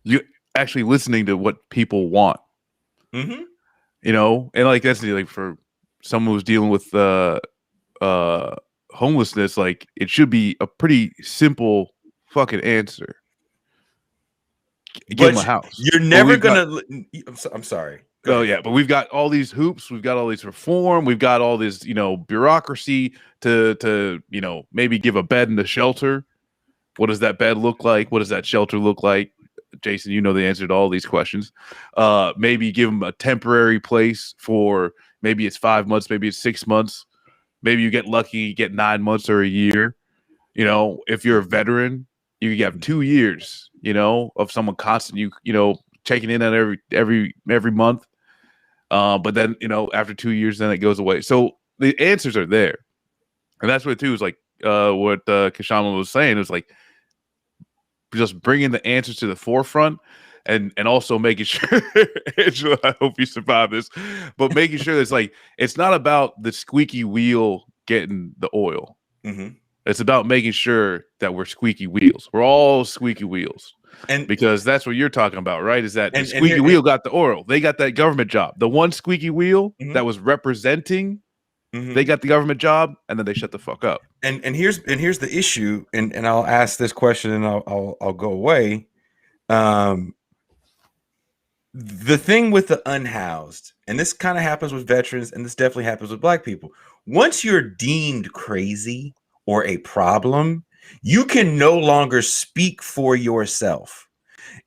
you actually listening to what people want. Mm-hmm. You know, and like that's like for someone who's dealing with homelessness, like it should be a pretty simple fucking answer. Give them a house. You're never gonna. I'm sorry. Oh yeah, but we've got all these hoops, we've got all these reform, we've got all this, bureaucracy to maybe give a bed in the shelter. What does that bed look like? What does that shelter look like? Jason, you know the answer to all these questions. Maybe give them a temporary place for maybe it's 5 months, maybe it's 6 months. Maybe you get lucky, you get 9 months or a year. If you're a veteran, you have 2 years, of someone constant, checking in on every month. But then, after 2 years, then it goes away. So the answers are there. And that's what too is like what Kshama was saying. It was like just bringing the answers to the forefront and also making sure, Angela, I hope you survive this, but making sure it's like, it's not about the squeaky wheel getting the oil. Mm-hmm. It's about making sure that we're squeaky wheels. We're all squeaky wheels. And because that's what you're talking about, right? Is that the squeaky wheel got the oil. They got that government job. The one squeaky wheel that was representing, they got the government job, and then they shut the fuck up. And here's the issue, and I'll ask this question and I'll go away. The thing with the unhoused, and this kind of happens with veterans, and this definitely happens with black people. Once you're deemed crazy or a problem, you can no longer speak for yourself.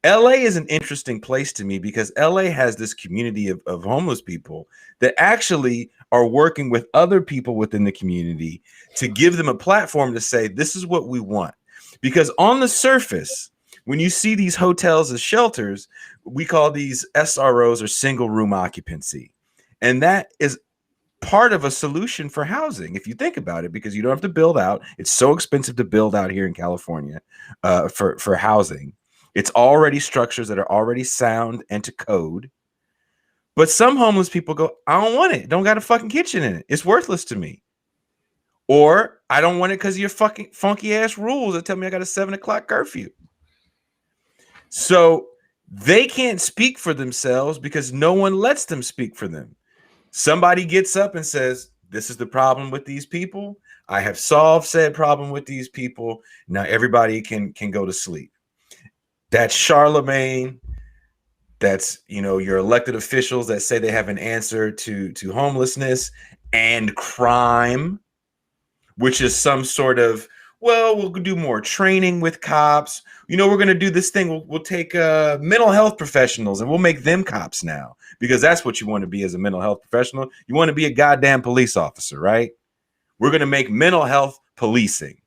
LA is an interesting place to me because LA has this community of homeless people that actually are working with other people within the community to give them a platform to say, this is what we want. Because on the surface, when you see these hotels as shelters, we call these SROs or single room occupancy. And that is part of a solution for housing, if you think about it, because you don't have to build out. It's so expensive to build out here in California for housing. It's already structures that are already sound and to code. But some homeless people go, I don't want it. Don't got a fucking kitchen in it. It's worthless to me. Or I don't want it because of your fucking funky ass rules that tell me I got a 7 o'clock curfew. So they can't speak for themselves because no one lets them speak for them. Somebody gets up and says, this is the problem with these people. I have solved said problem with these people. Now everybody can go to sleep. That's Charlemagne. That's, your elected officials that say they have an answer to homelessness and crime, which is some sort of well, we'll do more training with cops. You know, we're going to do this thing. We'll take mental health professionals and we'll make them cops now, because that's what you want to be as a mental health professional. You want to be a goddamn police officer, right? We're going to make mental health policing.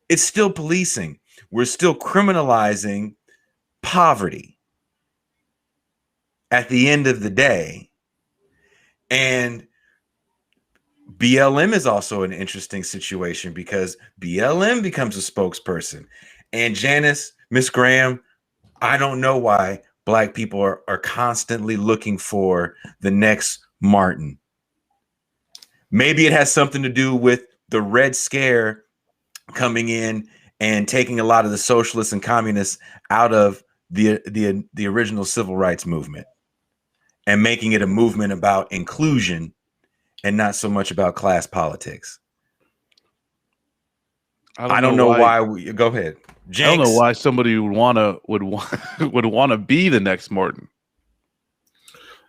It's still policing. We're still criminalizing poverty at the end of the day. And BLM is also an interesting situation because BLM becomes a spokesperson. And Janice, Miss Graham, I don't know why Black people are constantly looking for the next Martin. Maybe it has something to do with the Red Scare coming in and taking a lot of the socialists and communists out of the original civil rights movement and making it a movement about inclusion and not so much about class politics. I don't know why we go ahead. Jinx. I don't know why somebody would want to be the next Martin.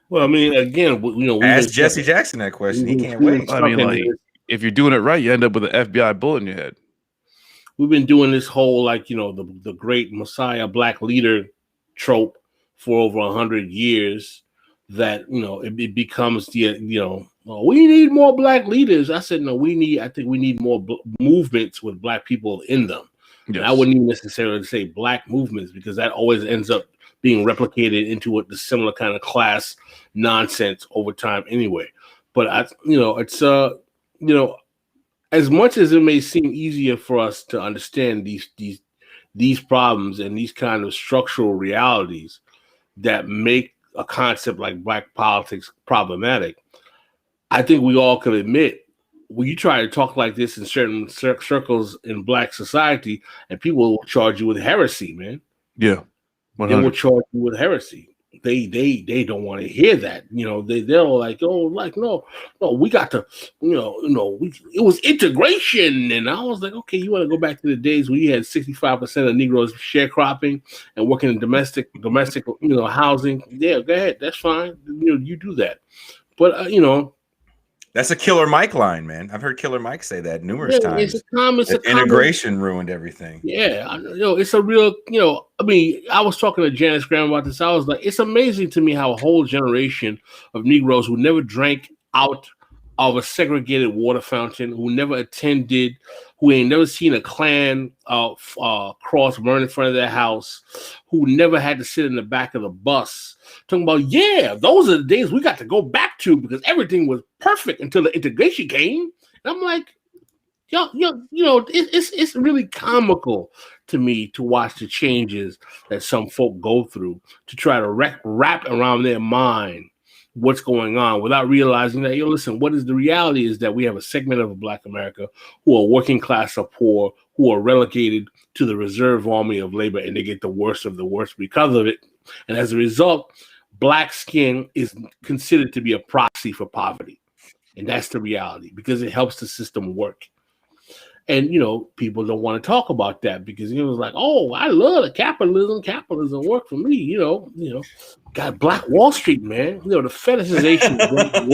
Well, I mean, again, you know, ask Jesse Jackson that question. He can't wait. I mean, like, if you're doing it right, you end up with an FBI bullet in your head. We've been doing this whole, like, you know, the great Messiah Black leader trope for over 100 years. That, you know, it becomes the, you know, well, we need more Black leaders. I said, no, I think we need more movements with Black people in them. Yes. And I wouldn't even necessarily say Black movements, because that always ends up being replicated into the similar kind of class nonsense over time anyway. But you know, it's you know, as much as it may seem easier for us to understand these problems and these kind of structural realities that make a concept like Black politics problematic, I think we all can admit, when you try to talk like this in certain circles in Black society, and people will charge you with heresy, man. Yeah, 100%. They will charge you with heresy. They don't want to hear that. You know, they're like, oh, like, no, we got to, it was integration. And I was like, okay, you want to go back to the days when you had 65% of Negroes sharecropping and working in domestic, housing. Yeah, go ahead. That's fine. You know, you do that. But, that's a Killer Mike line, man. I've heard Killer Mike say that numerous times. Integration ruined everything. Yeah, it's a real, I mean, I was talking to Janice Graham about this. I was like, it's amazing to me how a whole generation of Negroes who never drank out of a segregated water fountain, who never attended, who ain't never seen a Klan cross burn in front of their house, who never had to sit in the back of the bus, talking about, yeah, those are the days we got to go back to because everything was perfect until the integration came. And I'm like, it's really comical to me to watch the changes that some folk go through to try to wrap around their mind what's going on without realizing that, listen, what is the reality is that we have a segment of Black America who are working class or poor, who are relegated to the reserve army of labor, and they get the worst of the worst because of it. And as a result, Black skin is considered to be a proxy for poverty. And that's the reality because it helps the system work. And, people don't want to talk about that because it was like, oh, I love the capitalism. Capitalism worked for me, got Black Wall Street, man. The fetishization. I'm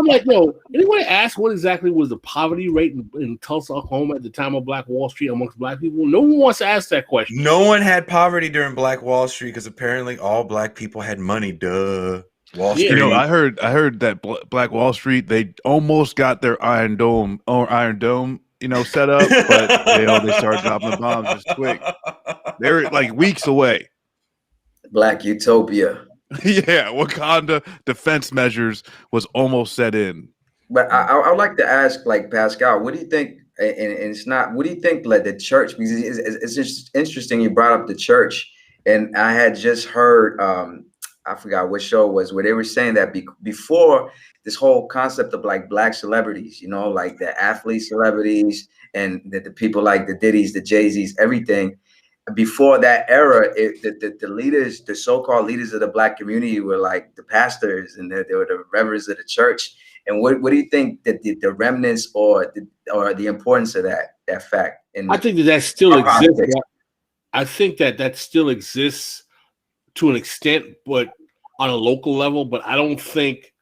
like, anybody ask what exactly was the poverty rate in Tulsa, Oklahoma at the time of Black Wall Street amongst Black people? No one wants to ask that question. No one had poverty during Black Wall Street because apparently all Black people had money. Duh. Wall Street. I heard that Black Wall Street, they almost got their Iron Dome, set up, but they started dropping the bombs just quick. They're like weeks away. Black Utopia. Yeah, Wakanda defense measures was almost set in. But I'd like to ask, like, Pascal, what do you think? And it's not. What do you think, like, the church? Because it's just interesting you brought up the church, and I had just heard. I forgot what show it was where they were saying that before this whole concept of like Black celebrities, like the athlete celebrities and the people like the Diddy's, the Jay-Z's, everything. Before that era, the leaders, the so-called leaders of the Black community were like the pastors and they were the reverends of the church. And what do you think that the remnants or the importance of that fact? I think that still exists. I think that still exists to an extent, but on a local level. But I think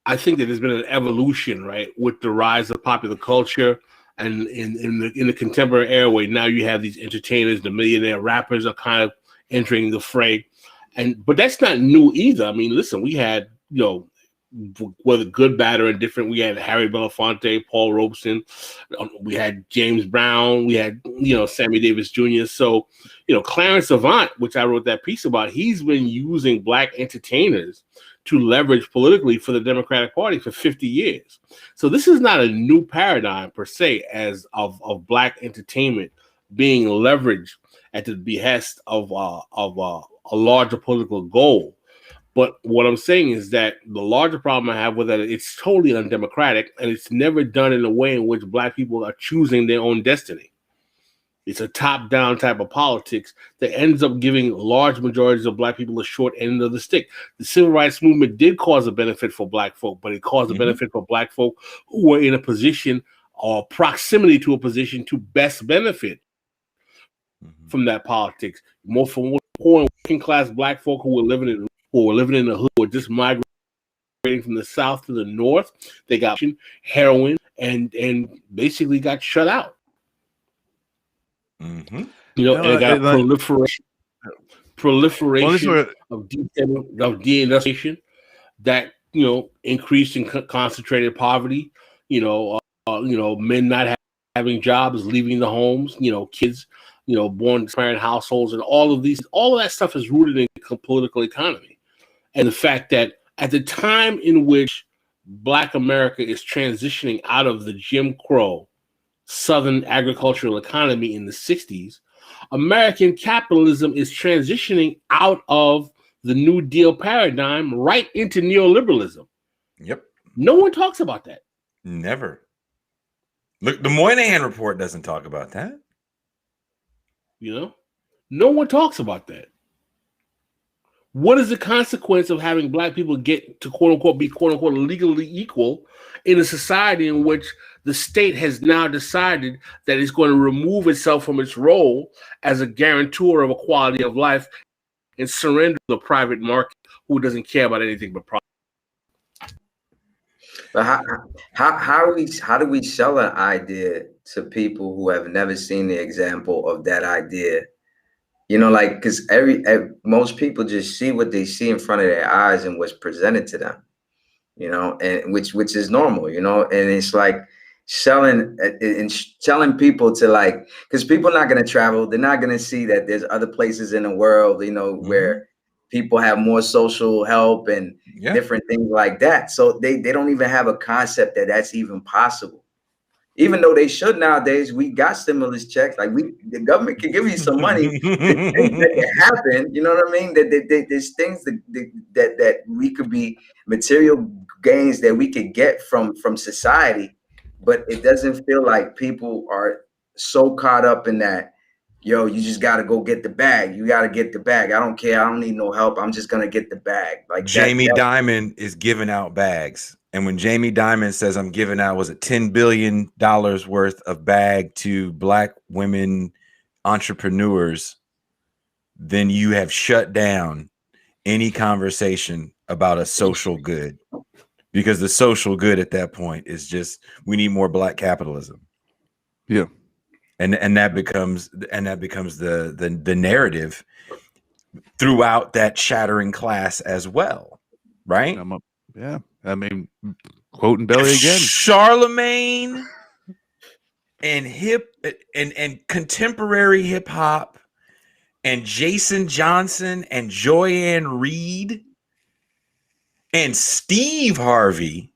that there's been an evolution, right, with the rise of popular culture And in the contemporary era, where now you have these entertainers, the millionaire rappers are kind of entering the fray, but that's not new either. I mean, listen, we had, you know, whether good, bad, or indifferent, we had Harry Belafonte, Paul Robeson, we had James Brown, we had, you know, Sammy Davis Jr. So, you know, Clarence Avant, which I wrote that piece about, he's been using black entertainers to leverage politically for the Democratic Party for 50 years. So this is not a new paradigm per se as of black entertainment being leveraged at the behest of a larger political goal. But what I'm saying is that the larger problem I have with that, it's totally undemocratic, and it's never done in a way in which black people are choosing their own destiny. It's a top-down type of politics that ends up giving large majorities of black people a short end of the stick. The civil rights movement did cause a benefit for black folk, but it caused a benefit for black folk who were in a position or proximity to a position to best benefit from that politics. More for more poor and working class black folk who were living in the hood, or just migrating from the south to the north. They got heroin and basically got shut out. Mm-hmm. You know, and it got proliferation of deindustrialization that, you know, increased in concentrated poverty. You know, men not having jobs, leaving the homes. You know, kids, you know, born in parent households, and all of that stuff is rooted in the political economy. And the fact that at the time in which Black America is transitioning out of the Jim Crow Southern agricultural economy in the 60s, American capitalism is transitioning out of the New Deal paradigm right into neoliberalism. Yep. No one talks about that. Never. Look, the Moynihan Report doesn't talk about that. You know, no one talks about that. What is the consequence of having black people get to quote unquote be quote unquote legally equal in a society in which the state has now decided that it's going to remove itself from its role as a guarantor of equality of life and surrender to the private market who doesn't care about anything but profit? But how do we sell an idea to people who have never seen the example of that idea? You know, like, because most people just see what they see in front of their eyes and what's presented to them, you know, and which is normal, you know, and it's like selling people to, like, because people are not going to travel. They're not going to see that there's other places in the world, you know, where people have more social help and different things like that. So they don't even have a concept that that's even possible. Even though they should nowadays, we got stimulus checks. Like the government can give you some money. Things that can happen. You know what I mean? There's things that we could be material gains that we could get from society, but it doesn't feel like people are so caught up in that. Yo, you just got to go get the bag. You got to get the bag. I don't care. I don't need no help. I'm just gonna get the bag. Like Jamie Dimon is giving out bags. And when Jamie Dimon says I'm giving out, was it $10 billion worth of bag to Black women entrepreneurs, then you have shut down any conversation about a social good, because the social good at that point is just, we need more Black capitalism. Yeah. And that becomes the narrative throughout that shattering class as well. Right. Yeah. I mean, quoting Belly again. Charlemagne and and contemporary hip hop and Jason Johnson and Joyanne Reed and Steve Harvey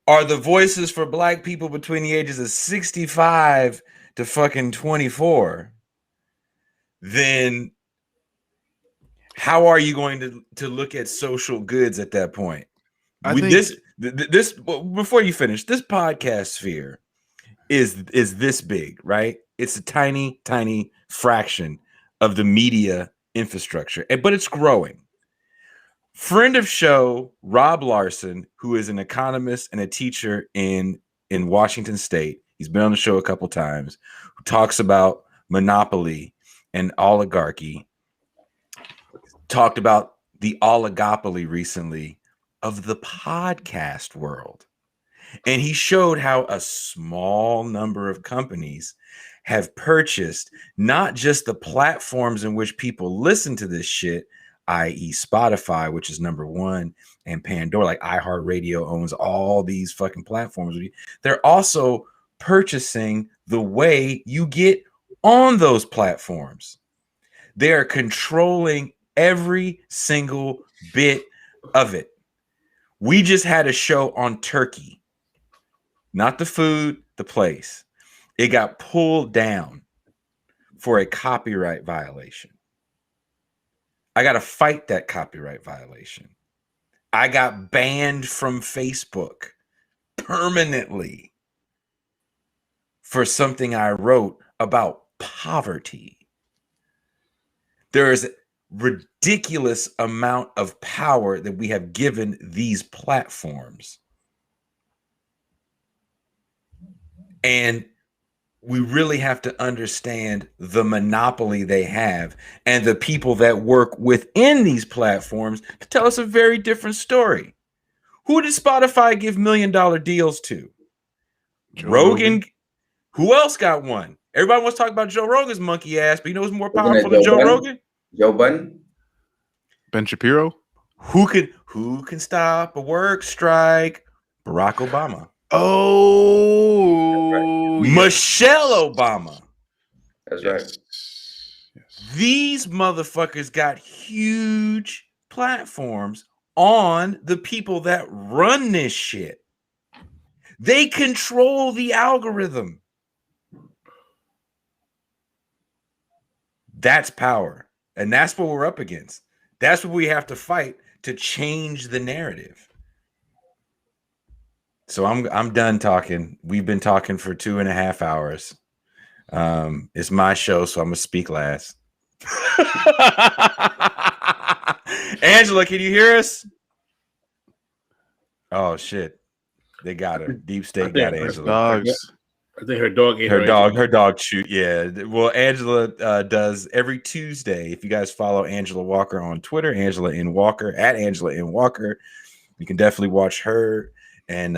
are the voices for Black people between the ages of 65 to fucking 24. Then how are you going to look at social goods at that point? This before you finish, this podcast sphere is this big, right? It's a tiny fraction of the media infrastructure, but it's growing. Friend of show Rob Larson, who is an economist and a teacher in Washington State, he's been on the show a couple times, who talks about monopoly and oligarchy, talked about the oligopoly recently of the podcast world. And he showed how a small number of companies have purchased not just the platforms in which people listen to this shit, i.e. Spotify, which is number one, and Pandora, like iHeartRadio owns all these fucking platforms. They're also purchasing the way you get on those platforms. They are controlling every single bit of it. We just had a show on Turkey, not the food, the place. It got pulled down for a copyright violation. I got to fight that copyright violation. I got banned from Facebook permanently for something I wrote about poverty. There is a ridiculous amount of power that we have given these platforms. And we really have to understand the monopoly they have and the people that work within these platforms to tell us a very different story. Who did Spotify give $1 million deals to? Rogan. Who else got one? Everybody wants to talk about Joe Rogan's monkey ass, but you know who's more powerful than Joe Rogan? Joe Budden? Ben Shapiro? Who can stop a work strike? Barack Obama. Oh, Michelle Obama. That's right. Yes. These motherfuckers got huge platforms on the people that run this shit. They control the algorithm. That's power. And that's what we're up against. That's what we have to fight to change the narrative. So I'm done talking. We've been talking for 2.5 hours. It's my show, so I'm gonna speak last. Angela, can you hear us? Oh shit. They got her. Deep State got Angela. Dogs. I think her dog ate her dog chewed. Yeah. Well, Angela does every Tuesday. If you guys follow Angela Walker on Twitter, Angela N. Walker, at Angela N. Walker, you can definitely watch her and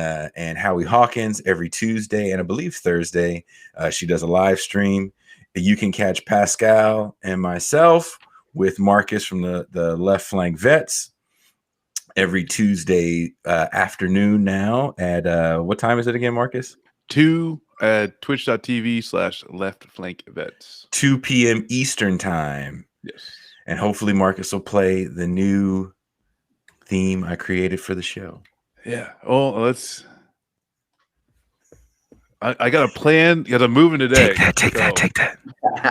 Howie Hawkins every Tuesday and I believe Thursday. She does a live stream. You can catch Pascal and myself with Marcus from the Left Flank Vets every Tuesday afternoon now at what time is it again, Marcus? 2 at twitch.tv/Left Flank Vets. 2 p.m. Eastern time. Yes. And hopefully Marcus will play the new theme I created for the show. Yeah. Oh, I got a plan. Got a moving today. Take that.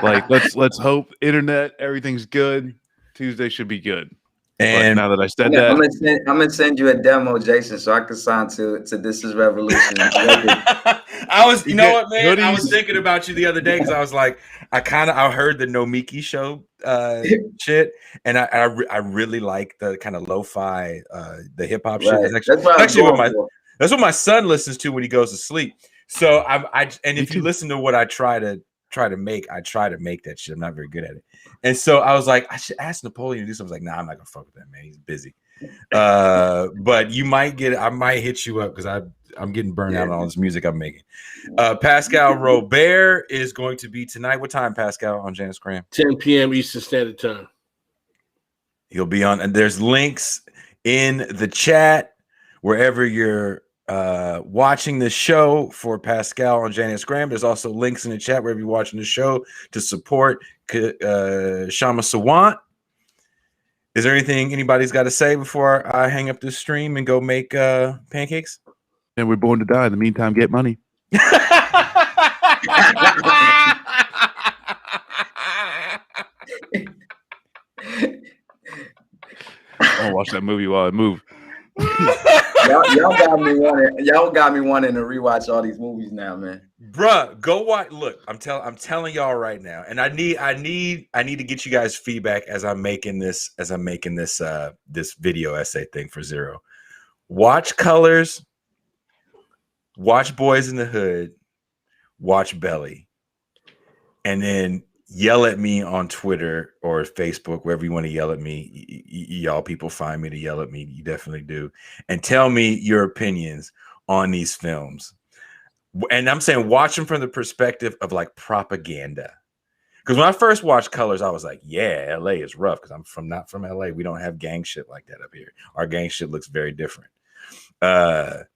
Like let's hope internet everything's good. Tuesday should be good. And but now that I said I'm that, gonna send you a demo, Jason, so I can sign to This Is Revolution. I was, you know what, man? Hoodies. I was thinking about you the other day because I was like, I heard the No Miki show shit, and I really like the kind of lo-fi, the hip hop shit. Right. That's what my son listens to when he goes to sleep. So if you listen to what I try to make that shit. I'm not very good at it. And so I was like, I should ask Napoleon to do something. I was like, nah, I'm not gonna fuck with that, man. He's busy. But I might hit you up because I'm getting burned out on all this music I'm making. Pascal Robert is going to be tonight. What time, Pascal, on Janice Graham? 10 p.m. Eastern Standard Time. He'll be on, and there's links in the chat wherever you're watching the show for Pascal on Janice Graham. There's also links in the chat wherever you're watching the show to support Kshama Sawant. Is there anything anybody's got to say before I hang up this stream and go make pancakes? and we're born to die. In the meantime, get money. I'll watch that movie while I move. y'all got me wanting to rewatch all these movies now, man. Bruh, go watch. Look, I'm telling y'all right now, and I need to get you guys feedback as I'm making this this video essay thing for Zero. Watch Colors, watch Boys in the Hood, watch Belly, and then yell at me on Twitter or Facebook, wherever you want to yell at me. Y'all people find me to yell at me. You definitely do. And tell me your opinions on these films. And I'm saying watch them from the perspective of like propaganda. Because when I first watched Colors, I was like, yeah, LA is rough because I'm not from LA. We don't have gang shit like that up here. Our gang shit looks very different. But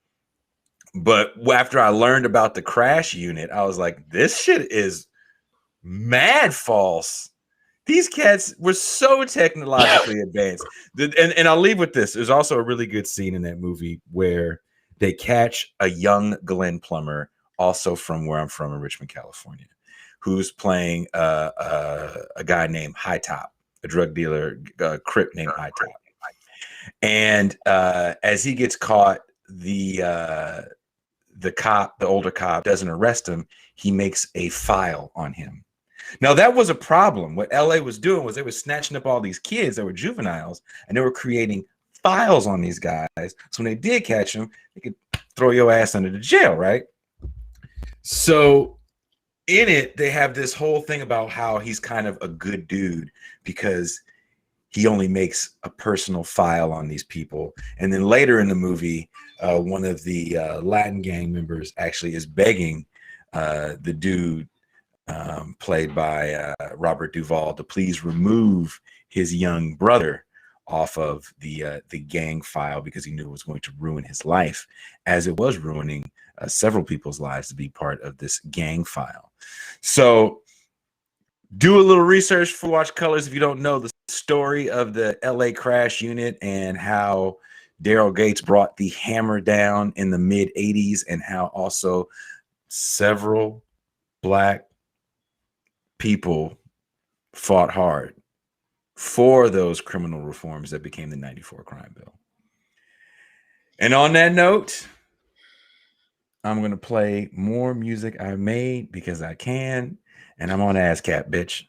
after I learned about the crash unit, I was like, this shit is mad false. These cats were so technologically advanced. And I'll leave with this. There's also a really good scene in that movie where they catch a young Glenn Plummer, also from where I'm from in Richmond, California, who's playing a guy named High Top, a drug dealer, Crip named High Top. And as he gets caught, the older cop doesn't arrest him. He makes a file on him. Now, that was a problem. What LA was doing was they were snatching up all these kids that were juveniles, and they were creating files on these guys. So when they did catch them, they could throw your ass under the jail, right? So in it, they have this whole thing about how he's kind of a good dude because he only makes a personal file on these people. And then later in the movie, one of the Latin gang members actually is begging the dude played by Robert Duvall to please remove his young brother off of the gang file because he knew it was going to ruin his life, as it was ruining several people's lives to be part of this gang file. So do a little research for Watch Colors if you don't know the story of the LA crash unit and how Daryl Gates brought the hammer down in the mid 80s and how also several Black people fought hard for those criminal reforms that became the 94 crime bill. And on that note, I'm going to play more music I made because I can, and I'm on ASCAP, bitch.